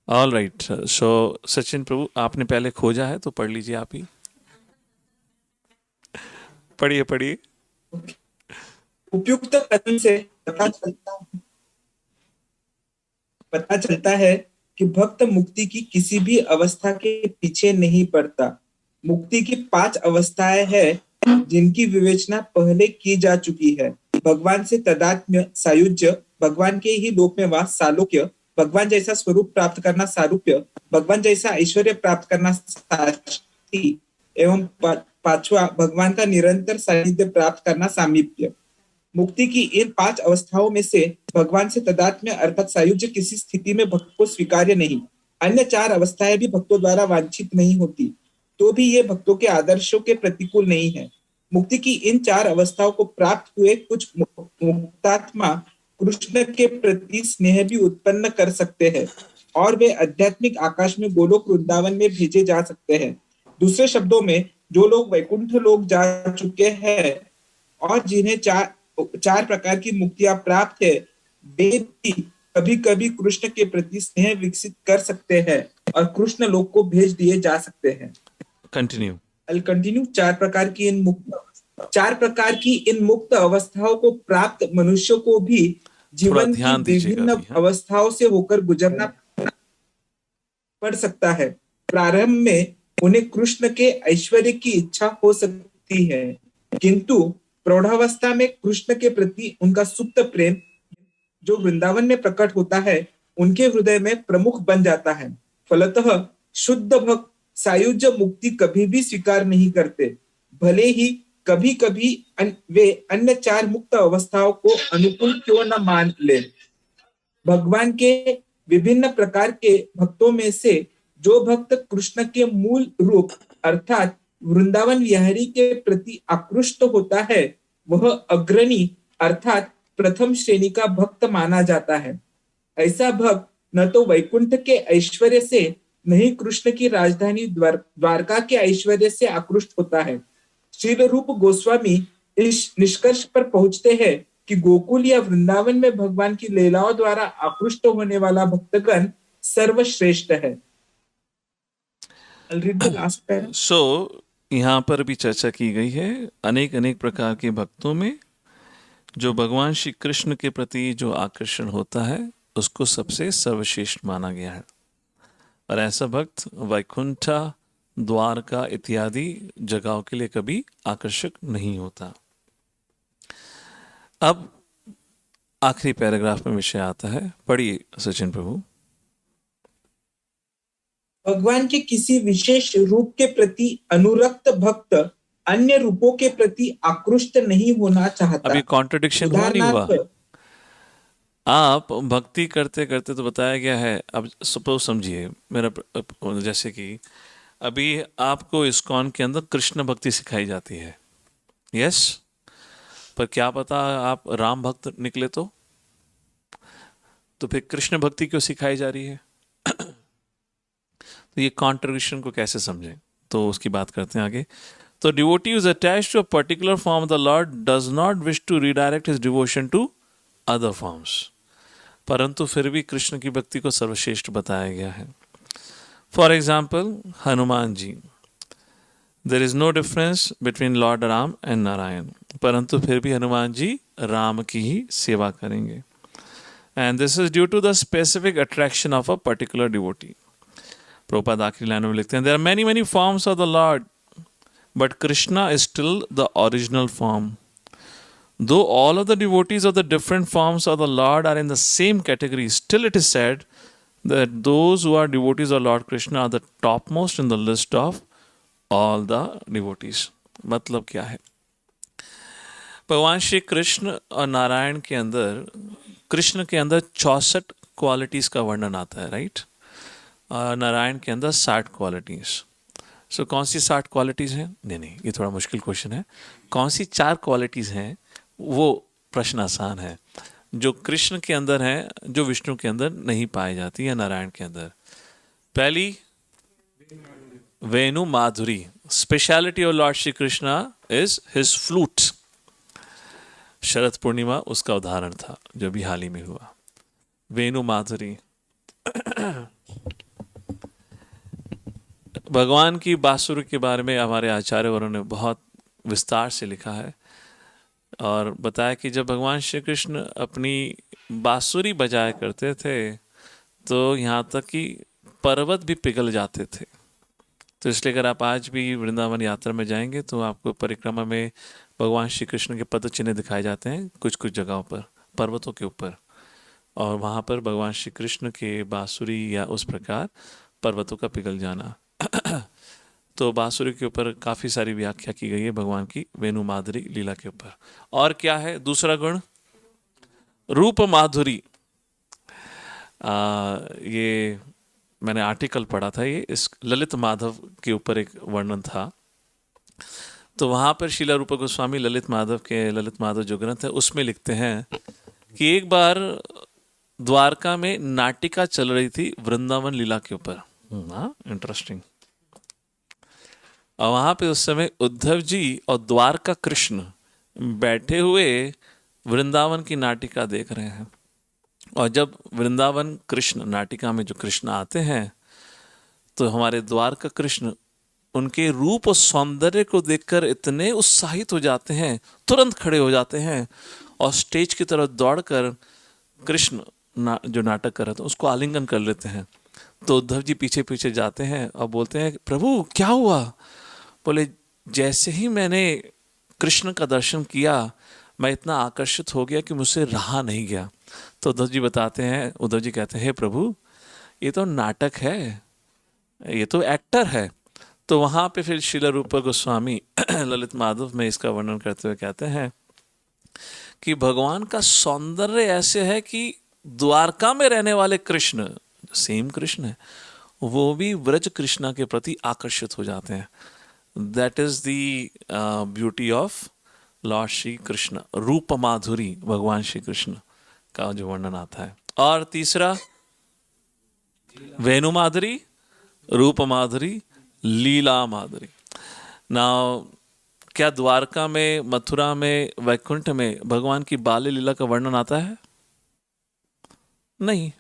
ऑल राइट, सो सचिन प्रभु आपने पहले खोजा है तो पढ़ लीजिए, आप ही पढ़िए पढ़िए। उपयुक्त कथन से पता चलता है कि भक्त मुक्ति की किसी भी अवस्था के पीछे नहीं पड़ता। मुक्ति की 5 अवस्थाएं हैं जिनकी विवेचना पहले की जा चुकी है। भगवान से तदात्म्य सायुज्य, भगवान के ही लोक में वास सालोक्य, भगवान जैसा स्वरूप प्राप्त करना सारूप्य, भगवान जैसा ऐश्वर्य प्राप्त करना साक्षी, एवं 5वां भगवान का निरंतर सानिध्य प्राप्त करना सामीप्य। मुक्ति की इन 5 अवस्थाओं में से भगवान से तदात्म्य अर्थात सायुज्य किसी स्थिति में भक्त को स्वीकार्य नहीं। अन्य 4 अवस्थाएं भी भक्तों द्वारा वांछित नहीं होती, तो भी ये भक्तों के आदर्शों के प्रतिकूल नहीं है। मुक्ति की इन 4 अवस्थाओं को प्राप्त हुए कुछ मुक्तात्मा कृष्ण के प्रति स्नेह भी उत्पन्न कर सकते हैं और वे आध्यात्मिक आकाश में गोलोक वृंदावन में भेजे जा सकते हैं। दूसरे शब्दों में, जो लोग वैकुंठ लोक जा चुके हैं और जिन्हें 4 प्रकार की मुक्तियां प्राप्त है, वे भी कभी कभी कृष्ण के प्रति स्नेह विकसित कर सकते हैं और कृष्ण लोक को भेज दिए जा सकते हैं। कंटिन्यू। कंटिन्यू। 4 प्रकार की इन मुक्त अवस्थाओं को प्राप्त मनुष्यों को भी जीवन की विभिन्न अवस्थाओं से होकर गुजरना पड़ सकता है। प्रारंभ में उन्हें कृष्ण के ऐश्वर्य की इच्छा हो सकती है, किंतु प्रौढ़ावस्था में कृष्ण के प्रति उनका सुप्त प्रेम जो वृंदावन में प्रकट होता है उनके हृदय में प्रमुख बन जाता है। फलतः शुद्ध भक्त सायुज्य मुक्ति कभी भी स्वीकार नहीं करते, भले ही कभी कभी वे अन्य 4 मुक्त अवस्थाओं को अनुकूल क्यों न मान ले। भगवान के विभिन्न प्रकार के भक्तों में से जो भक्त कृष्ण के मूल रूप अर्थात वृंदावन विहारी के प्रति आकृष्ट होता है वह अग्रणी अर्थात प्रथम श्रेणी का भक्त माना जाता है। ऐसा भक्त न तो वैकुंठ के ऐश्वर्य से नहीं कृष्ण की राजधानी द्वारका के ऐश्वर्य से आकृष्ट होता है। श्रील रूप गोस्वामी इस निष्कर्ष पर पहुंचते हैं कि गोकुल या वृंदावन में भगवान की लीलाओं द्वारा आकृष्ट होने वाला भक्तगण सर्वश्रेष्ठ है। सो यहाँ पर भी चर्चा की गई है अनेक अनेक प्रकार के भक्तों में जो भगवान श्री कृष्ण के प्रति जो आकर्षण होता है उसको सबसे सर्वश्रेष्ठ माना गया है और ऐसा भक्त वैकुंठा द्वारका इत्यादि जगहों के लिए कभी आकर्षक नहीं होता। अब आखिरी पैराग्राफ में विषय आता है, पढ़िए सचिन प्रभु। भगवान के किसी विशेष रूप के प्रति अनुरक्त भक्त अन्य रूपों के प्रति आकृष्ट नहीं होना चाहता। अभी कॉन्ट्रडिक्शन हुआ नहीं हुआ? आप भक्ति करते करते तो बताया गया है। अब सपोज समझिए मेरा, जैसे कि अभी आपको इस्कॉन के अंदर कृष्ण भक्ति सिखाई जाती है, यस, पर क्या पता आप राम भक्त निकले तो फिर कृष्ण भक्ति क्यों सिखाई जा रही है? तो ये कॉन्ट्रडिक्शन को कैसे समझें, तो उसकी बात करते हैं आगे। तो devotee is attached to a particular form of the lord does not wish to redirect his devotion to other forms, परंतु फिर भी कृष्ण की भक्ति को सर्वश्रेष्ठ बताया गया है। For example Hanuman ji, there is no difference between lord Ram and Narayan, परंतु फिर भी हनुमान जी राम की ही सेवा करेंगे। And this is due to the specific attraction of a particular devotee. Prabhupada आखिरी लाइन में लिखते हैं, there are many many forms of the lord but Krishna is still the original form. Though all of the devotees of the different forms of the Lord are in the same category, still it is said that those who are devotees of Lord Krishna are the topmost in the list of all the devotees. मतलब क्या है? भगवान श्री कृष्ण और नारायण के अंदर, कृष्ण के अंदर 64 qualities का वर्णन आता है, राइट? और नारायण के अंदर 60 क्वालिटीज। सो कौन सी 60 क्वालिटीज हैं? नहीं, ये थोड़ा मुश्किल क्वेश्चन है। कौन सी 4 क्वालिटीज हैं? वो प्रश्न आसान है। जो कृष्ण के अंदर है, जो विष्णु के अंदर नहीं पाई जाती है, नारायण के अंदर। पहली वेणु माधुरी, speciality of lord Shri Krishna is his flute. Sharad Purnima उसका उदाहरण था जो भी हाल ही में हुआ। वेणु माधुरी। भगवान की बांसुरी के बारे में हमारे आचार्यवरों ने बहुत विस्तार से लिखा है और बताया कि जब भगवान श्री कृष्ण अपनी बांसुरी बजाया करते थे तो यहाँ तक कि पर्वत भी पिघल जाते थे। तो इसलिए अगर आप आज भी वृंदावन यात्रा में जाएंगे तो आपको परिक्रमा में भगवान श्री कृष्ण के पद चिन्ह दिखाए जाते हैं कुछ कुछ जगहों पर, पर्वतों के ऊपर, और वहाँ पर भगवान श्री कृष्ण के बांसुरी या उस प्रकार पर्वतों का पिघल जाना। तो बांसुरी के ऊपर काफ़ी सारी व्याख्या की गई है भगवान की वेणु माधुरी लीला के ऊपर। और क्या है दूसरा गुण? रूप माधुरी। ये मैंने आर्टिकल पढ़ा था, ये इस ललित माधव के ऊपर एक वर्णन था। तो वहाँ पर शीला रूप गोस्वामी ललित माधव जो ग्रंथ है उसमें लिखते हैं कि एक बार द्वारका में नाटिका चल रही थी वृंदावन लीला के ऊपर। इंटरेस्टिंग। और वहाँ पे उस समय उद्धव जी और द्वारका कृष्ण बैठे हुए वृंदावन की नाटिका देख रहे हैं। और जब वृंदावन कृष्ण नाटिका में जो कृष्ण आते हैं तो हमारे द्वारका कृष्ण उनके रूप और सौंदर्य को देखकर इतने उत्साहित हो जाते हैं, तुरंत खड़े हो जाते हैं और स्टेज की तरफ दौड़कर कृष्ण जो नाटक कर रहे थे उसको आलिंगन कर लेते हैं। तो उद्धव जी पीछे पीछे जाते हैं और बोलते हैं, प्रभु क्या हुआ? बोले, जैसे ही मैंने कृष्ण का दर्शन किया मैं इतना आकर्षित हो गया कि मुझसे रहा नहीं गया। तो उद्धव जी बताते हैं, उद्धव जी कहते हैं, हे प्रभु ये तो नाटक है, ये तो एक्टर है। तो वहाँ पे फिर शीला रूप गोस्वामी ललित माधव में इसका वर्णन करते हुए कहते हैं कि भगवान का सौंदर्य ऐसे है कि द्वारका में रहने वाले कृष्ण, सेम कृष्ण है, वो भी व्रज कृष्णा के प्रति आकर्षित हो जाते हैं। That is the beauty of lord Shri Krishna, रूप माधुरी भगवान श्री कृष्ण का जो वर्णन आता है। और तीसरा वेणु माधुरी, रूप माधुरी, लीला माधुरी। नाउ क्या द्वारका में, मथुरा में, वैकुंठ में भगवान की बाल्य लीला का वर्णन आता है? नहीं।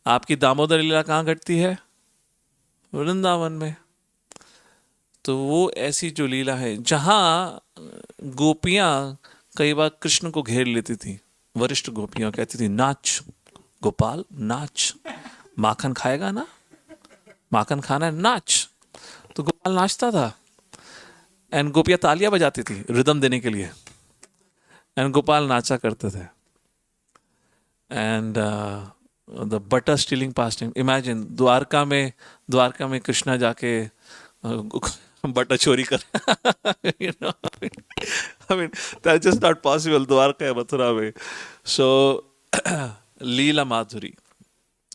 आपकी दामोदर लीला कहाँ घटती है? वृंदावन में। तो वो ऐसी जो लीला है जहाँ गोपियाँ कई बार कृष्ण को घेर लेती थी, वरिष्ठ गोपियाँ कहती थी नाच गोपाल नाच, माखन खाएगा ना, माखन खाना है, नाच। तो गोपाल नाचता था एंड गोपियाँ तालियां बजाती थी रिदम देने के लिए एंड गोपाल नाचा करते थे। And the butter stealing past, imagine Dwarka में कृष्णा जाके बटर चोरी कर you know, I mean that's just not possible Dwarka या मथुरा में। सो लीला माधुरी,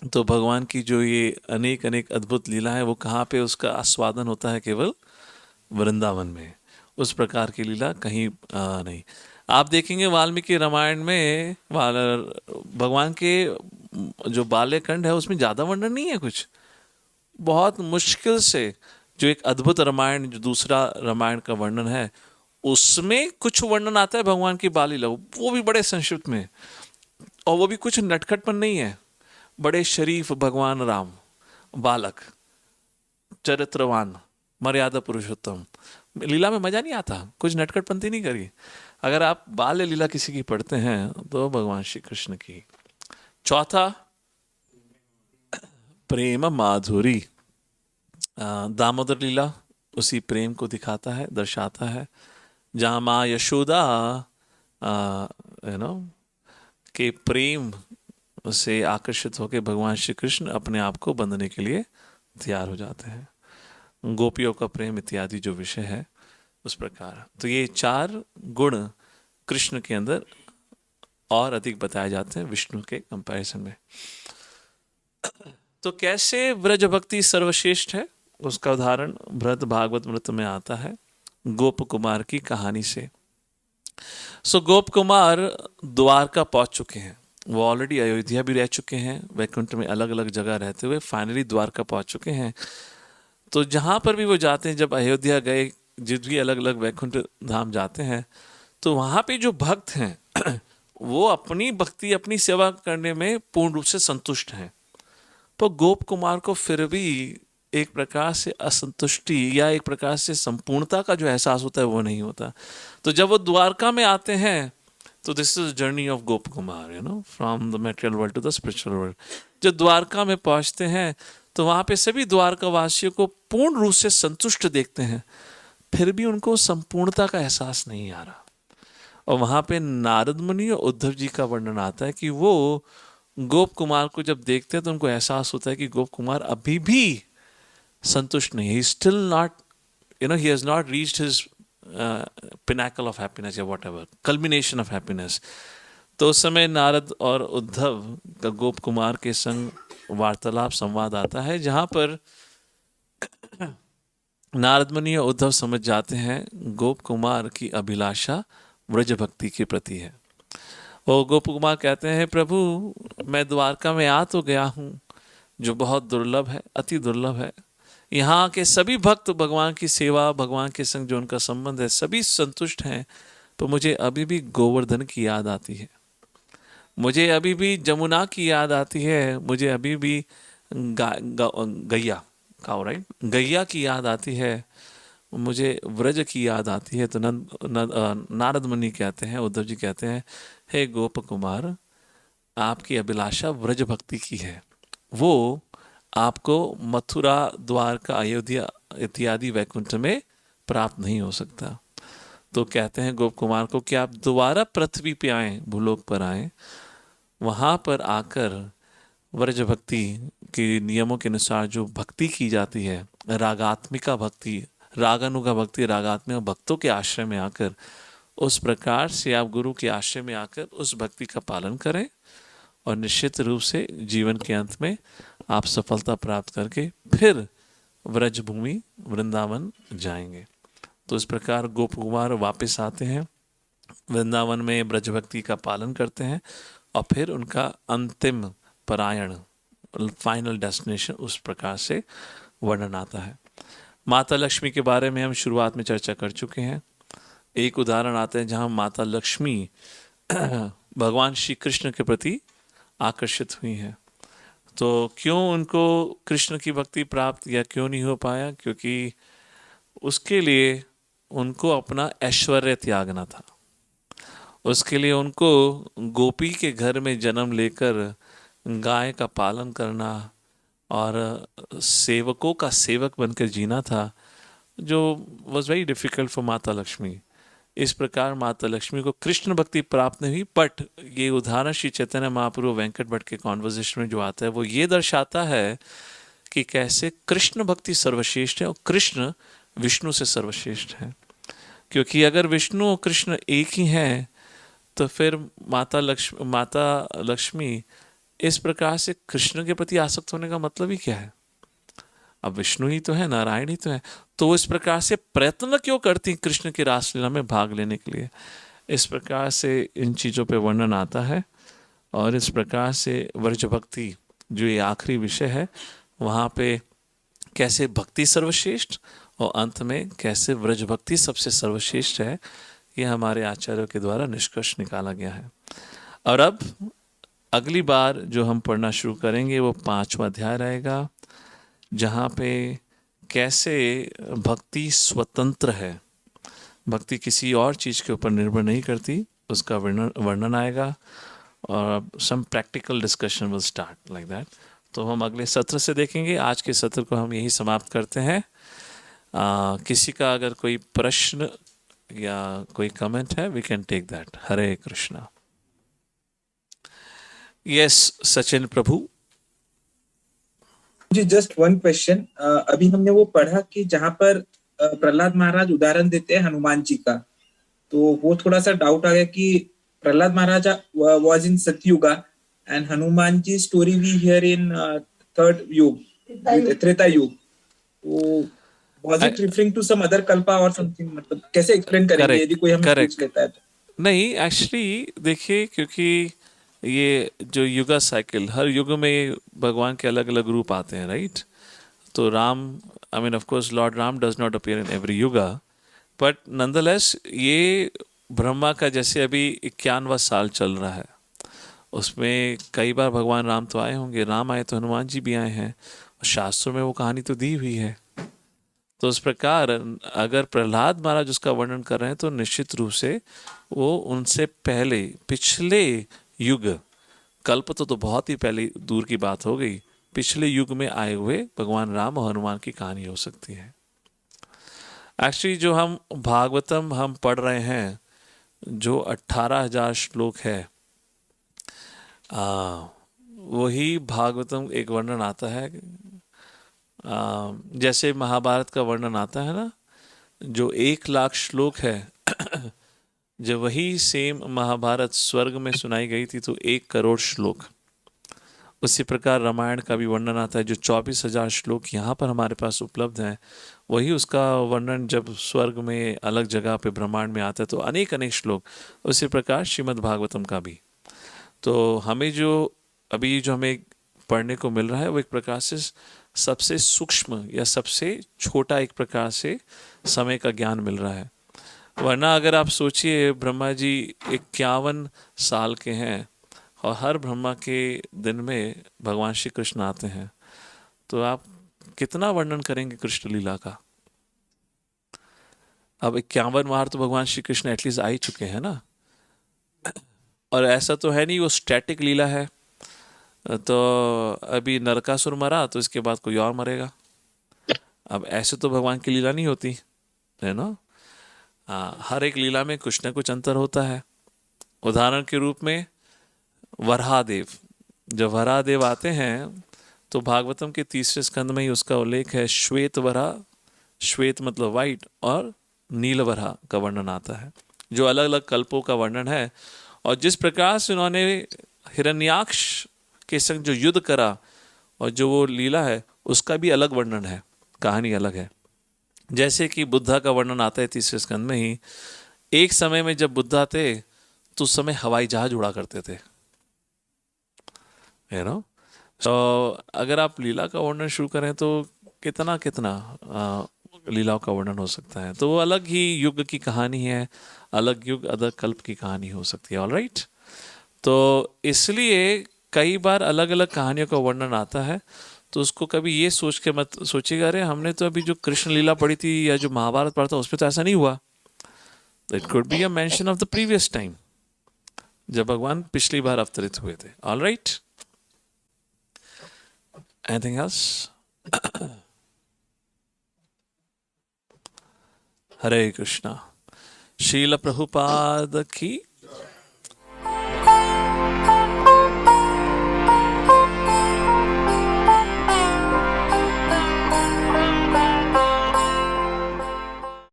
तो भगवान की जो ये अनेक अनेक अद्भुत लीला है वो कहाँ पे उसका आस्वादन होता है? केवल वृंदावन में। उस प्रकार की लीला कहीं नहीं। आप देखेंगे वाल्मीकि रामायण में भगवान के जो बाल्यकांड है उसमें ज़्यादा वर्णन नहीं है कुछ। बहुत मुश्किल से जो एक अद्भुत रामायण, जो दूसरा रामायण का वर्णन है, उसमें कुछ वर्णन आता है भगवान की बाल लीला, वो भी बड़े संक्षिप्त में, और वो भी कुछ नटखटपन नहीं है। बड़े शरीफ भगवान राम, बालक, चरित्रवान, मर्यादा पुरुषोत्तम। लीला में मजा नहीं आता, कुछ नटखटपंती नहीं करी। अगर आप बाल्य लीला किसी की पढ़ते हैं तो भगवान श्री कृष्ण की। चौथा प्रेम माधुरी, दामोदर लीला उसी प्रेम को दिखाता है, दर्शाता है, जहाँ माँ यशोदा के प्रेम से आकर्षित होकर भगवान श्री कृष्ण अपने आप को बंधने के लिए तैयार हो जाते हैं। गोपियों का प्रेम इत्यादि जो विषय है उस प्रकार। तो ये 4 गुण कृष्ण के अंदर और अधिक बताए जाते हैं विष्णु के कंपैरिजन में। तो कैसे व्रज भक्ति सर्वश्रेष्ठ है उसका उदाहरण भरत भागवत मृत में आता है गोप कुमार की कहानी से। सो गोप कुमार द्वारका पहुंच चुके हैं, वो ऑलरेडी अयोध्या भी रह चुके हैं, वैकुंठ में अलग अलग जगह रहते हुए फाइनली द्वारका पहुंच चुके हैं। तो जहाँ पर भी वो जाते हैं, जब अयोध्या गए, जिस भी अलग अलग वैकुंठ धाम जाते हैं, तो वहाँ पे जो भक्त हैं वो अपनी भक्ति, अपनी सेवा करने में पूर्ण रूप से संतुष्ट हैं। तो गोप कुमार को फिर भी एक प्रकार से असंतुष्टि या एक प्रकार से संपूर्णता का जो एहसास होता है वो नहीं होता। तो जब वो द्वारका में आते हैं तो this is journey of Gop Kumar, from the material world to the spiritual world. जब द्वारका में पहुंचते हैं तो वहाँ पे सभी द्वारका वासियों को पूर्ण रूप से संतुष्ट देखते हैं, फिर भी उनको संपूर्णता का एहसास नहीं आ रहा। और वहाँ पे नारद मुनि और उद्धव जी का वर्णन आता है कि वो गोप कुमार को जब देखते हैं तो उनको एहसास होता है कि गोप कुमार अभी भी संतुष्ट नहीं है। Still not, he has not reached his Pinnacle of happiness या व्हाटएवर, कल्मिनेशन ऑफ हैप्पीनेस। तो उस समय नारद और उद्धव का गोप कुमार के संग वार्तालाप, संवाद आता है, जहाँ पर नारद मुनि और उद्धव समझ जाते हैं गोप कुमार की अभिलाषा व्रज भक्ति के प्रति है। वो गोप कुमार कहते हैं, प्रभु मैं द्वारका में आ तो गया हूँ, जो बहुत दुर्लभ है, अति दुर्लभ है। यहाँ के सभी भक्त भगवान की सेवा, भगवान के संग जो उनका संबंध है, सभी संतुष्ट हैं, तो मुझे अभी भी गोवर्धन की याद आती है, मुझे अभी भी जमुना की याद आती है, मुझे अभी भी गैया गैया की याद आती है, मुझे व्रज की याद आती है। तो नारद मुनि कहते हैं, उद्धव जी कहते हैं, हे गोप कुमार, आपकी अभिलाषा व्रज भक्ति की है, वो आपको मथुरा, द्वारका, अयोध्या इत्यादि वैकुंठ में प्राप्त नहीं हो सकता। तो कहते हैं गोप कुमार को कि आप दोबारा पृथ्वी पे आएँ, भूलोक पर आएँ, वहाँ पर आकर व्रज भक्ति के नियमों के अनुसार जो भक्ति की जाती है, रागात्मिका भक्ति, रागानुगा भक्ति, रागात्मिका भक्तों के आश्रय में आकर, उस प्रकार से आप गुरु के आश्रय में आकर उस भक्ति का पालन करें, और निश्चित रूप से जीवन के अंत में आप सफलता प्राप्त करके फिर व्रजभूमि वृंदावन जाएंगे। तो इस प्रकार गोप कुमार वापस आते हैं, वृंदावन में ब्रज भक्ति का पालन करते हैं और फिर उनका अंतिम परायण, फाइनल डेस्टिनेशन, उस प्रकार से वर्णन आता है। माता लक्ष्मी के बारे में हम शुरुआत में चर्चा कर चुके हैं। एक उदाहरण आता है जहाँ माता लक्ष्मी भगवान श्री कृष्ण के प्रति आकर्षित हुई हैं। तो क्यों उनको कृष्ण की भक्ति प्राप्त या क्यों नहीं हो पाया? क्योंकि उसके लिए उनको अपना ऐश्वर्य त्यागना था। उसके लिए उनको गोपी के घर में जन्म लेकर गाय का पालन करना और सेवकों का सेवक बनकर जीना था, जो वॉज वेरी डिफ़िकल्ट फॉर माता लक्ष्मी। इस प्रकार माता लक्ष्मी को कृष्ण भक्ति प्राप्त नहीं हुई। बट ये उदाहरण श्री चैतन्य महाप्रभु वेंकट भट्ट के कॉन्वर्सेशन में जो आता है वो ये दर्शाता है कि कैसे कृष्ण भक्ति सर्वश्रेष्ठ है और कृष्ण विष्णु से सर्वश्रेष्ठ है। क्योंकि अगर विष्णु और कृष्ण एक ही हैं तो फिर माता लक्ष्मी इस प्रकार से कृष्ण के प्रति आसक्त होने का मतलब ही क्या है? अब विष्णु ही तो है, नारायण ही तो है, तो इस प्रकार से प्रयत्न क्यों करती कृष्ण की रासलीला में भाग लेने के लिए? इस प्रकार से इन चीज़ों पे वर्णन आता है और इस प्रकार से व्रज भक्ति जो ये आखिरी विषय है वहाँ पे कैसे भक्ति सर्वश्रेष्ठ और अंत में कैसे व्रज भक्ति सबसे सर्वश्रेष्ठ है, ये हमारे आचार्यों के द्वारा निष्कर्ष निकाला गया है। और अब अगली बार जो हम पढ़ना शुरू करेंगे वो 5वां अध्याय रहेगा, जहाँ पे कैसे भक्ति स्वतंत्र है, भक्ति किसी और चीज़ के ऊपर निर्भर नहीं करती, उसका वर्णन आएगा और some practical discussion will start like that. तो हम अगले सत्र से देखेंगे। आज के सत्र को हम यही समाप्त करते हैं। किसी का अगर कोई प्रश्न या कोई कमेंट है, we can take that. Hare Krishna. Yes Sachin प्रभु जी, जस्ट वन क्वेश्चन। अभी हमने वो पढ़ा कि जहाँ पर प्रहलाद महाराज उदाहरण देते हैं हनुमान जी का, तो वो थोड़ा सा डाउट आ गया कि Prahlad Maharaj was in Satyuga and Hanuman ji story we hear in third yuga, Treta yuga. तो was it referring to some other kalpa और समथिंग? मतलब कैसे एक्सप्लेन करेंगे यदि कोई हमें पूछ लेता है तो? नहीं, एक्चुअली देखिए, क्योंकि ये जो युगा साइकिल, हर युग में भगवान के अलग अलग रूप आते हैं, राइट? तो Ram, I mean of course Lord Ram does not appear in every yuga, but nonetheless ये ब्रह्मा का जैसे अभी 51वां साल चल रहा है, उसमें कई बार भगवान राम तो आए होंगे, राम आए तो हनुमान जी भी आए हैं, और शास्त्रों में वो कहानी तो दी हुई है। तो इस प्रकार अगर प्रहलाद महाराज उसका वर्णन कर रहे हैं तो निश्चित रूप से वो उनसे पहले पिछले युग, कल्प तो बहुत ही पहले दूर की बात हो गई, पिछले युग में आए हुए भगवान राम और हनुमान की कहानी हो सकती है। एक्चुअली जो हम भागवतम हम पढ़ रहे हैं, जो 18,000 श्लोक है, वही भागवतम एक वर्णन आता है, जैसे महाभारत का वर्णन आता है ना, जो 1,00,000 श्लोक है, जब वही सेम महाभारत स्वर्ग में सुनाई गई थी तो 1 करोड़ श्लोक। उसी प्रकार रामायण का भी वर्णन आता है, जो 24,000 श्लोक यहाँ पर हमारे पास उपलब्ध हैं, वही उसका वर्णन जब स्वर्ग में अलग जगह पे ब्रह्मांड में आता है तो अनेक अनेक श्लोक। उसी प्रकार श्रीमद् भागवतम का भी। तो हमें जो अभी जो हमें पढ़ने को मिल रहा है वो एक प्रकार से सबसे सूक्ष्म या सबसे छोटा एक प्रकार से समय का ज्ञान मिल रहा है। वरना अगर आप सोचिए, ब्रह्मा जी 51 साल के हैं और हर ब्रह्मा के दिन में भगवान श्री कृष्ण आते हैं, तो आप कितना वर्णन करेंगे कृष्ण लीला का? अब 51 बार तो भगवान श्री कृष्ण एटलीस्ट आ ही चुके हैं ना। और ऐसा तो है नहीं वो स्टैटिक लीला है, तो अभी नरकासुर मरा तो इसके बाद कोई और मरेगा। अब ऐसे तो भगवान की लीला नहीं होती है ना। हर एक लीला में कुछ ना कुछ अंतर होता है। उदाहरण के रूप में वराहदेव, जब वराहदेव आते हैं तो भागवतम के 3रे स्कंद में ही उसका उल्लेख है। श्वेत वराह, श्वेत मतलब वाइट, और नील वराह का वर्णन आता है, जो अलग अलग कल्पों का वर्णन है। और जिस प्रकार से उन्होंने हिरण्याक्ष के संग जो युद्ध करा और जो वो लीला है उसका भी अलग वर्णन है। कहानी अलग है। जैसे कि बुद्धा का वर्णन आता है 3रे स्कंद में ही। एक समय में जब बुद्धा थे तो उस समय हवाई जहाज उड़ा करते थे, यू नो। तो अगर आप लीला का वर्णन शुरू करें तो कितना कितना लीलाओं का वर्णन हो सकता है। तो वो अलग ही युग की कहानी है, अलग युग अलग कल्प की कहानी हो सकती है। ऑलराइट, तो इसलिए कई बार अलग अलग कहानियों का वर्णन आता है, तो उसको कभी ये सोच के मत सोचिएगा अरे हमने तो अभी जो कृष्ण लीला पढ़ी थी या जो महाभारत पढ़ा था उसमें तो ऐसा नहीं हुआ। It could be a mention of the previous time, जब भगवान पिछली बार अवतरित हुए थे। Alright, anything else? Hare Krishna. Srila Prabhupada की